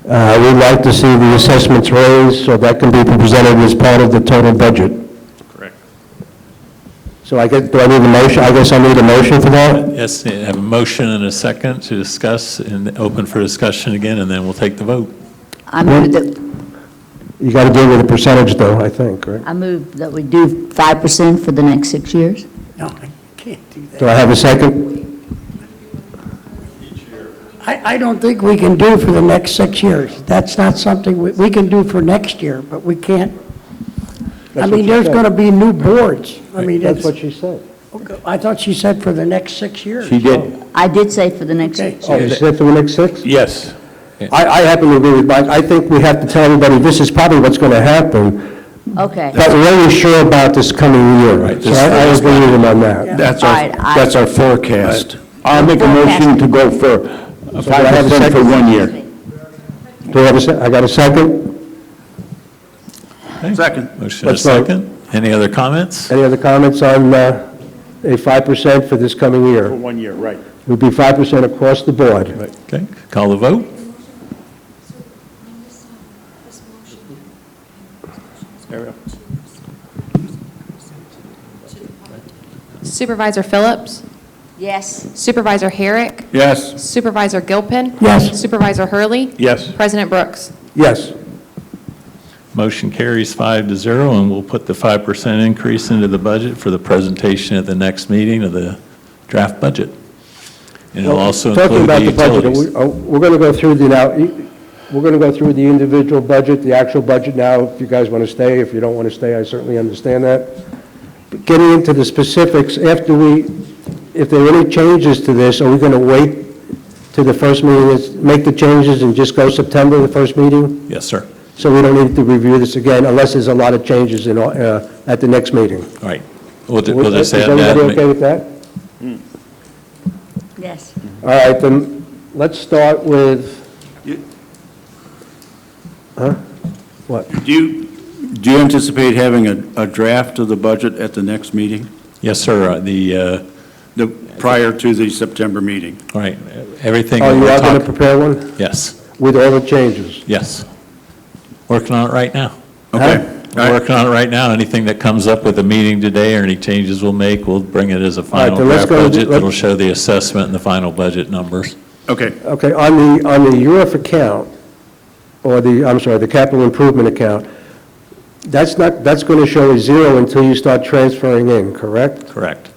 A: we'd like to see the assessments raised, so that can be presented as part of the total budget.
B: Correct.
A: So I guess, do I need a motion? I guess I need a motion for that?
B: Yes, I have a motion and a second to discuss and open for discussion again, and then we'll take the vote.
D: I move that,
A: You got to deal with the percentage, though, I think, right?
D: I move that we do 5% for the next 6 years.
L: No, I can't do that.
A: Do I have a second?
L: I don't think we can do for the next 6 years. That's not something we can do for next year, but we can't. I
A: That's what
L: mean,
A: she
L: there's
A: said.
L: going to be new boards. I mean,
A: That's
L: it's,
A: what she said.
L: I thought she said for the next 6 years.
M: She did.
D: I did say for the next
L: Okay.
D: 6
A: Oh,
D: years.
A: you said for the next 6?
M: Yes.
A: I happen to agree with Mike. I think we have to tell everybody this is probably what's going to happen,
D: Okay.
A: but we're only sure about this coming year.
M: Right.
A: So I agree with him on that.
M: That's
D: All right,
M: that's our forecast. I'll make a motion to go for 5% for 1 year.
A: Do I have I got a second?
M: Second.
B: Motion and a
A: Let's vote.
B: second. Any other comments?
A: Any other comments on a 5% for this coming
M: For
A: year?
M: 1 year, right.
A: It would be 5% across the board.
B: Okay, call the vote.
E: Supervisor Phillips?
D: Yes.
E: Supervisor Herrick?
M: Yes.
E: Supervisor Gilpin?
L: Yes.
E: Supervisor Hurley?
M: Yes.
E: President Brooks?
A: Yes.
B: Motion carries 5-0, and we'll put the 5% increase into the budget for the presentation at the next meeting of the draft budget. And it'll also
A: Talking
B: include
A: about
B: the
A: the budget,
B: utilities.
A: we're going to go through we're going to go through the individual budget, the actual budget now, if you guys want to stay. If you don't want to stay, I certainly understand that. But getting into the specifics, if there are any changes to this, are we going to wait to the first meeting, make the changes and just go September, the first meeting?
B: Yes, sir.
A: so we don't need to review this again unless there's a lot of changes at the next meeting.
B: Right. We'll just
A: Is
B: add that.
A: everybody okay with that?
D: Yes.
A: All right, then, let's start with, what?
C: Do you anticipate having a draft of the budget at the next meeting?
B: Yes, sir.
C: Prior to the September meeting?
B: Right. Everything.
A: Oh,
B: that
A: you
B: we're
A: are going to
B: talking-
A: prepare one?
B: Yes.
A: With all the changes?
B: Yes. Working on it right now.
C: Okay.
B: We're working on it right now. Anything that comes up with the meeting today or any changes we'll make, we'll bring it as a final
A: then let's
B: draft
A: go-
B: budget that'll show the assessment and the final budget numbers.
C: Okay.
A: Okay, on the UF account, or the capital improvement account, that's going to show a zero until you start transferring in, correct?
B: Correct.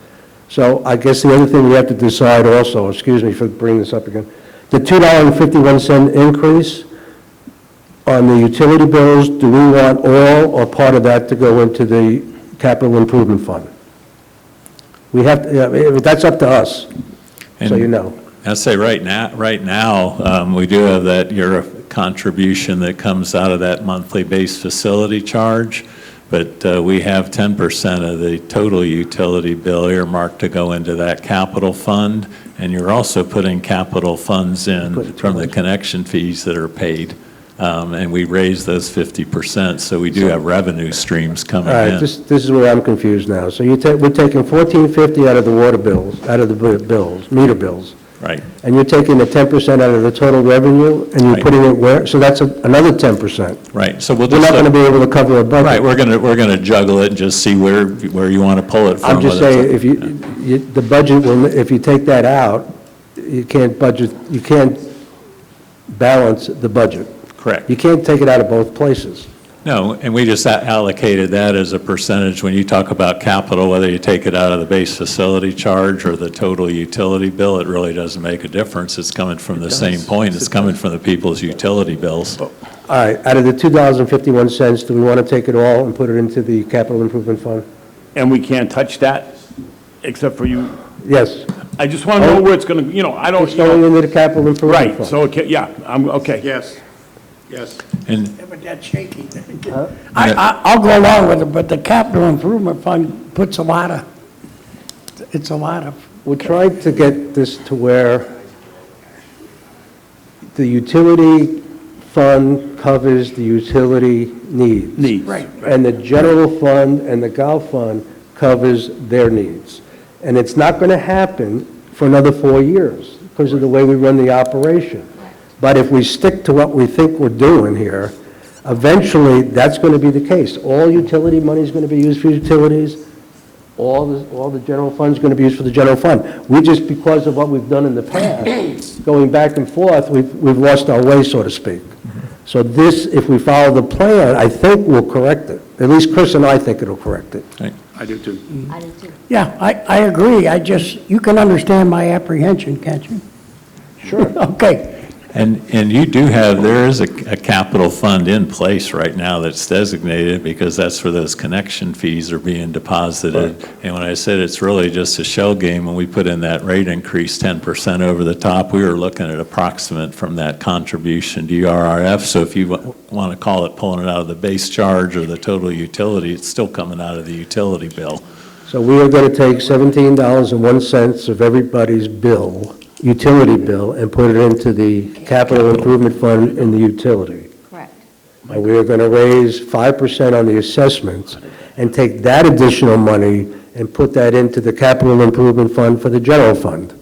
A: So I guess the other thing we have to decide also, excuse me for bringing this up again, the $2.51 increase on the utility bills, do we want all or part of that to go into the capital improvement fund? We have, that's up to us, so you know.
B: I'd say right now, we do have that year contribution that comes out of that monthly base facility charge, but we have 10% of the total utility bill earmarked to go into that capital fund, and you're also putting capital funds in from the connection fees that are paid, and we raise those 50%, so we do have revenue streams coming in.
A: All right, this is where I'm confused now. So we're taking $14.50 out of the water bills, out of the bills, meter bills.
B: Right.
A: And you're taking the 10% out of the total revenue, and you're
B: Right.
A: putting it where? So that's another 10%.
B: Right, so we'll
A: We're
B: just
A: not going to be able to cover a budget.
B: Right, we're gonna juggle it and just see where you want to pull it from.
A: I'm just
B: whether
A: saying,
B: it's
A: if the budget, if you take that out, you can't balance the budget.
B: Correct.
A: You can't take it out of both places.
B: No, and we just allocated that as a percentage. When you talk about capital, whether you take it out of the base facility charge or the total utility bill, it really doesn't make a difference. It's coming from the same point. It's coming from the people's utility bills.
A: All right, out of the $2.51, do we want to take it all and put it into the capital improvement fund?
M: And we can't touch that, except for you?
A: Yes.
M: I just want to know where it's going to, I don't.
A: It's going into the capital improvement fund.
M: Right, so, yeah, I'm, okay.
C: Yes, yes.
B: And
L: Yeah, but that's shaky. I'll go along with it, but the capital improvement fund puts it's a lot of.
A: We're trying to get this to where the utility fund covers the utility needs.
L: Right.
A: And the general fund and the golf fund covers their needs. And it's not going to happen for another 4 years because of the way we run the operation. But if we stick to what we think we're doing here, eventually, that's going to be the case. All utility money is going to be used for utilities. All the general fund is going to be used for the general fund. We just, because of what we've done in the past, going back and forth, we've lost our way, so to speak. So this, if we follow the plan, I think we'll correct it. At least Chris and I think it'll correct it.
C: I do too.
D: I do too.
L: Yeah, I agree. You can understand my apprehension, can't you?
A: Sure.
L: Okay.
B: And you do have, there is a capital fund in place right now that's designated because that's where those connection fees are being deposited. And when I said it's really just a shell game, when we put in that rate increase 10% over the top, we were looking at approximate from that contribution to URRF. So if you want to call it pulling it out of the base charge or the total utility, it's still coming out of the utility bill.
A: So we are going to take $17.01 of everybody's bill, utility bill, and put it into the capital improvement fund in the utility.
D: Correct.
A: And we are going to raise 5% on the assessments and take that additional money and put that into the capital improvement fund for the general fund.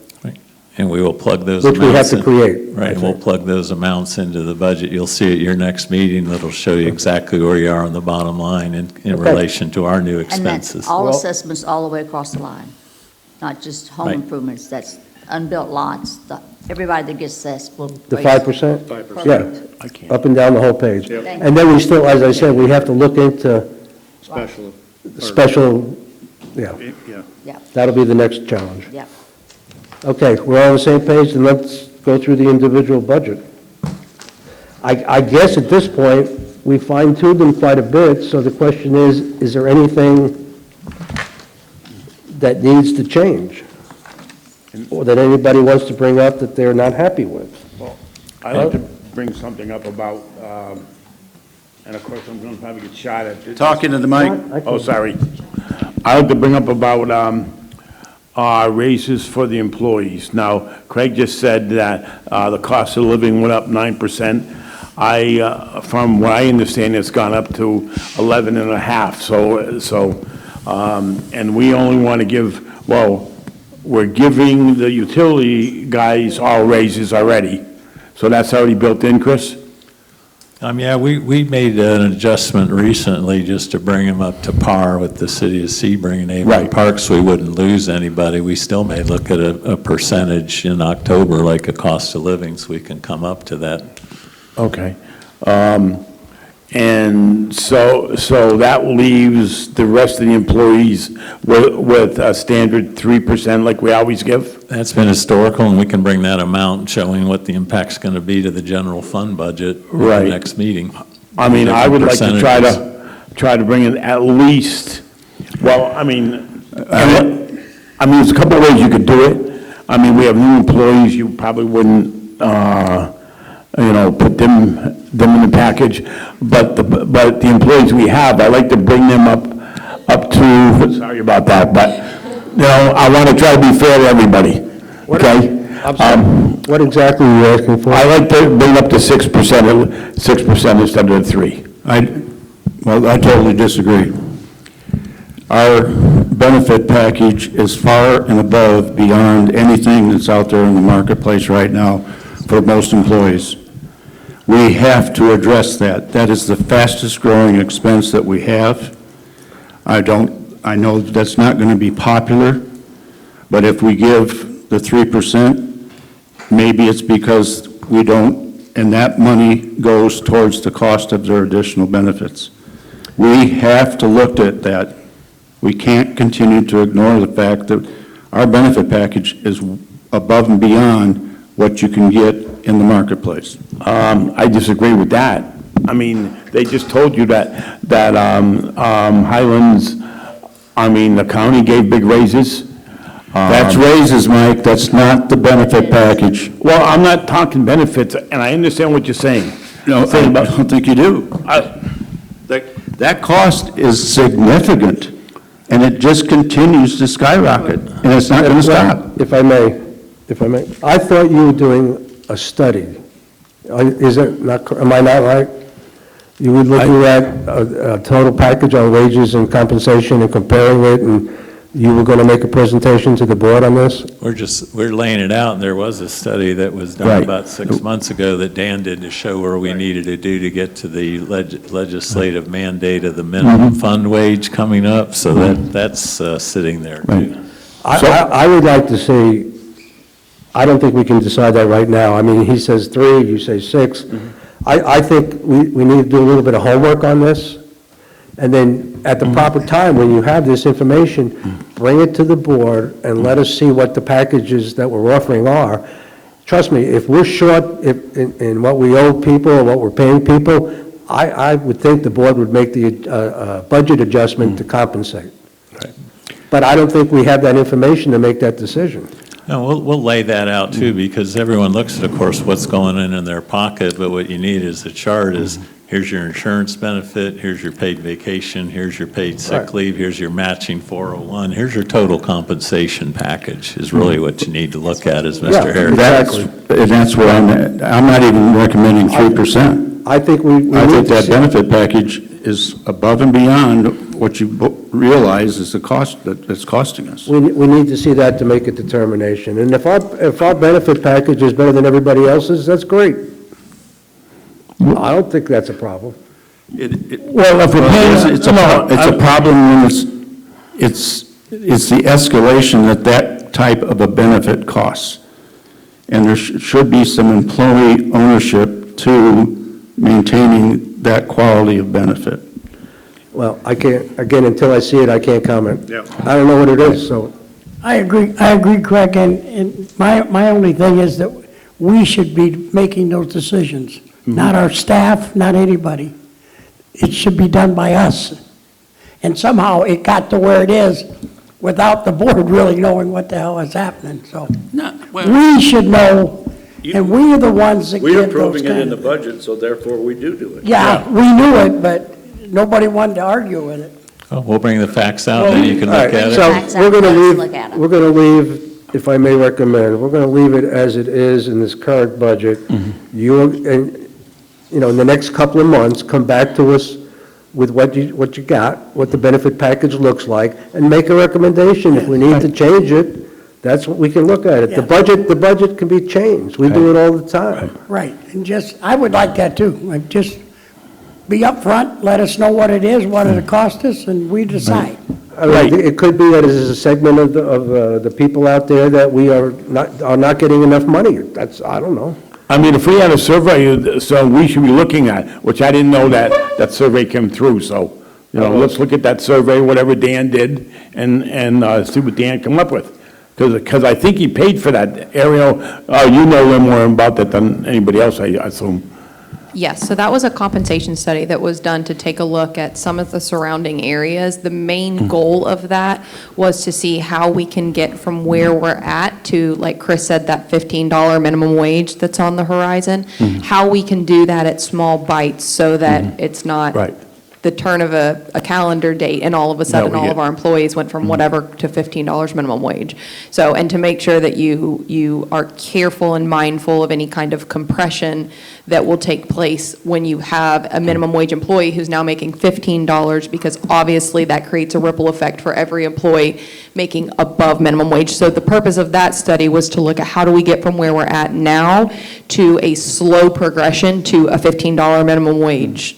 B: And we will plug those
A: Which
B: amounts
A: we have to
B: in.
A: create,
B: Right,
A: I
B: and we'll
A: think.
B: plug those amounts into the budget. You'll see at your next meeting, that'll show you exactly where you are on the bottom line in
A: Okay.
B: relation to our new
D: And that's
B: expenses.
D: all assessments all the way across the line, not just home
B: Right.
D: improvements, that's unbuilt lots, everybody that gets assessed will.
A: The
D: raise-
A: 5%?
D: 5%.
A: Yeah, up and down the whole page.
D: Yep. Thank
A: And then we still, as I said, we have to look into special, yeah.
D: Yeah.
A: That'll be the next challenge.
D: Yeah.
A: Okay, we're all on the same page, and let's go through the individual budget. I guess at this point, we fine-tuned them quite a bit, so the question is there anything that needs to change? Or that anybody wants to bring up that they're not happy with?
M: I'd like to bring something up about and of course, I'm gonna probably get shot at.
C: Talking to the mic.
M: Oh, sorry. I like to bring up about, raises for the employees. Now, Craig just said that, the cost of living went up 9%. From what I understand, it's gone up to 11.5, and we only want to give, we're giving the utility guys all raises already. So that's already built in, Chris?
B: Yeah, we made an adjustment recently just to bring them up to par with the city of Sebring and Avon Park, so we wouldn't lose anybody. We still may look at a percentage in October, like a cost of living, so we can come up to that.
M: Okay. And so that leaves the rest of the employees with a standard 3% like we always give?
B: That's been historical, and we can bring that amount showing what the impact's going to be to the general fund budget at the next meeting.
M: I mean, I would like to try to bring in at least, there's a couple of ways you could do it. I mean, we have new employees, you probably wouldn't, put them in the package, but the employees we have, I like to bring them up to, sorry about that, but, I want to try to be fair to everybody, okay?
A: I'm sorry, what exactly are you asking for?
M: I like to bring up to 6% instead of 3.
C: I totally disagree. Our benefit package is far and above beyond anything that's out there in the marketplace right now for most employees. We have to address that. That is the fastest growing expense that we have. I know that's not going to be popular, but if we give the 3%, maybe it's because we don't, and that money goes towards the cost of their additional benefits. We have to look at that. We can't continue to ignore the fact that our benefit package is above and beyond what you can get in the marketplace.
M: I disagree with that. I mean, they just told you that Highlands, the county gave big raises.
C: That's raises, Mike, that's not the benefit package.
M: Well, I'm not talking benefits, and I understand what you're saying.
C: No, I don't think you do. That cost is significant, and it just continues to skyrocket, and it's not going to stop.
A: If I may, I thought you were doing a study. Is it not, am I not right? You were looking at a total package on wages and compensation and comparing it, and you were going to make a presentation to the board on this?
B: We're laying it out, and there was a study that was done about 6 months ago that Dan did to show where we needed to do to get to the legislative mandate of the minimum fund wage coming up, so that's sitting there too.
A: I would like to see, I don't think we can decide that right now. I mean, he says 3, you say 6. I think we need to do a little bit of homework on this, and then at the proper time, when you have this information, bring it to the board and let us see what the packages that we're offering are. Trust me, if we're short in what we owe people or what we're paying people, I would think the board would make the budget adjustment to compensate. But I don't think we have that information to make that decision.
B: No, we'll lay that out too, because everyone looks at, of course, what's going in their pocket, but what you need is a chart is, here's your insurance benefit, here's your paid vacation, here's your paid sick leave, here's your matching 401, here's your total compensation package is really what you need to look at, as Mr. Harris.
C: That's where I'm not even recommending 3%.
A: I think
C: I think that benefit package is above and beyond what you realize is the cost that it's costing us.
A: We need to see that to make a determination. And if our benefit package is better than everybody else's, that's great. I don't think that's a problem.
C: Well, if we're paying, it's a problem when it's the escalation that type of a benefit costs. And there should be some employee ownership to maintaining that quality of benefit.
A: Well, I can't, again, until I see it, I can't comment. I don't know what it is, so.
L: I agree, Craig, and my only thing is that we should be making those decisions, not our staff, not anybody. It should be done by us. And somehow it got to where it is without the board really knowing what the hell is happening, so. We should know, And we are the ones that
C: We're
L: get those
C: approving it in
L: kind
C: the
L: of...
C: budget, so therefore we do it.
L: Yeah, we knew it, but nobody wanted to argue with it.
B: Oh, we'll bring the facts out, and you can
A: All
B: look
A: right,
B: at it.
A: so we're going to leave, if I may recommend, we're going to leave it as it is in this current budget. And in the next couple of months, come back to us with what you got, what the benefit package looks like, and make a recommendation. If we need to change it, that's what we can look at it. The budget can be changed. We do it all the time.
L: Right, and I would like that too. Like, just be upfront, let us know what it is, what it'll cost us, and we decide.
A: I mean, it could be that it is a segment of the people out there that we are not getting enough money. I don't know.
M: I mean, if we had a survey, so we should be looking at, which I didn't know that survey came through, so, let's look at that survey, whatever Dan did, and see what Dan come up with. Because I think he paid for that. Ariel, you know more about that than anybody else, I assume.
E: Yes, so that was a compensation study that was done to take a look at some of the surrounding areas. The main goal of that was to see how we can get from where we're at to, like Chris said, that $15 minimum wage that's on the horizon, how we can do that at small bites so that it's not the turn of a calendar date and all of a sudden all of our employees went from whatever to $15 minimum wage. So, and to make sure that you are careful and mindful of any kind of compression that will take place when you have a minimum wage employee who's now making $15, because obviously that creates a ripple effect for every employee making above minimum wage. So the purpose of that study was to look at how do we get from where we're at now to a slow progression to a $15 minimum wage.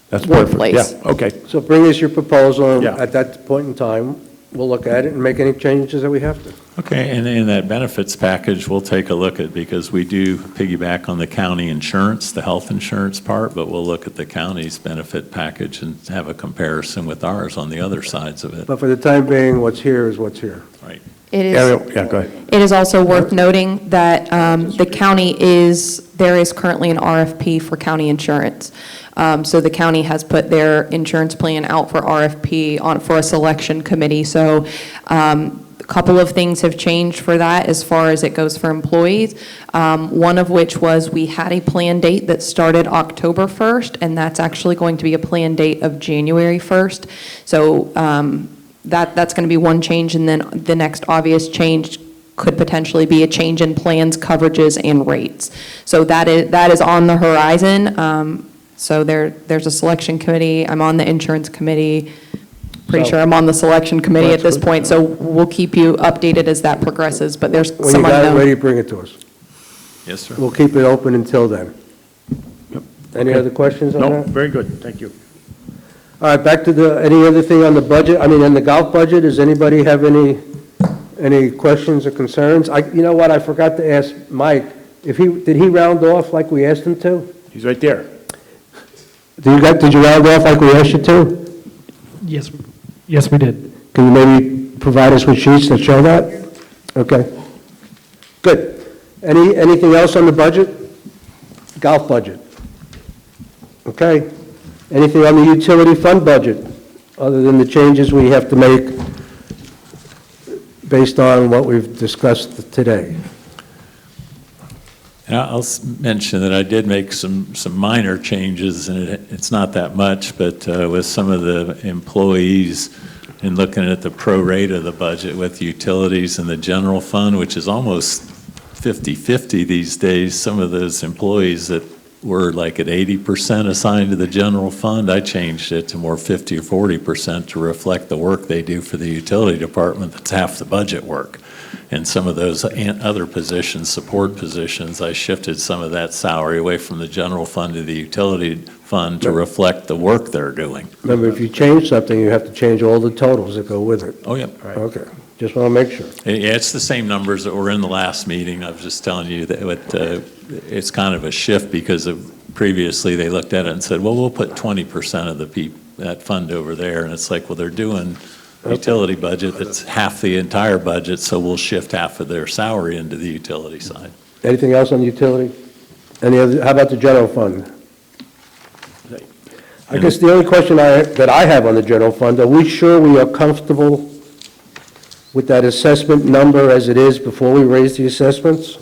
M: That's perfect, yeah, okay.
A: So bring us your proposal, and at that point in time, we'll look at it and make any changes that we have to.
B: Okay, and in that benefits package, we'll take a look at, because we do piggyback on the county insurance, the health insurance part, but we'll look at the county's benefit package and have a comparison with ours on the other sides of it.
A: But for the time being, what's here is what's here.
B: Right.
E: It is.
M: Yeah, go ahead.
E: It is also worth noting that the county there is currently an RFP for county insurance. So the county has put their insurance plan out for RFP for a selection committee. So a couple of things have changed for that as far as it goes for employees. One of which was we had a plan date that started October 1st, and that's actually going to be a plan date of January 1st. So that's going to be one change, and then the next obvious change could potentially be a change in plans, coverages, and rates. So that is on the horizon. So there's a selection committee. I'm on the insurance committee. Pretty sure I'm on the selection committee at this point. So we'll keep you updated as that progresses. But there's
A: When you
E: some
A: got it
E: unknown.
A: ready, bring it to us.
B: Yes, sir.
A: We'll keep it open until then. Any other questions on that?
C: No, very good, thank you.
A: All right, back to any other thing on the budget? I mean, on the golf budget, does anybody have any questions or concerns? You know what, I forgot to ask Mike, did he round off like we asked him to?
M: He's right there.
A: Did you round off like we asked you to?
R: Yes, we did.
A: Can you maybe provide us with sheets that show that? Okay. Good. Anything else on the budget? Golf budget? Okay. Anything on the utility fund budget, other than the changes we have to make based on what we've discussed today?
B: And I'll mention that I did make some minor changes, and it's not that much, but with some of the employees and looking at the pro rate of the budget with utilities and the general fund, which is almost 50-50 these days. Some of those employees that were like at 80% assigned to the general fund, I changed it to more 50 or 40% to reflect the work they do for the utility department. That's half the budget work. And some of those other positions, support positions, I shifted some of that salary away from the general fund to the utility fund to reflect the work they're doing.
A: Remember, if you change something, you have to change all the totals that go with it.
B: Oh, yeah.
A: Okay, just want to make sure.
B: Yeah, it's the same numbers that were in the last meeting. I was just telling you that it's kind of a shift because previously they looked at it and said, well, we'll put 20% of that fund over there. And it's like, well, they're doing utility budget that's half the entire budget, so we'll shift half of their salary into the utility side.
A: Anything else on the utility? How about the general fund? I guess the only question that I have on the general fund, are we sure we are comfortable with that assessment number as it is before we raise the assessments?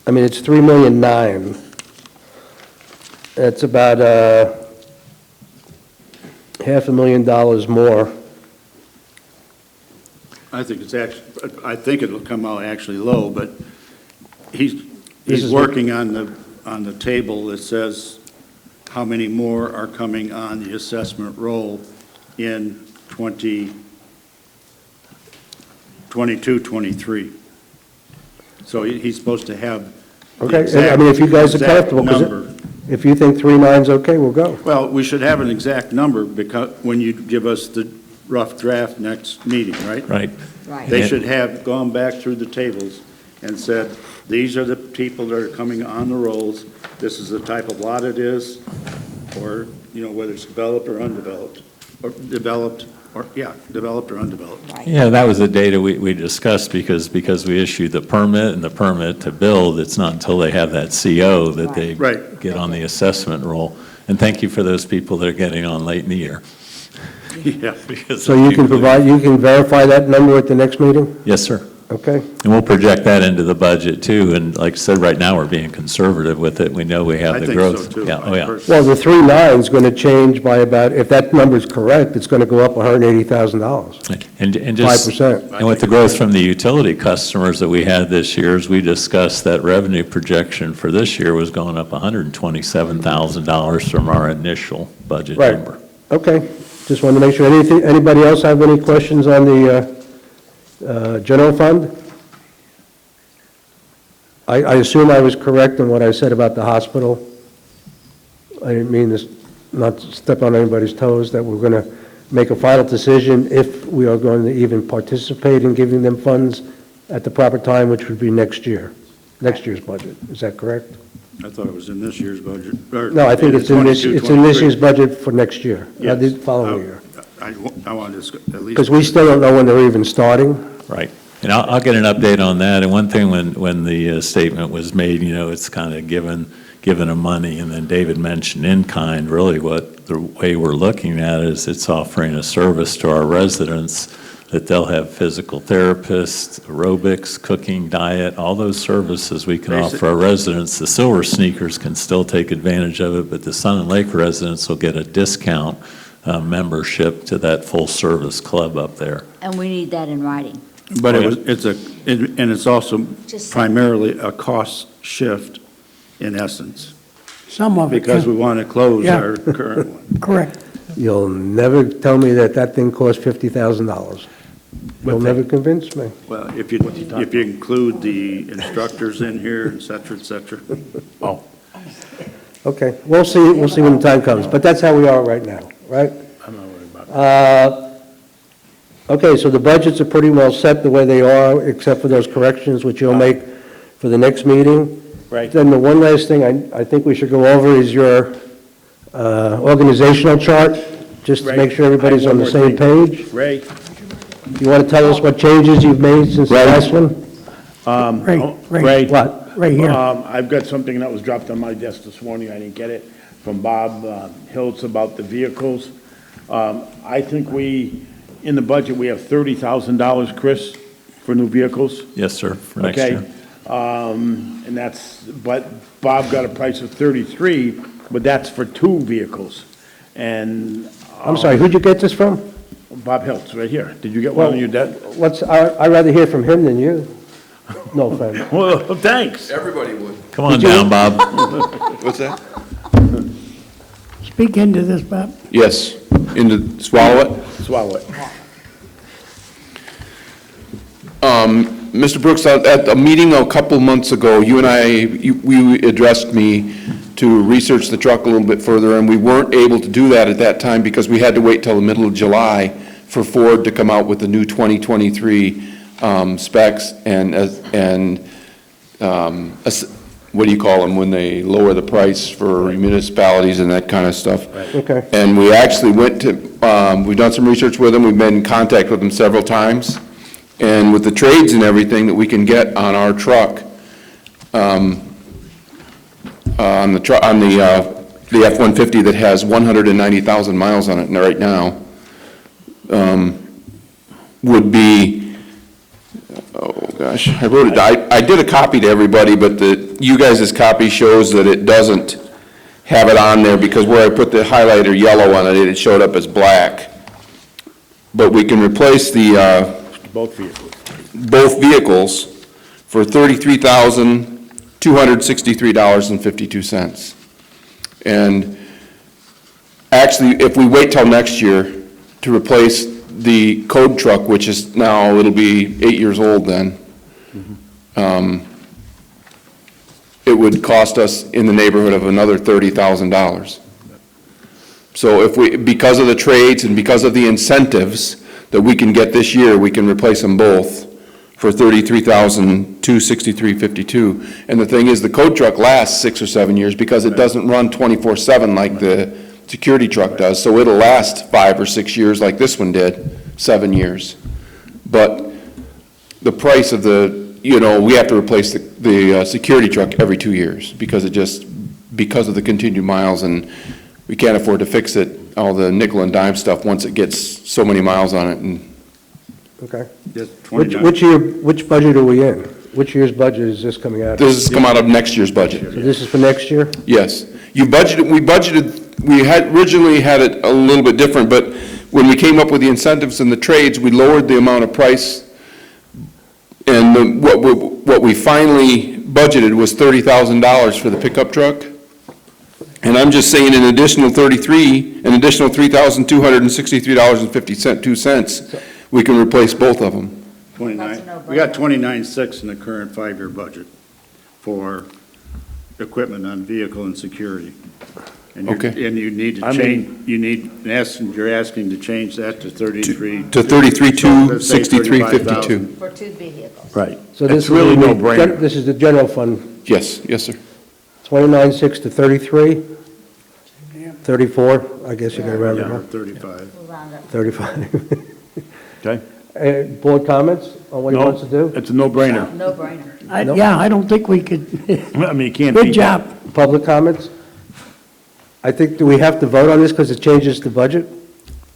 A: I mean, it's 3,000,009. That's about $500,000 more.
C: I think it's actually, I think it'll come out actually low, but he's
A: is
C: working on the table that says how many more are coming on the assessment roll in 2022, 23. So he's supposed to have the
A: Okay,
C: exact-
A: I mean, if you guys are
C: exact
A: comfortable, 'cause
C: number.
A: if you think 3,900's okay, we'll go.
C: Well, we should have an exact number because, when you give us the rough draft next meeting, right?
B: Right.
D: Right.
C: They should have gone back through the tables and said, these are the people that are coming on the rolls, this is the type of lot it is, or, whether it's developed or undeveloped, or developed, or, developed or undeveloped.
B: Yeah, that was the data we discussed because we issued the permit and the permit to build. It's not until they have that CO that they
C: Right.
B: get on the assessment roll. And thank you for those people that are getting on late in the year.
C: Yeah.
A: So you can verify that number at the next meeting?
B: Yes, sir.
A: Okay.
B: And we'll project that into the budget too. And like I said, right now, we're being conservative with it. We know we have
C: I
B: the
C: think
B: growth.
C: so, too.
B: Yeah, oh, yeah.
A: Well, the 3,900's going to change by about, if that number's correct, it's going to go up $180,000.
B: And just
A: 5%.
B: And with the growth from the utility customers that we had this year, as we discussed, that revenue projection for this year was going up $127,000 from our initial budget
A: Right.
B: number.
A: Okay, just wanted to make sure. Anybody else have any questions on the general fund? I assume I was correct in what I said about the hospital. I didn't mean this, not to step on anybody's toes, that we're going to make a final decision if we are going to even participate in giving them funds at the proper time, which would be next year's budget. Is that correct?
C: I thought it was in this year's budget. or
A: No, I think it's in this
C: 22,
A: year's budget for next year, not the
C: Yes.
A: following year.
C: I want to at least.
A: Because we still don't know when they're even starting.
B: Right. And I'll get an update on that. And one thing, when the statement was made, it's kind of given them money, and then David mentioned in-kind, really what the way we're looking at is it's offering a service to our residents that they'll have physical therapists, aerobics, cooking, diet, all those services we can offer our residents. The Silver Sneakers can still take advantage of it, but the Sun and Lake residents will get a discount membership to that full-service club up there.
D: And we need that in writing.
C: But it's also
D: Just-
C: primarily a cost shift in essence,
L: Some of it.
C: because we want to close
L: Yeah.
C: our current one.
L: Correct.
A: You'll never tell me that thing cost $50,000. You'll never convince me.
C: Well, if you include the instructors in here, et cetera, et cetera.
A: Oh. Okay, we'll see when the time comes, but that's how we are right now, right?
M: I'm not worried about it.
A: Okay, so the budgets are pretty well set the way they are, except for those corrections which you'll make for the next meeting.
M: Right.
A: Then the one last thing I think we should go over is your organizational chart, just to
M: Right.
A: make sure everybody's
M: I have
A: on the
M: one
A: same
M: more
A: page.
M: Ray?
A: You want to tell us what changes you've made since the
M: Right.
A: last one?
M: Ray.
A: What?
L: Right here.
M: I've got something that was dropped on my desk this morning, I didn't get it, from Bob Hiltz about the vehicles. I think in the budget, we have $30,000, Chris, for new vehicles.
B: Yes, sir, for next
M: Okay,
B: year.
M: and but Bob got a price of 33, but that's for two vehicles. And.
A: I'm sorry, who'd you get this from?
M: Bob Hiltz, right here. Did you get one on your desk?
A: I'd rather hear from him than you. No offense.
M: Well, thanks.
N: Everybody would.
B: Come on down, Bob.
N: What's that?
L: Speak into this, Bob.
N: Yes, swallow it.
M: Swallow it.
N: Mr. Brooks, at a meeting a couple months ago, you addressed me to research the truck a little bit further, and we weren't able to do that at that time because we had to wait till the middle of July for Ford to come out with the new 2023 specs and what do you call them, when they lower the price for municipalities and that kind of stuff.
A: Okay.
N: And we actually went to, we've done some research with them, we've been in contact with them several times, and with the trades and everything that we can get on our truck, on the F-150 that has 190,000 miles on it right now, would be gosh, I wrote it, I did a copy to everybody, but you guys' copy shows that it doesn't have it on there, because where I put the highlighter yellow on it, it showed up as black. But we can replace
C: Both vehicles.
N: both vehicles for $33,263.52. And actually, if we wait till next year to replace the code truck, which is now, it'll be 8 years old then, it would cost us in the neighborhood of another $30,000. So if we, because of the trades and because of the incentives that we can get this year, we can replace them both for $33,263.52. And the thing is, the code truck lasts 6 or 7 years because it doesn't run 24/7 like the security truck does. So it'll last 5 or 6 years like this one did, 7 years. But the price of we have to replace the security truck every 2 years because because of the continued miles, and we can't afford to fix it, all the nickel and dime stuff, once it gets so many miles on it. And
A: Okay.
C: Yes,
A: Which budget are we in? Which year's budget is this coming out of?
N: this has come out of next year's budget.
A: So this is for next year?
N: Yes. We originally had it a little bit different, but when we came up with the incentives and the trades, we lowered the amount of price. And what we finally budgeted was $30,000 for the pickup truck. And I'm just saying an additional $3,263.52, we can replace both of them.
C: 29, we got 29.6 in the current 5-year budget for equipment on vehicle and security. And
N: Okay.
C: And you need to change, you're asking to change that to 33.
N: To 33,263.52.
D: For 2 vehicles.
C: Right.
A: So this
C: It's really
A: is the-
C: no-brainer.
A: This is the general fund,
N: Yes, sir.
A: 29.6 to 33? 34, I guess you gotta round it
C: Yeah,
A: up.
C: 35.
A: 35.
C: Okay?
A: Board comments on what he
C: No,
A: wants to do?
C: It's a no-brainer.
D: No brainer.
L: Yeah, I don't think we could,
C: I mean, you can't
L: good
C: beat
L: job.
A: Public comments? I think, do we have to vote on this because it changes the budget?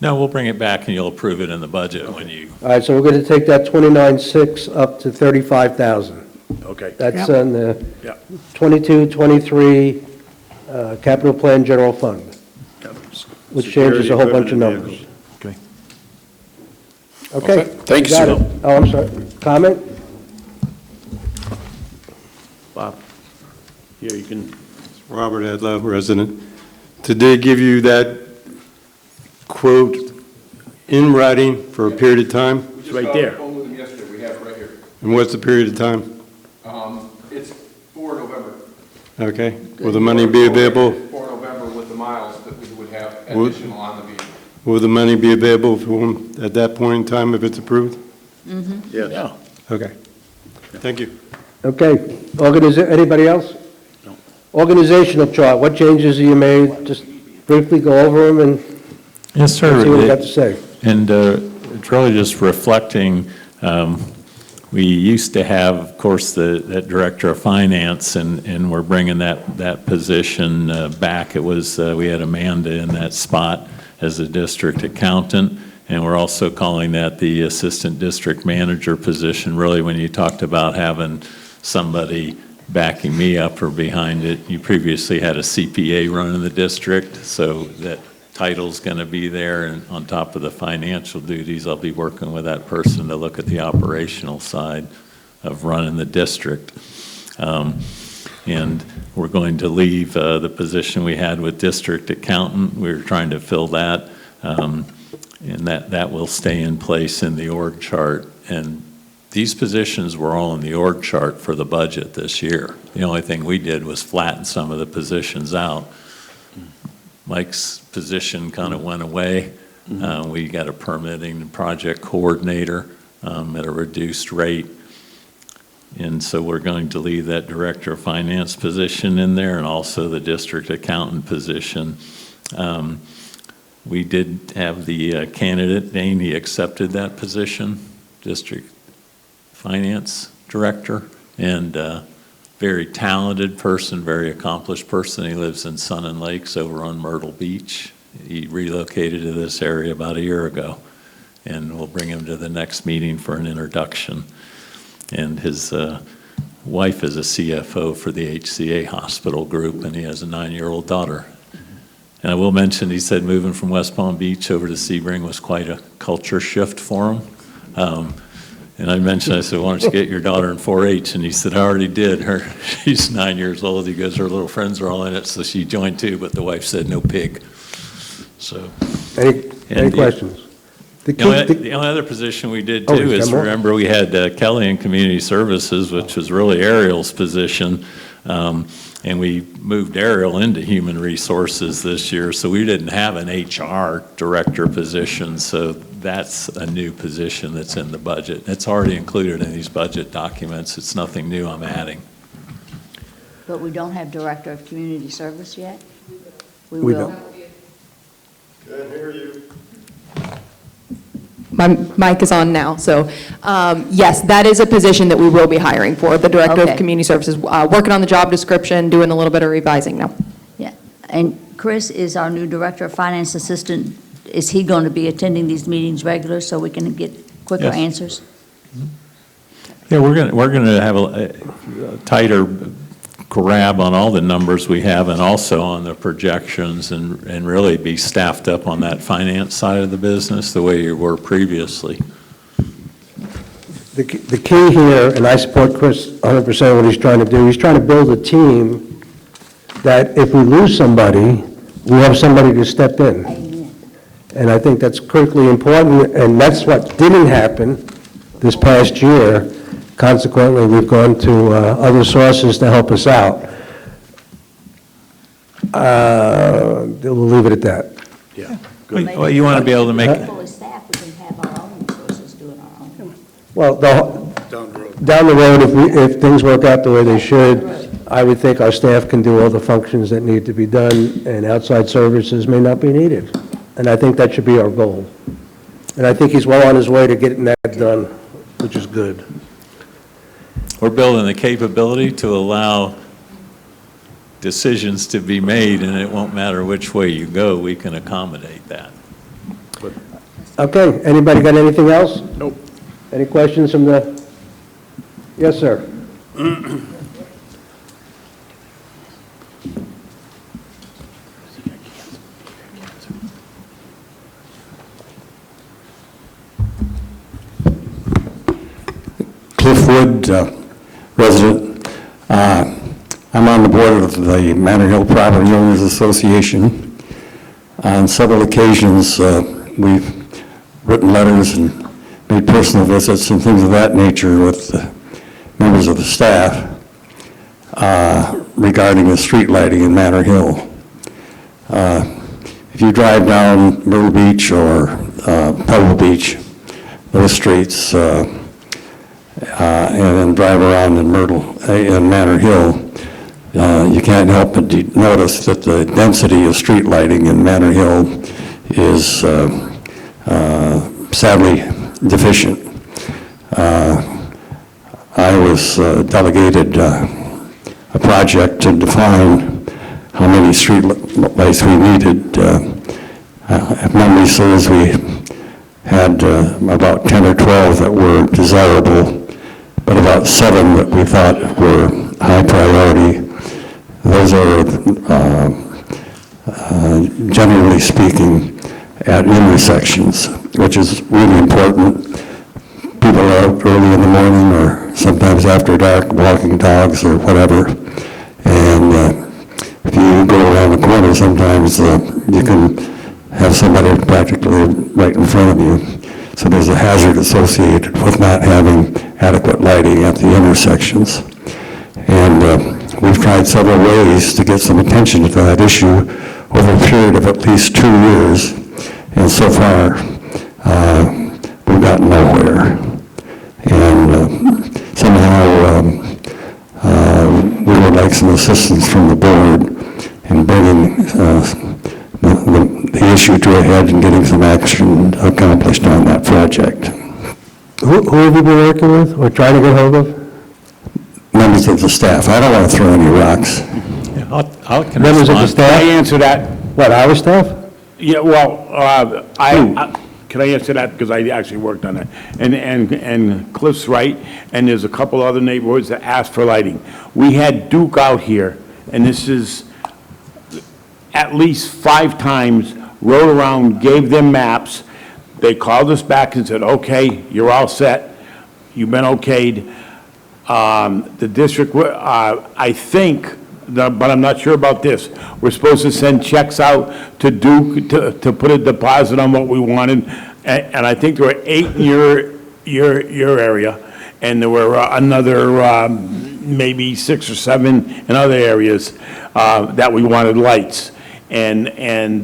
B: No, we'll bring it back and you'll approve it in the budget when you,
A: All right, so we're going to take that 29.6 up to 35,000.
C: Okay.
A: That's
L: Yep.
A: on the
C: Yeah.
A: 22, 23 capital plan general fund, which changes a whole bunch of numbers.
C: Okay.
A: Okay.
N: Thank you,
A: got
N: sir.
A: it. Oh, I'm sorry. Comment?
C: Bob?
Q: Yeah, you can. Robert Adler, resident. Did they give you that quote in writing for a period of time?
C: It's right there.
N: We just got on the phone with them yesterday, we have it right here.
Q: And what's the period of time?
N: It's for November.
Q: Okay. Will the money be available?
N: For November with the miles that we would have
Q: Would-
N: additional on the vehicle.
Q: Will the money be available for them at that point in time if it's approved?
C: Yes.
Q: Okay. Thank you.
A: Okay. Anybody else?
C: No.
A: Organizational chart, what changes have you made? Just briefly go over them and
B: yes, sir.
A: see what you got to say.
B: And it's really just reflecting, we used to have, of course, that Director of Finance, and we're bringing that position back. It was, we had Amanda in that spot as a district accountant, and we're also calling that the Assistant District Manager position. Really, when you talked about having somebody backing me up or behind it, you previously had a CPA running the district, so that title's going to be there, and on top of the financial duties, I'll be working with that person to look at the operational side of running the district. And we're going to leave the position we had with district accountant. We're trying to fill that, and that will stay in place in the org chart. And these positions were all in the org chart for the budget this year. The only thing we did was flatten some of the positions out. Mike's position kind of went away. We got a permitting and project coordinator at a reduced rate. And so we're going to leave that Director of Finance position in there, and also the district accountant position. We did have the candidate, Dane, he accepted that position, District Finance Director, and very talented person, very accomplished person. He lives in Sun and Lakes over on Myrtle Beach. He relocated to this area about a year ago, and we'll bring him to the next meeting for an introduction. And his wife is a CFO for the HCA Hospital Group, and he has a 9-year-old daughter. And I will mention, he said moving from West Palm Beach over to Sebring was quite a culture shift for him. And I mentioned, I said, why don't you get your daughter in 4-H? And he said, I already did. She's 9 years old. He goes, her little friends are all in it, so she joined too, but the wife said no pig. So.
A: Any questions?
B: The only other position we did
A: Oh,
B: too
A: we've
B: is,
A: got more?
B: remember, we had Kelly in Community Services, which was really Ariel's position. And we moved Ariel into Human Resources this year, so we didn't have an HR director position, so that's a new position that's in the budget. It's already included in these budget documents. It's nothing new I'm adding.
D: But we don't have Director of Community Service yet? We
A: We
D: will.
A: don't.
Q: Can't hear you.
E: My mic is on now, so yes, that is a position that we will be hiring for, the Director
D: Okay.
E: of Community Services, working on the job description, doing a little bit of revising now.
D: Yeah. And Chris is our new Director of Finance Assistant. Is he going to be attending these meetings regular so we can get quicker
B: Yes.
D: answers?
B: Yeah, we're gonna have a tighter grab on all the numbers we have and also on the projections and really be staffed up on that finance side of the business the way you were previously.
A: The key here, and I support Chris 100% what he's trying to do, he's trying to build a team that if we lose somebody, we have somebody to step in. And I think that's critically important, and that's what didn't happen this past year. Consequently, we've gone to other sources to help us out. We'll leave it at that.
B: Yeah. Well, you want to be able to make,
D: Fully staffed, we can have our own resources doing our own.
A: Well, down the road, if things work out the way they should, I would think our staff can do all the functions that need to be done, and outside services may not be needed. And I think that should be our goal. And I think he's well on his way to getting that done, which is good.
B: we're building the capability to allow decisions to be made, and it won't matter which way you go, we can accommodate that.
A: Okay, anybody got anything else? Nope. Any questions from the, yes, sir.
T: Cliffwood resident. I'm on the board of the Manor Hill Property Owners Association. On several occasions, we've written letters and made personal visits and things of that nature with members of the staff regarding the street lighting in Manor Hill. If you drive down Myrtle Beach or Pebble Beach, those streets, and then drive around in Manor Hill, you can't help but notice that the density of street lighting in Manor Hill is sadly deficient. I was delegated a project to define how many street lights we needed. If memory serves, we had about 10 or 12 that were desirable, but about 7 that we thought were high priority. Those are, generally speaking, at intersections, which is really important. People are out early in the morning or sometimes after dark walking dogs or whatever, and if you go around the corner, sometimes you can have somebody practically right in front of you. So there's a hazard associated with not having adequate lighting at the intersections. And we've tried several ways to get some attention to that issue over a period of at least 2 years. And so far, we've gotten nowhere. And somehow we would like some assistance from the board in bringing the issue to a head and getting some action accomplished on that project.
A: Who have you been working with or trying to get hold of?
T: Members of the staff. I don't want to throw any rocks.
B: Yeah, I'll
A: Members of the staff?
M: I answer that.
A: What, our staff?
M: Yeah, well, can I answer that? Because I actually worked on it. And Cliff's right, and there's a couple other neighborhoods that asked for lighting. We had Duke out here, and this is at least 5 times, rode around, gave them maps. They called us back and said, okay, you're all set. You've been okayed. The district, I think, but I'm not sure about this, we're supposed to send checks out to Duke to put a deposit on what we wanted. And I think there were 8 in your area, and there were another maybe 6 or 7 in other areas that we wanted lights. And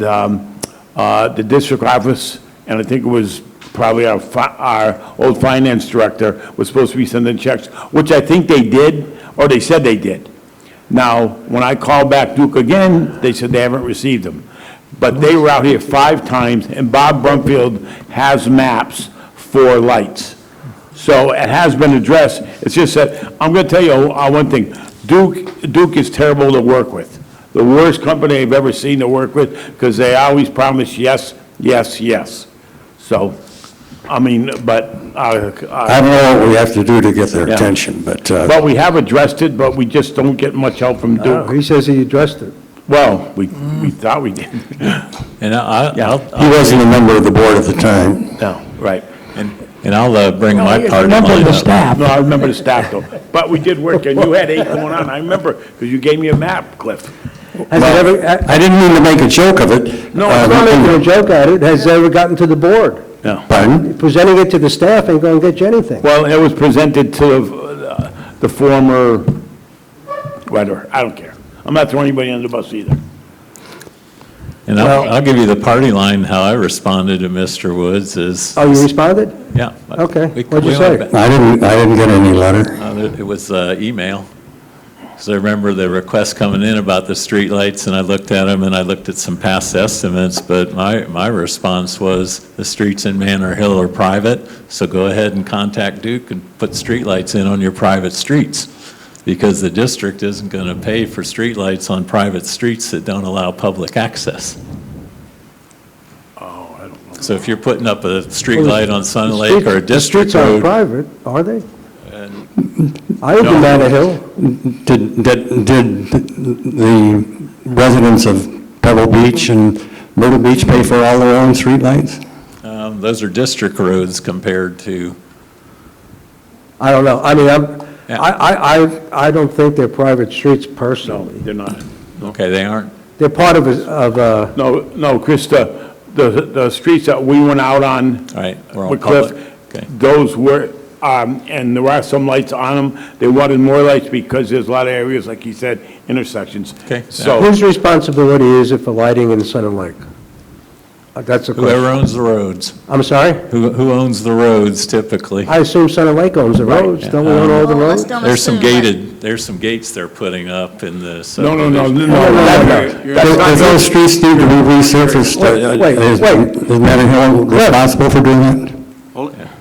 M: the district office, and I think it was probably our old finance director, was supposed to be sending checks, which I think they did, or they said they did. Now, when I called back Duke again, they said they haven't received them. But they were out here 5 times, and Bob Brumfield has maps for lights. So it has been addressed. It's just that, I'm going to tell you one thing. Duke is terrible to work with. The worst company I've ever seen to work with, because they always promise yes, yes, yes. So, I mean, but...
T: I don't know what we have to do to get their attention, but...
M: But we have addressed it, but we just don't get much help from Duke.
A: He says he addressed it.
M: Well, we thought we did.
B: And
T: He wasn't a member of the board at the time.
M: No, right.
B: And I'll bring my party line up.
M: No, I remember the staff, though. But we did work, and you had 8 going on. I remember, because you gave me a map, Cliff.
T: I didn't mean to make a joke of it.
M: No,
A: I'm not making a joke at it. Has it ever gotten to the board?
M: No.
T: Pardon?
A: Presenting it to the staff ain't going to get you anything.
M: Well, it was presented to the former, whatever, I don't care. I'm not throwing anybody under the bus either.
B: And I'll give you the party line, how I responded to Mr. Woods is...
A: Oh, you responded?
B: Yeah.
A: Okay. What'd you say?
T: I didn't get any letter.
B: It was email. Because I remember the request coming in about the streetlights, and I looked at them, and I looked at some past estimates, but my response was, the streets in Manor Hill are private, so go ahead and contact Duke and put streetlights in on your private streets, because the district isn't going to pay for streetlights on private streets that don't allow public access.
M: Oh, I don't know.
B: So if you're putting up a streetlight on Sun Lake or a district
A: The streets aren't
B: road...
A: private, are they?
B: and-
A: I live in Manor Hill.
T: Did the residents of Pebble Beach and Myrtle Beach pay for all their own streetlights?
B: Those are district roads compared to...
A: I don't know. I mean, I don't think they're private streets personally.
M: No, they're not.
B: Okay, they aren't?
A: They're part of a...
M: No, Chris, the streets that we went out on
B: Right, we're all
M: with Cliff,
B: public. Okay.
M: those were, and there are some lights on them. They wanted more lights because there's a lot of areas, like he said, intersections.
B: Okay.
M: So,
A: Whose responsibility is it for lighting in Sun and Lake? That's a question.
B: Whoever owns the roads.
A: I'm sorry?
B: Who owns the roads typically?
A: I assume Sun and Lake owns the roads.
B: yeah.
A: Don't we own all the
D: Well, let's
A: roads?
D: don't
B: There's some gates they're putting up in the
M: no.
B: subdivision.
T: Does those streets need to be resurfaced?
A: Wait.
T: Is Manor Hill responsible for doing that?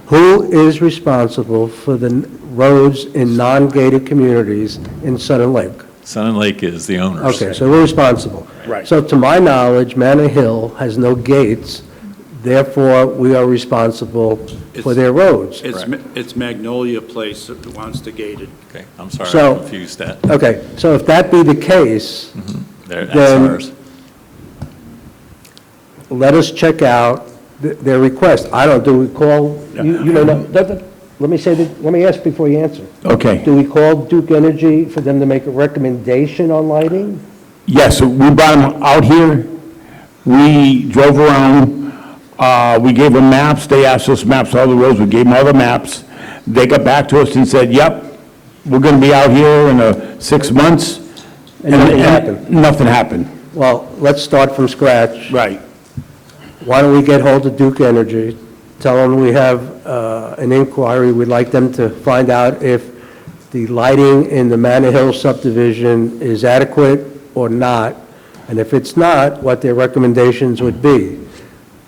A: Who is responsible for the roads in non-gated communities in Sun and Lake?
B: Sun and Lake is the owners.
A: Okay, so we're responsible.
M: Right.
A: So to my knowledge, Manor Hill has no gates, therefore we are responsible for their roads.
C: It's Magnolia Place that wants to gate it.
B: Okay, I'm sorry,
A: So-
B: I confused that.
A: Okay, so if that be the case,
B: That's
A: then-
B: ours.
A: let us check out their request. Do we call, you know, let me ask before you answer.
M: Okay.
A: Do we call Duke Energy for them to make a recommendation on lighting?
M: yes, we brought them out here. We drove around. We gave them maps. They asked us maps, all the roads. We gave them all the maps. They got back to us and said, yep, we're going to be out here in 6 months.
A: And nothing happened?
M: Nothing happened.
A: Well, let's start from scratch.
M: Right.
A: Why don't we get hold of Duke Energy, tell them we have an inquiry, we'd like them to find out if the lighting in the Manor Hill subdivision is adequate or not, and if it's not, what their recommendations would be.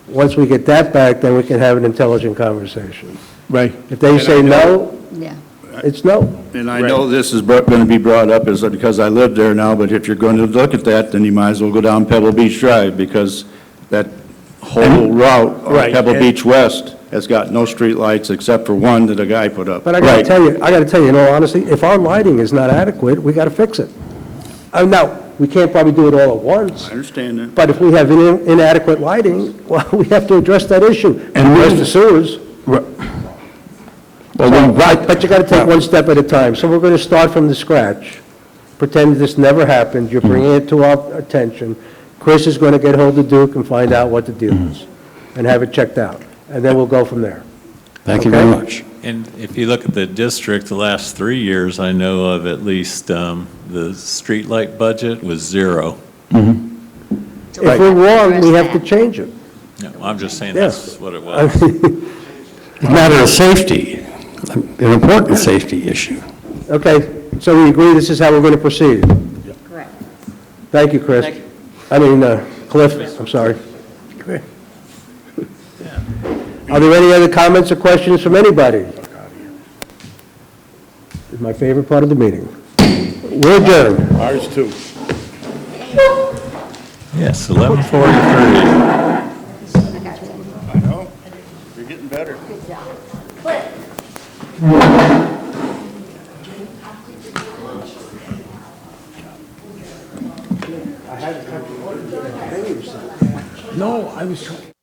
A: Once we get that back, then we can have an intelligent conversation.
M: Right.
A: If they say no,
D: Yeah.
A: it's no.
C: And I know this is going to be brought up is because I live there now, but if you're going to look at that, then you might as well go down Pebble Beach Drive, because that whole route,
A: Right,
C: Pebble
A: and-
C: Beach West, has got no streetlights except for one that a guy put up.
A: But I gotta tell you, in all honesty, if our lighting is not adequate, we gotta fix it. Now, we can't probably do it all at once,
C: I understand that.
A: but if we have inadequate lighting, well, we have to address that issue.
M: And
A: address
M: we-
A: the sewers. But you gotta take one step at a time. So we're gonna start from the scratch. Pretend this never happened, you're bringing it to our attention. Chris is gonna get hold of Duke and find out what the deal is, and have it checked out, and then we'll go from there.
T: Thank you very
A: Okay?
T: much.
B: And if you look at the district, the last 3 years, I know of at least, the streetlight budget was zero.
A: If we're wrong, we have to change it.
B: No, I'm just saying
A: Yes.
B: that's what it was.
T: It's a matter of safety, an important safety issue.
A: Okay, so we agree this is how we're going to proceed?
D: Correct.
A: Thank you, Chris. I mean, Cliff, I'm sorry. Are there any other comments or questions from anybody? This is my favorite part of the meeting. We're adjourned.
C: Ours too.
B: Yes, 11:43.
C: I know. You're getting better.
A: No, I was...